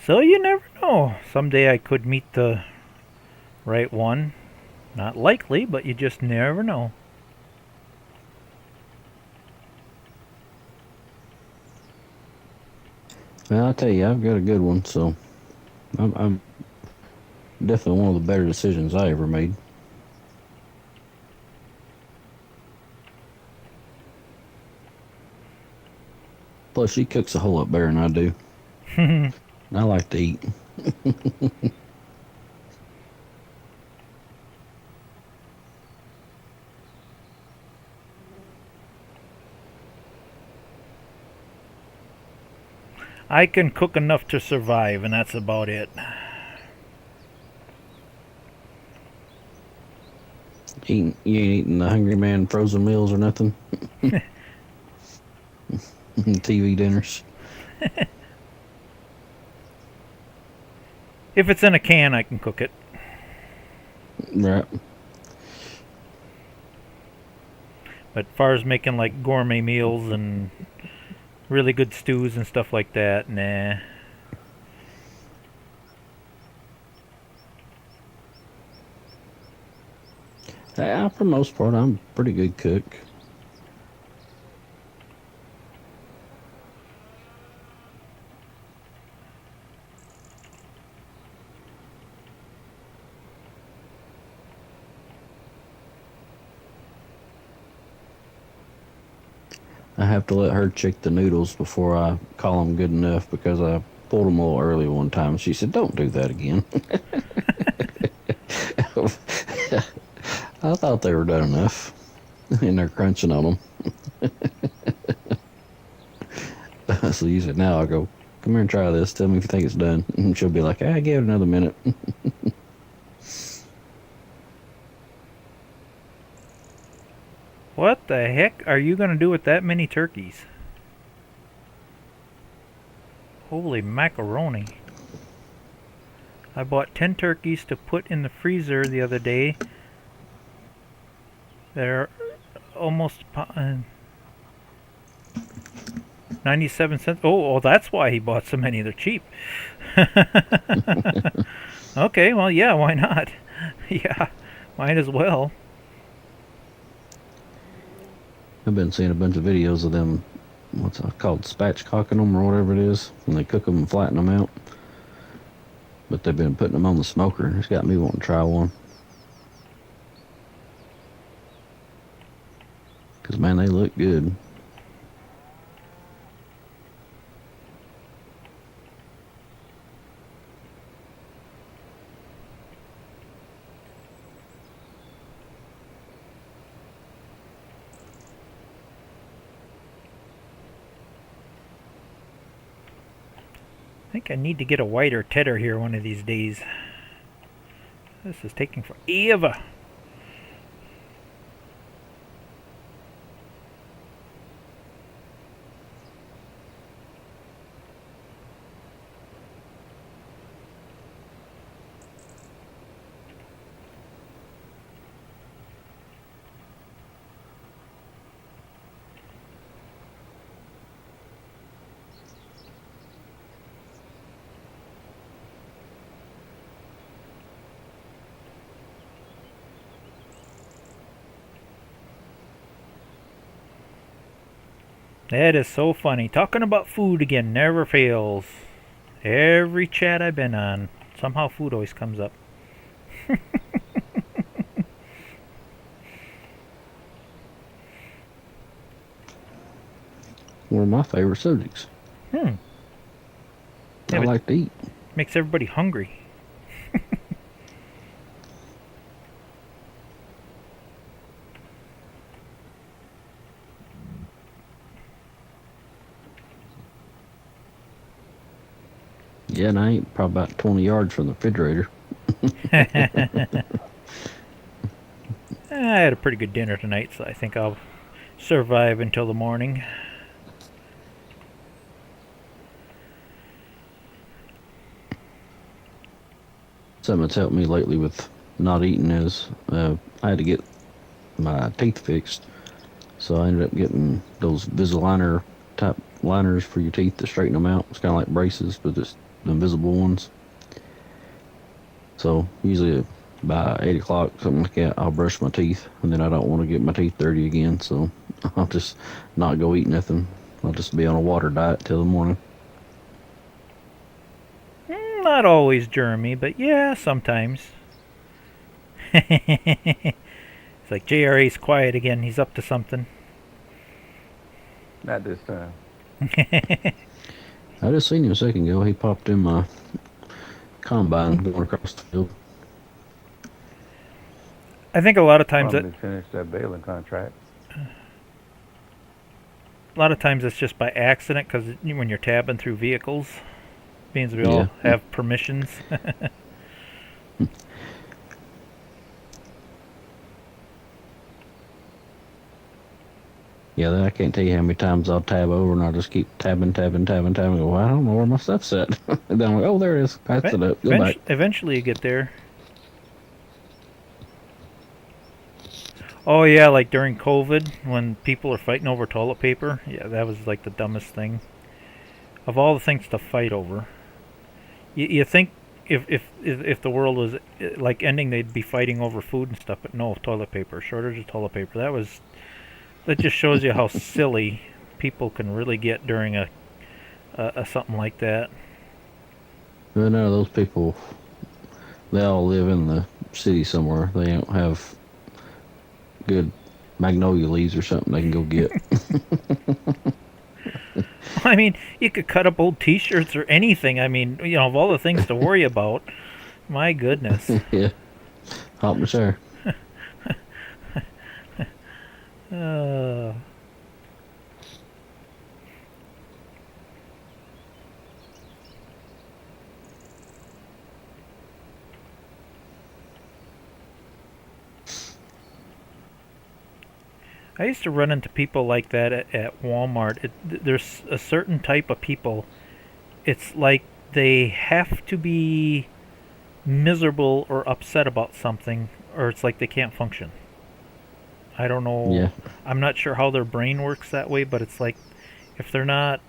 So you never know. Someday I could meet the right one. Not likely, but you just never know. Well, I tell you, I've got a good one, so I'm definitely one of the better decisions I ever made. Plus, she cooks a whole lot better than I do. I like to eat. I can cook enough to survive, and that's about it. You ain't eating the Hungry Man frozen meals or nothing? TV dinners. If it's in a can, I can cook it. Right. But as far as making like gourmet meals and really good stews and stuff like that, nah. For the most part, I'm a pretty good cook. I have to let her check the noodles before I call them good enough because I pulled them a little early one time. She said, "Don't do that again." I thought they were done enough, and they're crunching on them. So you said, "Now I go, come here and try this. Tell me if you think it's done." And she'll be like, "I give it another minute." What the heck are you gonna do with that many turkeys? Holy macaroni. I bought 10 turkeys to put in the freezer the other day. They're almost 97 cents. Oh, that's why he bought so many. They're cheap. Okay, well, yeah, why not? Yeah, might as well. I've been seeing a bunch of videos of them, what's it called, spatchcocking them or whatever it is, and they cook them and flatten them out. But they've been putting them on the smoker, and it's got me wanting to try one. Because, man, they look good. I think I need to get a whiter tedder here one of these days. This is taking forever. That is so funny. Talking about food again never fails. Every chat I've been on, somehow food always comes up. One of my favorite subjects. Yeah, I like to eat. makes everybody hungry. Yeah, and I ain't probably about 20 yards from the refrigerator. I had a pretty good dinner tonight, so I think I'll survive until the morning. Something that's helped me lately with not eating is I had to get my teeth fixed. So I ended up getting those Invisalign type liners for your teeth to straighten them out. It's kind of like braces, but it's the invisible ones. So usually by 8 o'clock, something like that, I'll brush my teeth, and then I don't want to get my teeth dirty again, so I'll just not go eat nothing. I'll just be on a water diet till the morning. Not always germy, but yeah, sometimes. It's like JRA's quiet again. He's up to something. Not this time. I just seen him a second ago. He popped in my combine going across the field. I think a lot of times Probably finished that baling contract. it's just by accident because when you're tabbing through vehicles, means we all Yeah. have permissions. Yeah, I can't tell you how many times I'll tab over and I'll just keep tabbing. And go, well, I don't know where my stuff's at. And then I'm like, oh, there it is. Pass it up. Go back. Eventually you get there. Oh yeah, like during COVID when people are fighting over toilet paper. Yeah, that was like the dumbest thing. Of all the things to fight over, you think if the world was like ending, they'd be fighting over food and stuff. But no, toilet paper, shortage of toilet paper. That just shows you how silly people can really get during a something like that. But no, those people, they all live in the city somewhere. They don't have good magnolia leaves or something they can go get. I mean, you could cut up old T-shirts or anything. I mean, of all the things to worry about, my goodness. Yeah. Hop in the chair. I used to run into people like that at Walmart. There's a certain type of people. It's like they have to be miserable or upset about something, or it's like they can't function. I don't know. Yeah. I'm not sure how their brain works that way, but it's like if they're not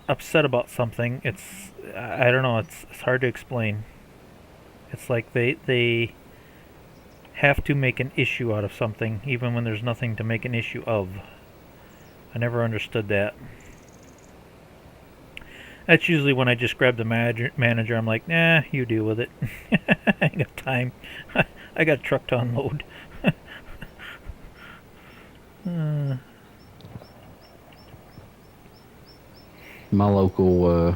upset about something, I don't know. It's hard to explain. It's like they have to make an issue out of something, even when there's nothing to make an issue of. I never understood that. That's usually when I just grab the manager. I'm like, nah, you deal with it. I ain't got time. I got a truck to unload. My local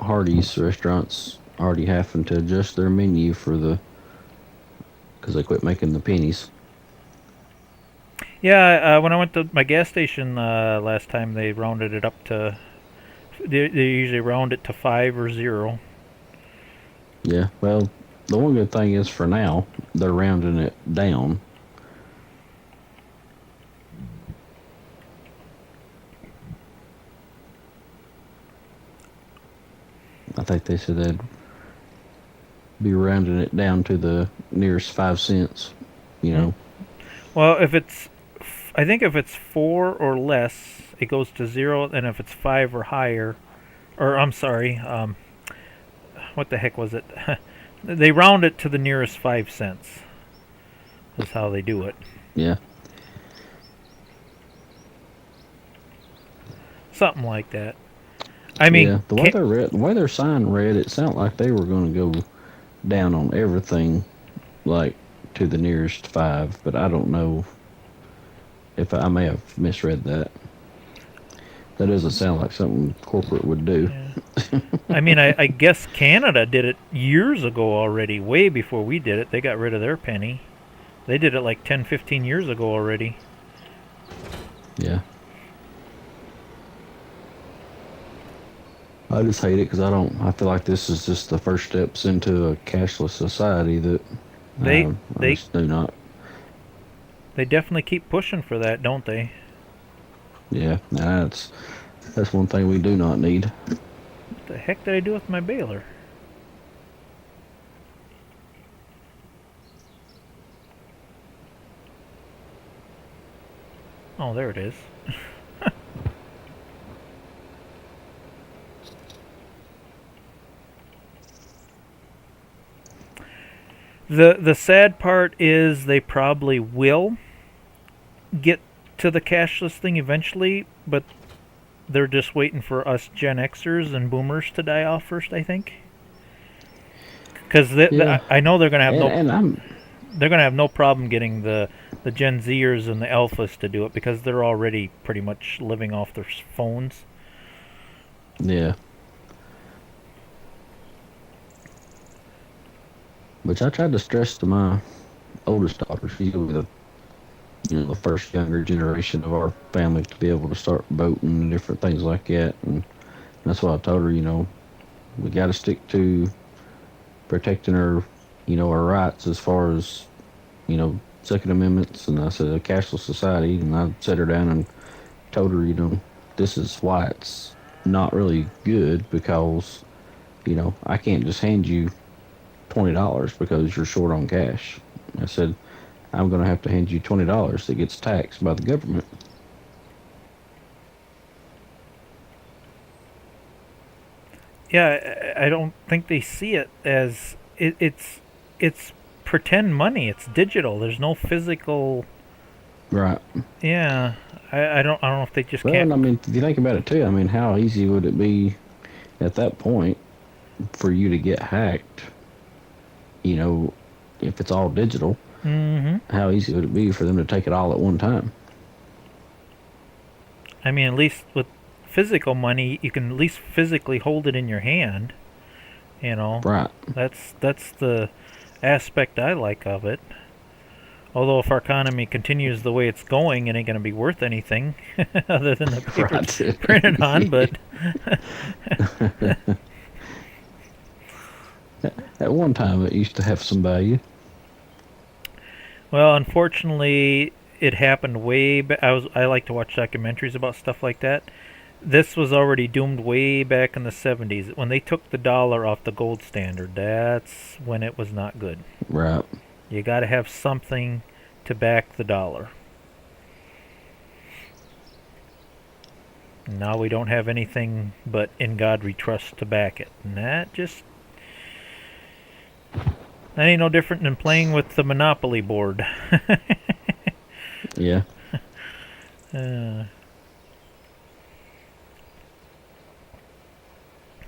Hardee's restaurants already having to adjust their menu because they quit making the pennies. Yeah, when I went to my gas station last time, they rounded it up to. They usually round it to 5 or 0. Yeah, well, the one good thing is for now, they're rounding it down. I think they said they'd be rounding it down to the nearest 5 cents, you know. Well, I think if it's 4 or less, it goes to 0, and if it's 5 or higher, or I'm sorry, what the heck was it? They round it to the nearest 5 cents. That's how they do it. Yeah. Something like that. I mean, yeah, the way their sign read, it sounded like they were going to go down on everything, like to the nearest 5. But I don't know if I may have misread that. That doesn't sound like something corporate would do. Yeah. I mean, I guess Canada did it years ago already, way before we did it. They got rid of their penny. They did it like 10, 15 years ago already. Yeah. I just hate it because I feel like this is just the first steps into a cashless society that I just do not. They definitely keep pushing for that, don't they? Yeah, that's one thing we do not need. What the heck did I do with my baler? Oh, there it is. The sad part is they probably will get to the cashless thing eventually, but they're just waiting for us Gen Xers and Boomers to die off first, I think. Because Yeah, I know they're gonna have and I'm no problem getting the Gen Zers and the Alphas to do it because they're already pretty much living off their phones. yeah. Which I tried to stress to my oldest daughter. She's gonna be the first younger generation of our family to be able to start boating and different things like that. And that's why I told her, we got to stick to protecting our, our rights as far as, Second Amendments. And I said a cashless society, and I sat her down and told her, this is why it's not really good because, I can't just hand you $20 because you're short on cash. I said, I'm going to have to hand you $20 that gets taxed by the government. Yeah, I don't think they see it as it's pretend money. It's digital. There's no physical. Right. Yeah, I don't know if they just Well, can't. and I mean, if you think about it too, I mean, how easy would it be at that point for you to get hacked? You know, if it's all digital, Mm-hmm. how easy would it be for them to take it all at one time? I mean, at least with physical money, you can at least physically hold it in your hand. You know, Right. that's the aspect I like of it. Although if our economy continues the way it's going, it ain't going to be worth anything other than the paper it's Right. printed on. But At one time, it used to have some value. well, unfortunately, it happened way back. I like to watch documentaries about stuff like that. This was already doomed way back in the 70s when they took the dollar off the gold standard. That's when it was not good. Right. You got to have something to back the dollar. Now we don't have anything but in God we trust to back it. And that ain't no different than playing with the Monopoly board. Yeah. uh,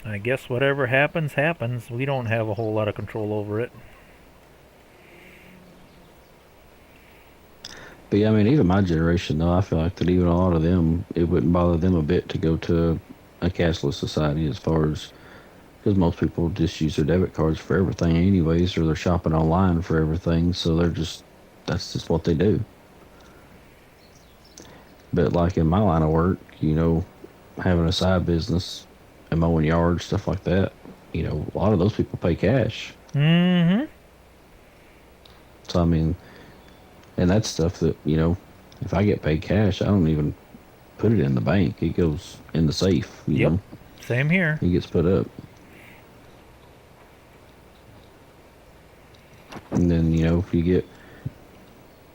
I guess whatever happens, happens. We don't have a whole lot of control over it. But yeah, I mean, even my generation, though, I feel like that even a lot of them, it wouldn't bother them a bit to go to a cashless society as far as because most people just use their debit cards for everything, anyways, or they're shopping online for everything. So that's just what they do. But like in my line of work, having a side business and mowing yards, stuff like that, a lot of those people pay cash. Mm-hmm. So, I mean, and that's stuff that, if I get paid cash, I don't even put it in the bank. It goes in the safe, Yep. Same here. It gets put up. And then, if you get,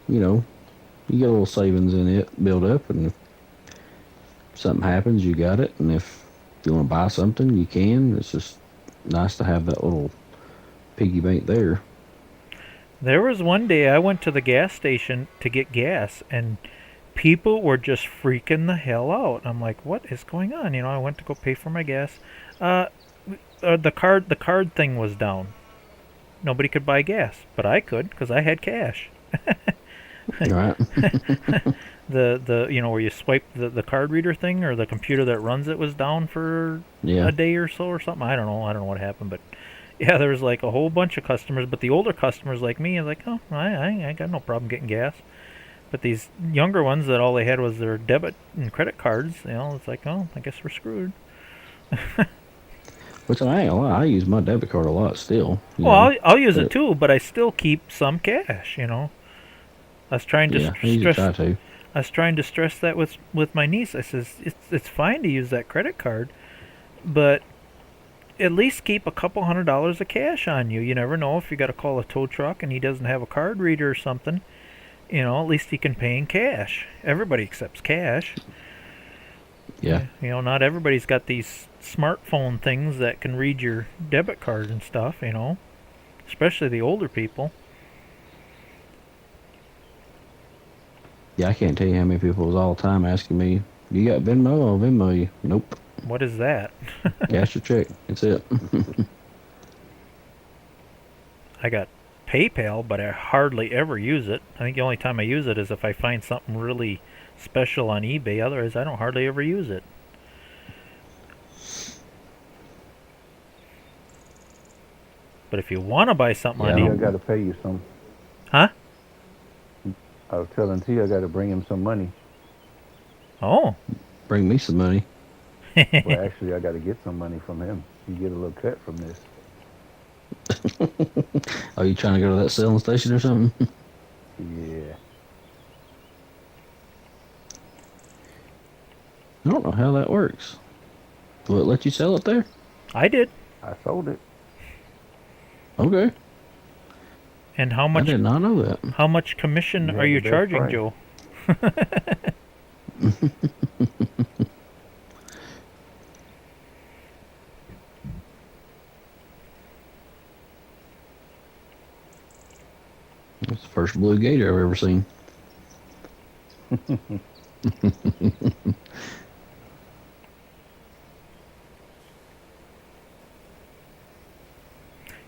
you get a little savings in it, build up, and if something happens, you got it. And if you want to buy something, you can. It's just nice to have that little piggy bank there. There was one day I went to the gas station to get gas, and people were just freaking the hell out. I'm like, what is going on? I went to go pay for my gas. The card thing was down. Nobody could buy gas, but I could because I had cash. Right. The where you swipe the card reader thing or the computer that runs it was down for Yeah. a day or so or something. I don't know what happened, but yeah, there was like a whole bunch of customers. But the older customers like me, I was like, oh, I got no problem getting gas. But these younger ones that all they had was their debit and credit cards, it's like, oh, I guess we're screwed. Which I ain't gonna lie, I use my debit card a lot still. Well, I'll use it too, but I still keep some cash. I was trying to Yeah, I usually try to. I was trying to stress that with my niece. I says it's fine to use that credit card, but at least keep a couple $100 of cash on you. You never know if you got to call a tow truck and he doesn't have a card reader or something. At least he can pay in cash. Everybody accepts cash. Yeah. Not everybody's got these smartphone things that can read your debit card and stuff. Especially the older people. Yeah, I can't tell you how many people was all the time asking me, "You got Venmo? I'll Venmo you." Nope. What is that? Cash or check. That's it. I got PayPal, but I hardly ever use it. I think the only time I use it is if I find something really special on eBay. Otherwise, I don't hardly ever use it. But if you want to buy something on T, I eBay, got to pay you some. huh? I was telling T I got to bring him some money. Oh. Bring me some money. Well, actually, I got to get some money from him. You get a little cut from this. Are you trying to go to that selling station or something? Yeah. I don't know how that works. Will it let you sell it there? I did. I sold it. Okay. And how I much? did not know that. How much commission You are had you the best charging, price. Joe? It's the first blue gator I've ever seen.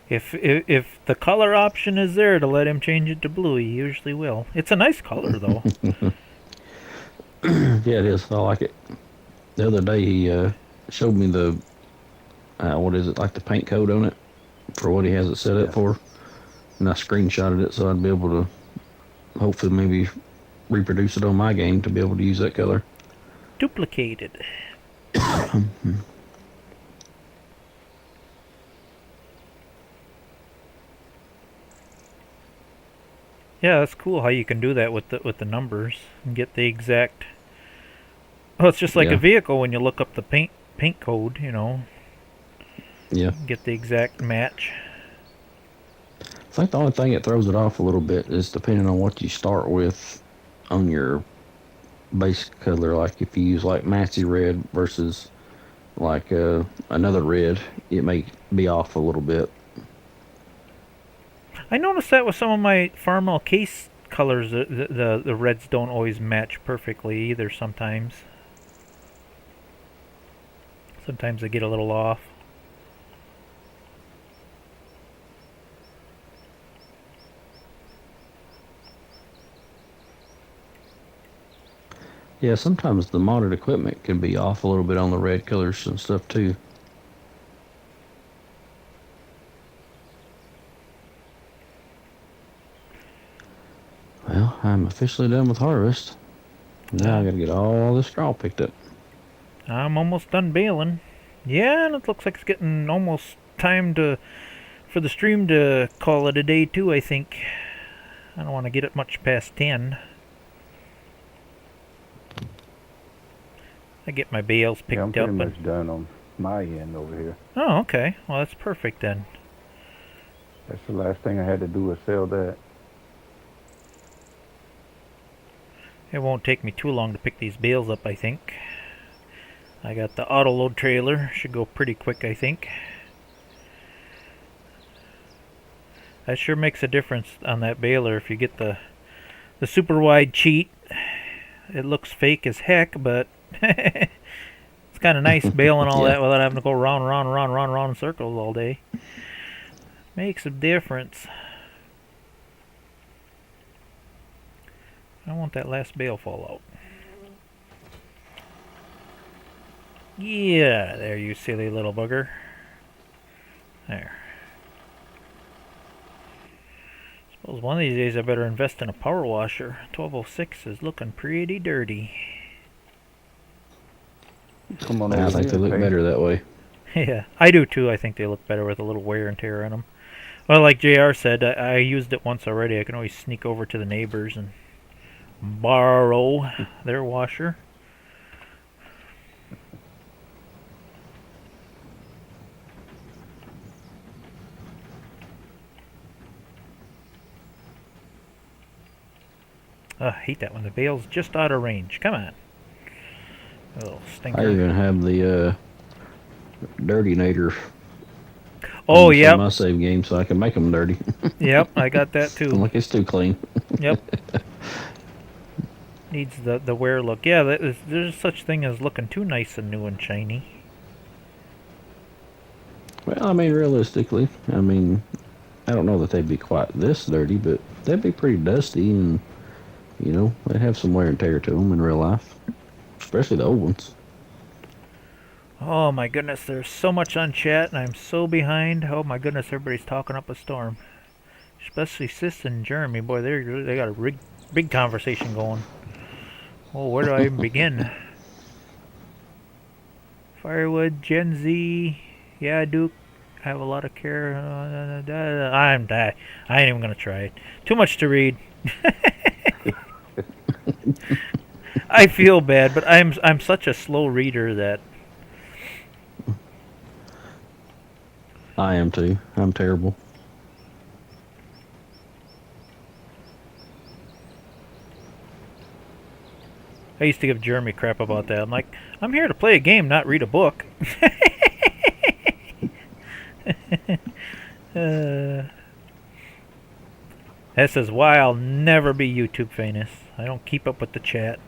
If the color option is there to let him change it to blue, he usually will. It's a nice color though. Yeah, it is. I like it. The other day he showed me the what is it, like the paint code on it for what he has it set up Yeah. for, and I screenshotted it so I'd be able to hopefully maybe reproduce it on my game to be able to use that color. Duplicated. Yeah, that's cool how you can do that with the numbers and get the exact. Well, it's just like Yeah. a vehicle when you look up the paint code, you know, Yeah. get the exact match. I think the only thing that throws it off a little bit is depending on what you start with on your base color. Like if you use like Maxi red versus like another red, it may be off a little bit. I noticed that with some of my Farmall case colors, the reds don't always match perfectly either. Sometimes they get a little off. Yeah, sometimes the modded equipment can be off a little bit on the red colors and stuff too. Well, I'm officially done with harvest. Now I gotta get all this straw picked up. I'm almost done baling. Yeah, and it looks like it's getting almost time for the stream to call it a day too, I think. I don't want to get it much past 10. I get my bales picked Yeah, I'm up. pretty much done on my end over here. Oh, okay. Well, that's perfect then. That's the last thing I had to do was sell that. It won't take me too long to pick these bales up, I think. I got the auto load trailer. Should go pretty quick, I think. That sure makes a difference on that baler if you get the super wide cheat. It looks fake as heck, but it's kind of nice baling all Yeah. that without having to go round in circles all day. Makes a difference. I want that last bale fall out. Yeah, there you silly little bugger. There. Suppose one of these days I better invest in a power washer. 1206 is looking pretty dirty. Come on I over think here, they look Peyton. better that way. Yeah, I do too. I think they look better with a little wear and tear in them. Well, like JR said, I used it once already. I can always sneak over to the neighbors and borrow their washer. I hate that when the bale's just out of range. Come on. Little stinker. I even have the Dirty Nader. Oh, on yep. my save game, so I can make them dirty. Yep, I got that I'm too. like, it's too clean. Yep. Needs the wear look. Yeah, there's such thing as looking too nice and new and shiny. Well, I mean, realistically, I I don't know that they'd be quite this dirty, but they'd be pretty dusty, and they'd have some wear and tear to them in real life, especially the old ones. Oh my goodness, there's so much on chat and I'm so behind. Oh my goodness, everybody's talking up a storm. Especially Sis and Jeremy. Boy, they got a big conversation going. Oh, where do I even begin? Firewood, Gen Z. Yeah, Duke. I have a lot of care. I ain't even gonna try it. Too much to read. I feel bad, but I'm such a slow reader that I am too. I'm terrible. I used to give Jeremy crap about that. I'm like, I'm here to play a game, not read a book. That says why I'll never be YouTube famous. I don't keep up with the chat.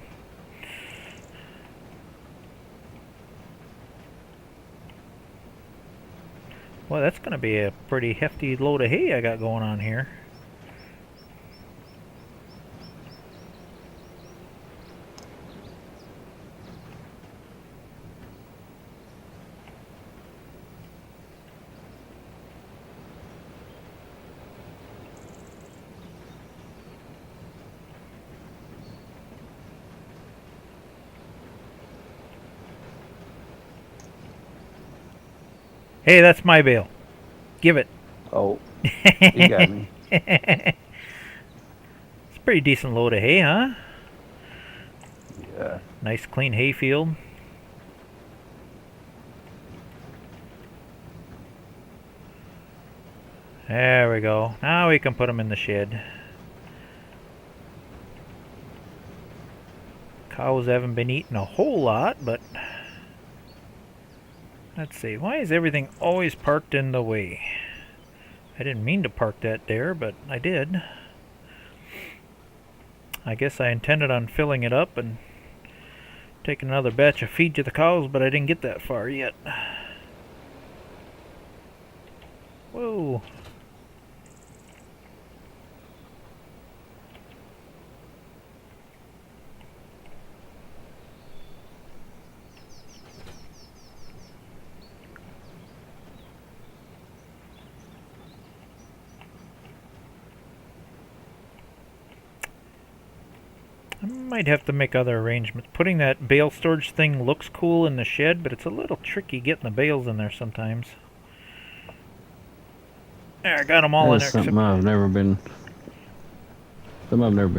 Well, that's going to be a pretty hefty load of hay I got going on here. Hey, that's my bale. Give it. Oh, you got me. It's a pretty decent load of hay, huh? Yeah. Nice clean hay field. There we go. Now we can put them in the shed. Cows haven't been eating a whole lot, but let's see. Why is everything always parked in the way? I didn't mean to park that there, but I did. I guess I intended on filling it up and taking another batch of feed to the cows, but I didn't get that far yet. Whoa. I might have to make other arrangements. Putting that bale storage thing looks cool in the shed, but it's a little tricky getting the bales in there sometimes. There, I got them all in That's there. something I've never been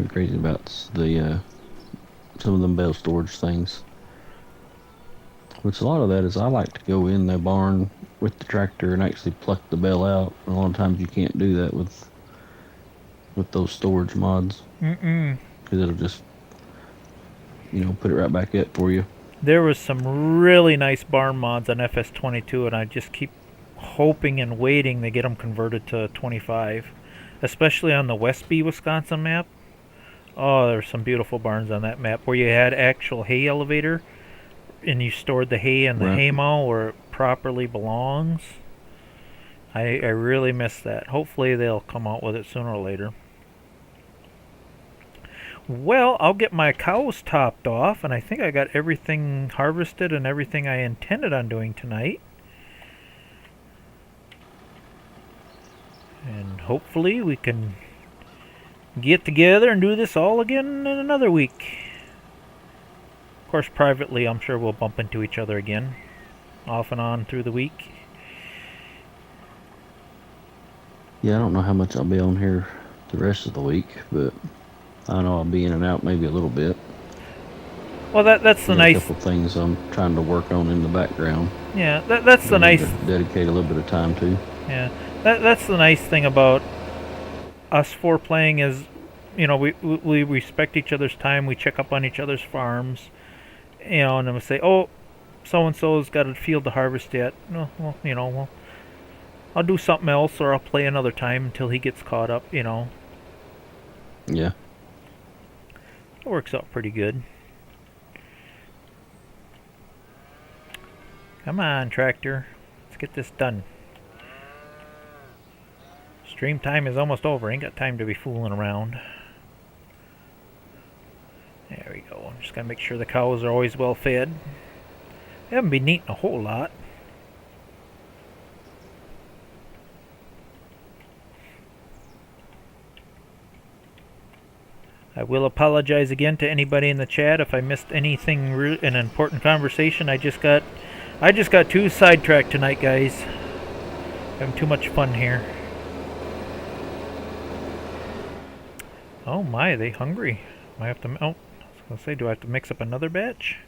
crazy about. The some of them bale storage things. Which a lot of that is I like to go in the barn with the tractor and actually pluck the bale out. A lot of times you can't do that with those storage mods. Mm-mm. Because it'll just put it right back up for you. There was some really nice barn mods on FS22, and I just keep hoping and waiting to get them converted to 25, especially on the Westby, Wisconsin map. Oh, there's some beautiful barns on that map where you had actual hay elevator, and you stored the hay in the hay mow where it properly belongs. I really miss that. Hopefully they'll come out with it sooner or later. Well, I'll get my cows topped off, and I think I got everything harvested and everything I intended on doing tonight. And hopefully we can get together and do this all again in another week. Of course, privately, I'm sure we'll bump into each other again, off and on through the week. Yeah, I don't know how much I'll be on here the rest of the week, but I know I'll be in and out maybe a little bit. Well, that's the nice. A couple things I'm trying to work on in the background. Yeah, that's the nice. Dedicate a little bit of time to. Yeah, that's the nice thing about us four playing is, we respect each other's time. We check up on each other's farms, and then we say, oh, so and so's got a field to harvest yet. No, well, I'll do something else, or I'll play another time until he gets caught up. Yeah. It works out pretty good. Come on, tractor. Let's get this done. Stream time is almost over. Ain't got time to be fooling around. There we go. I'm just gonna make sure the cows are always well fed. They haven't been eating a whole lot. I will apologize again to anybody in the chat if I missed anything an important conversation. I just got too sidetracked tonight, guys. Having too much fun here. Oh my, are they hungry? I have to. Oh, I was gonna say, do I have to mix up another batch?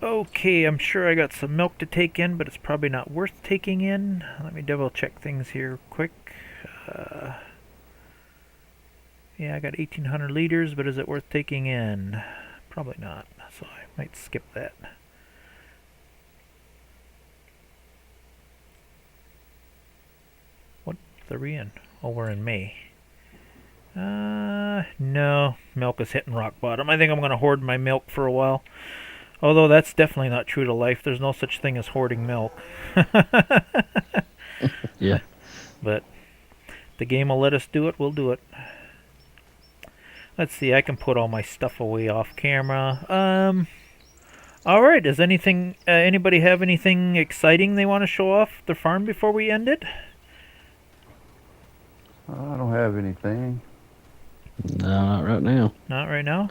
Okay, I'm sure I got some milk to take in, but it's probably not worth taking in. Let me double check things here quick. Yeah, I got 1,800 liters, but is it worth taking in? Probably not, so I might skip that. What are we in? Oh, we're in May. No, milk is hitting rock bottom. I think I'm going to hoard my milk for a while. Although that's definitely not true to life. There's no such thing as hoarding milk. Yeah. But the game will let us do it, we'll do it. Let's see, I can put all my stuff away off camera. Alright, does anybody have anything exciting they want to show off their farm before we end it? I don't have anything. No, not right now. Not right now?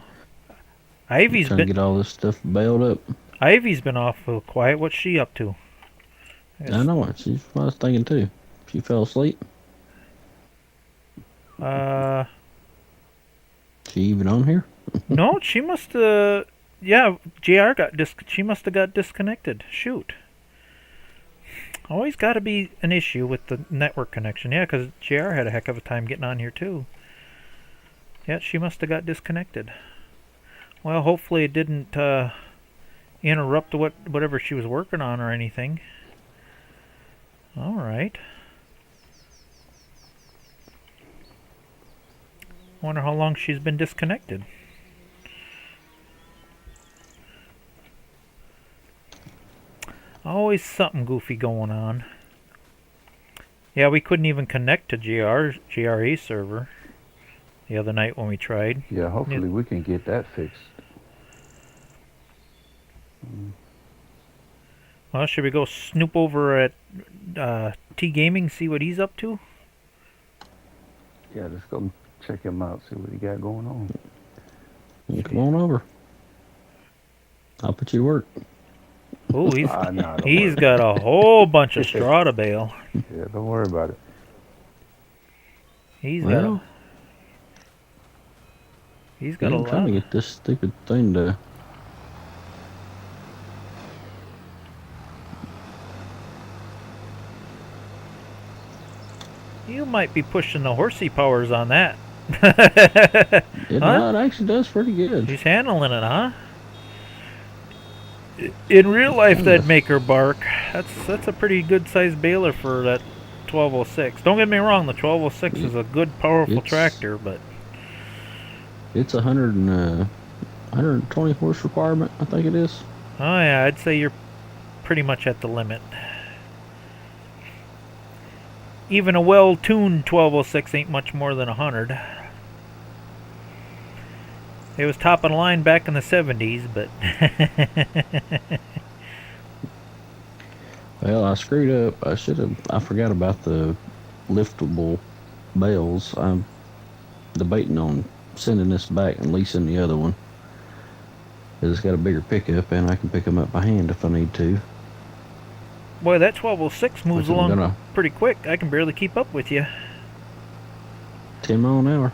Ivy's Trying to get all this stuff bailed up. Ivy's been awful quiet. What's she up to? I know it. She's what I was thinking too. She fell asleep. She even on here? No, she must yeah, she must have got disconnected. Shoot. Always got to be an issue with the network connection. Yeah, because JR had a heck of a time getting on here too. Yeah, she must have got disconnected. Well, hopefully it didn't interrupt whatever she was working on or anything. Alright. Wonder how long she's been disconnected. Always something goofy going on. Yeah, we couldn't even connect to GRA server the other night when we tried. Yeah, hopefully we can get that fixed. Well, should we go snoop over at T Gaming, see what he's up to? Yeah, let's go check him out, see what he got going on. Yeah, come on over. I'll put you to work. Oh, No, he's got a whole bunch of straw to bale. Yeah, don't worry about it. He's Well, got a I'm trying to lot. get this stupid thing to. You might be pushing the horsey powers on that. It actually does pretty good. He's handling it, huh? In real life, that'd make her bark. That's a pretty good sized baler for that 1206. Don't get me wrong, the 1206 is a good, powerful tractor, but it's 120 horse requirement, I think it is. oh yeah, I'd say you're pretty much at the limit. Even a well-tuned 1206 ain't much more than 100. It was top of the line back in the 70s, but Well, I screwed up. I forgot about the liftable bales. I'm debating on sending this back and leasing the other one. 'Cause it's got a bigger pickup and I can pick them up by hand if I need to. boy, that 1206 moves Which I'm along gonna- pretty quick. I can barely keep up with you. 10 mile an hour.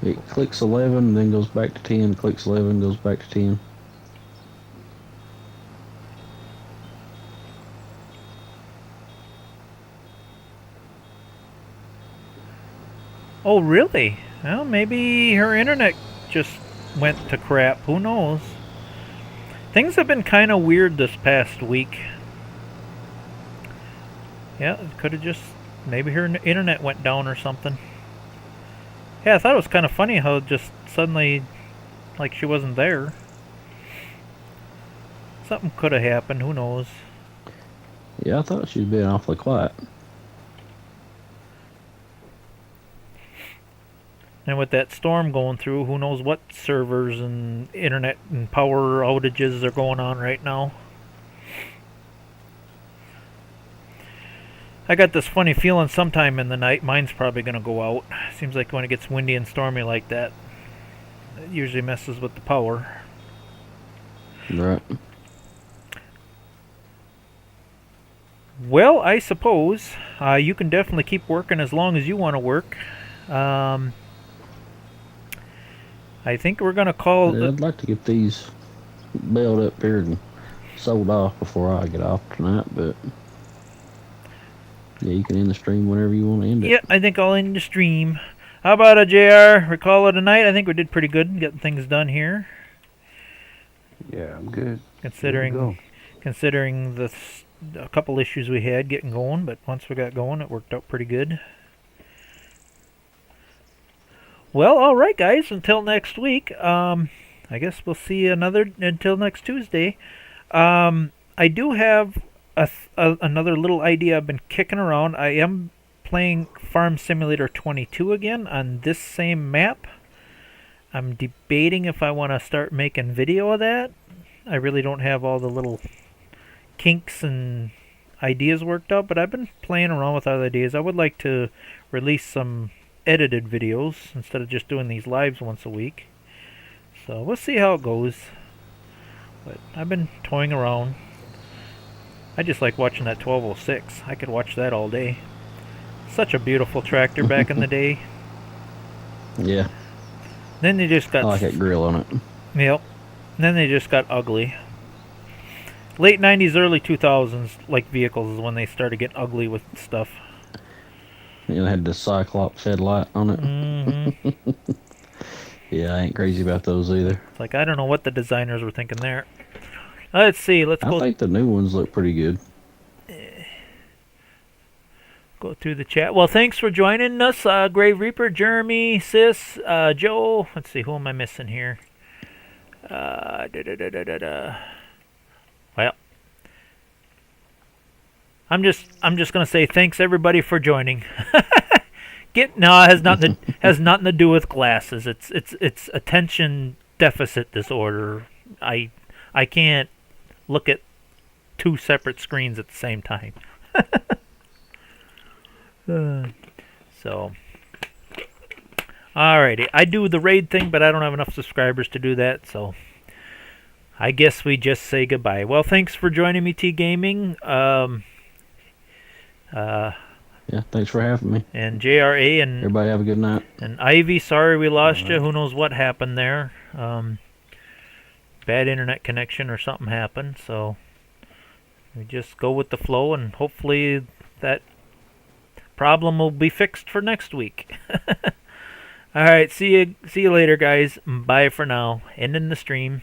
It clicks 11, then goes back to 10, clicks 11, goes back to 10. Oh, really? Well, maybe her internet just went to crap. Who knows? Things have been kind of weird this past week. Yeah, it could have just... maybe her internet went down or something. Yeah, I thought it was kind of funny how just suddenly, like she wasn't there. Something could have happened, who knows. Yeah, I thought she'd been awfully quiet. And with that storm going through, who knows what servers and internet and power outages are going on right now. I got this funny feeling sometime in the night mine's probably going to go out. Seems like when it gets windy and stormy like that, it usually messes with the power. Right. Well, I suppose you can definitely keep working as long as you want to work. I think we're going to call... I'd like to get these bailed up here and sold off before I get off tonight, but yeah, you can end the stream whenever you want to end it. Yeah, I think I'll end the stream. How about a JR? We call it a night? I think we did pretty good getting things done here. Yeah, I'm good. Considering a couple issues we had getting going, but once we got going, it worked out pretty good. Well, all right, guys. Until next week. I guess we'll see you until next Tuesday. I do have another little idea I've been kicking around. I am playing Farm Simulator 22 again on this same map. I'm debating if I want to start making video of that. I really don't have all the little kinks and ideas worked out, but I've been playing around with other ideas. I would like to release some edited videos instead of just doing these lives once a week. So we'll see how it goes. But I've been toying around. I just like watching that 1206. I could watch that all day. Such a beautiful tractor back in the day. Yeah. Then they just got... I like that grill on it. Yep. Then they just got ugly. Late 90s, early 2000s, like vehicles, is when they started getting ugly with stuff. It had the Cyclops headlight on it. Mm-hmm. Yeah, I ain't crazy about those either. It's like, I don't know what the designers were thinking there. Let's see, let's go... I think the new ones look pretty good. Go through the chat. Well, thanks for joining us, Grave Reaper, Jeremy, Sis, Joe. Let's see, who am I missing here? Well, I'm just gonna say thanks everybody for joining. It has nothing to do with glasses. It's attention deficit disorder. I can't look at two separate screens at the same time. So, alrighty. I do the raid thing, but I don't have enough subscribers to do that, so I guess we just say goodbye. Well, thanks for joining me, T Gaming. Yeah, thanks for having me. And JRA and everybody have a good night. And Ivy, sorry we lost you. Who knows what happened there? Bad internet connection or something happened. So we just go with the flow, and hopefully that problem will be fixed for next week. All right, see you later, guys. Bye for now. Ending the stream.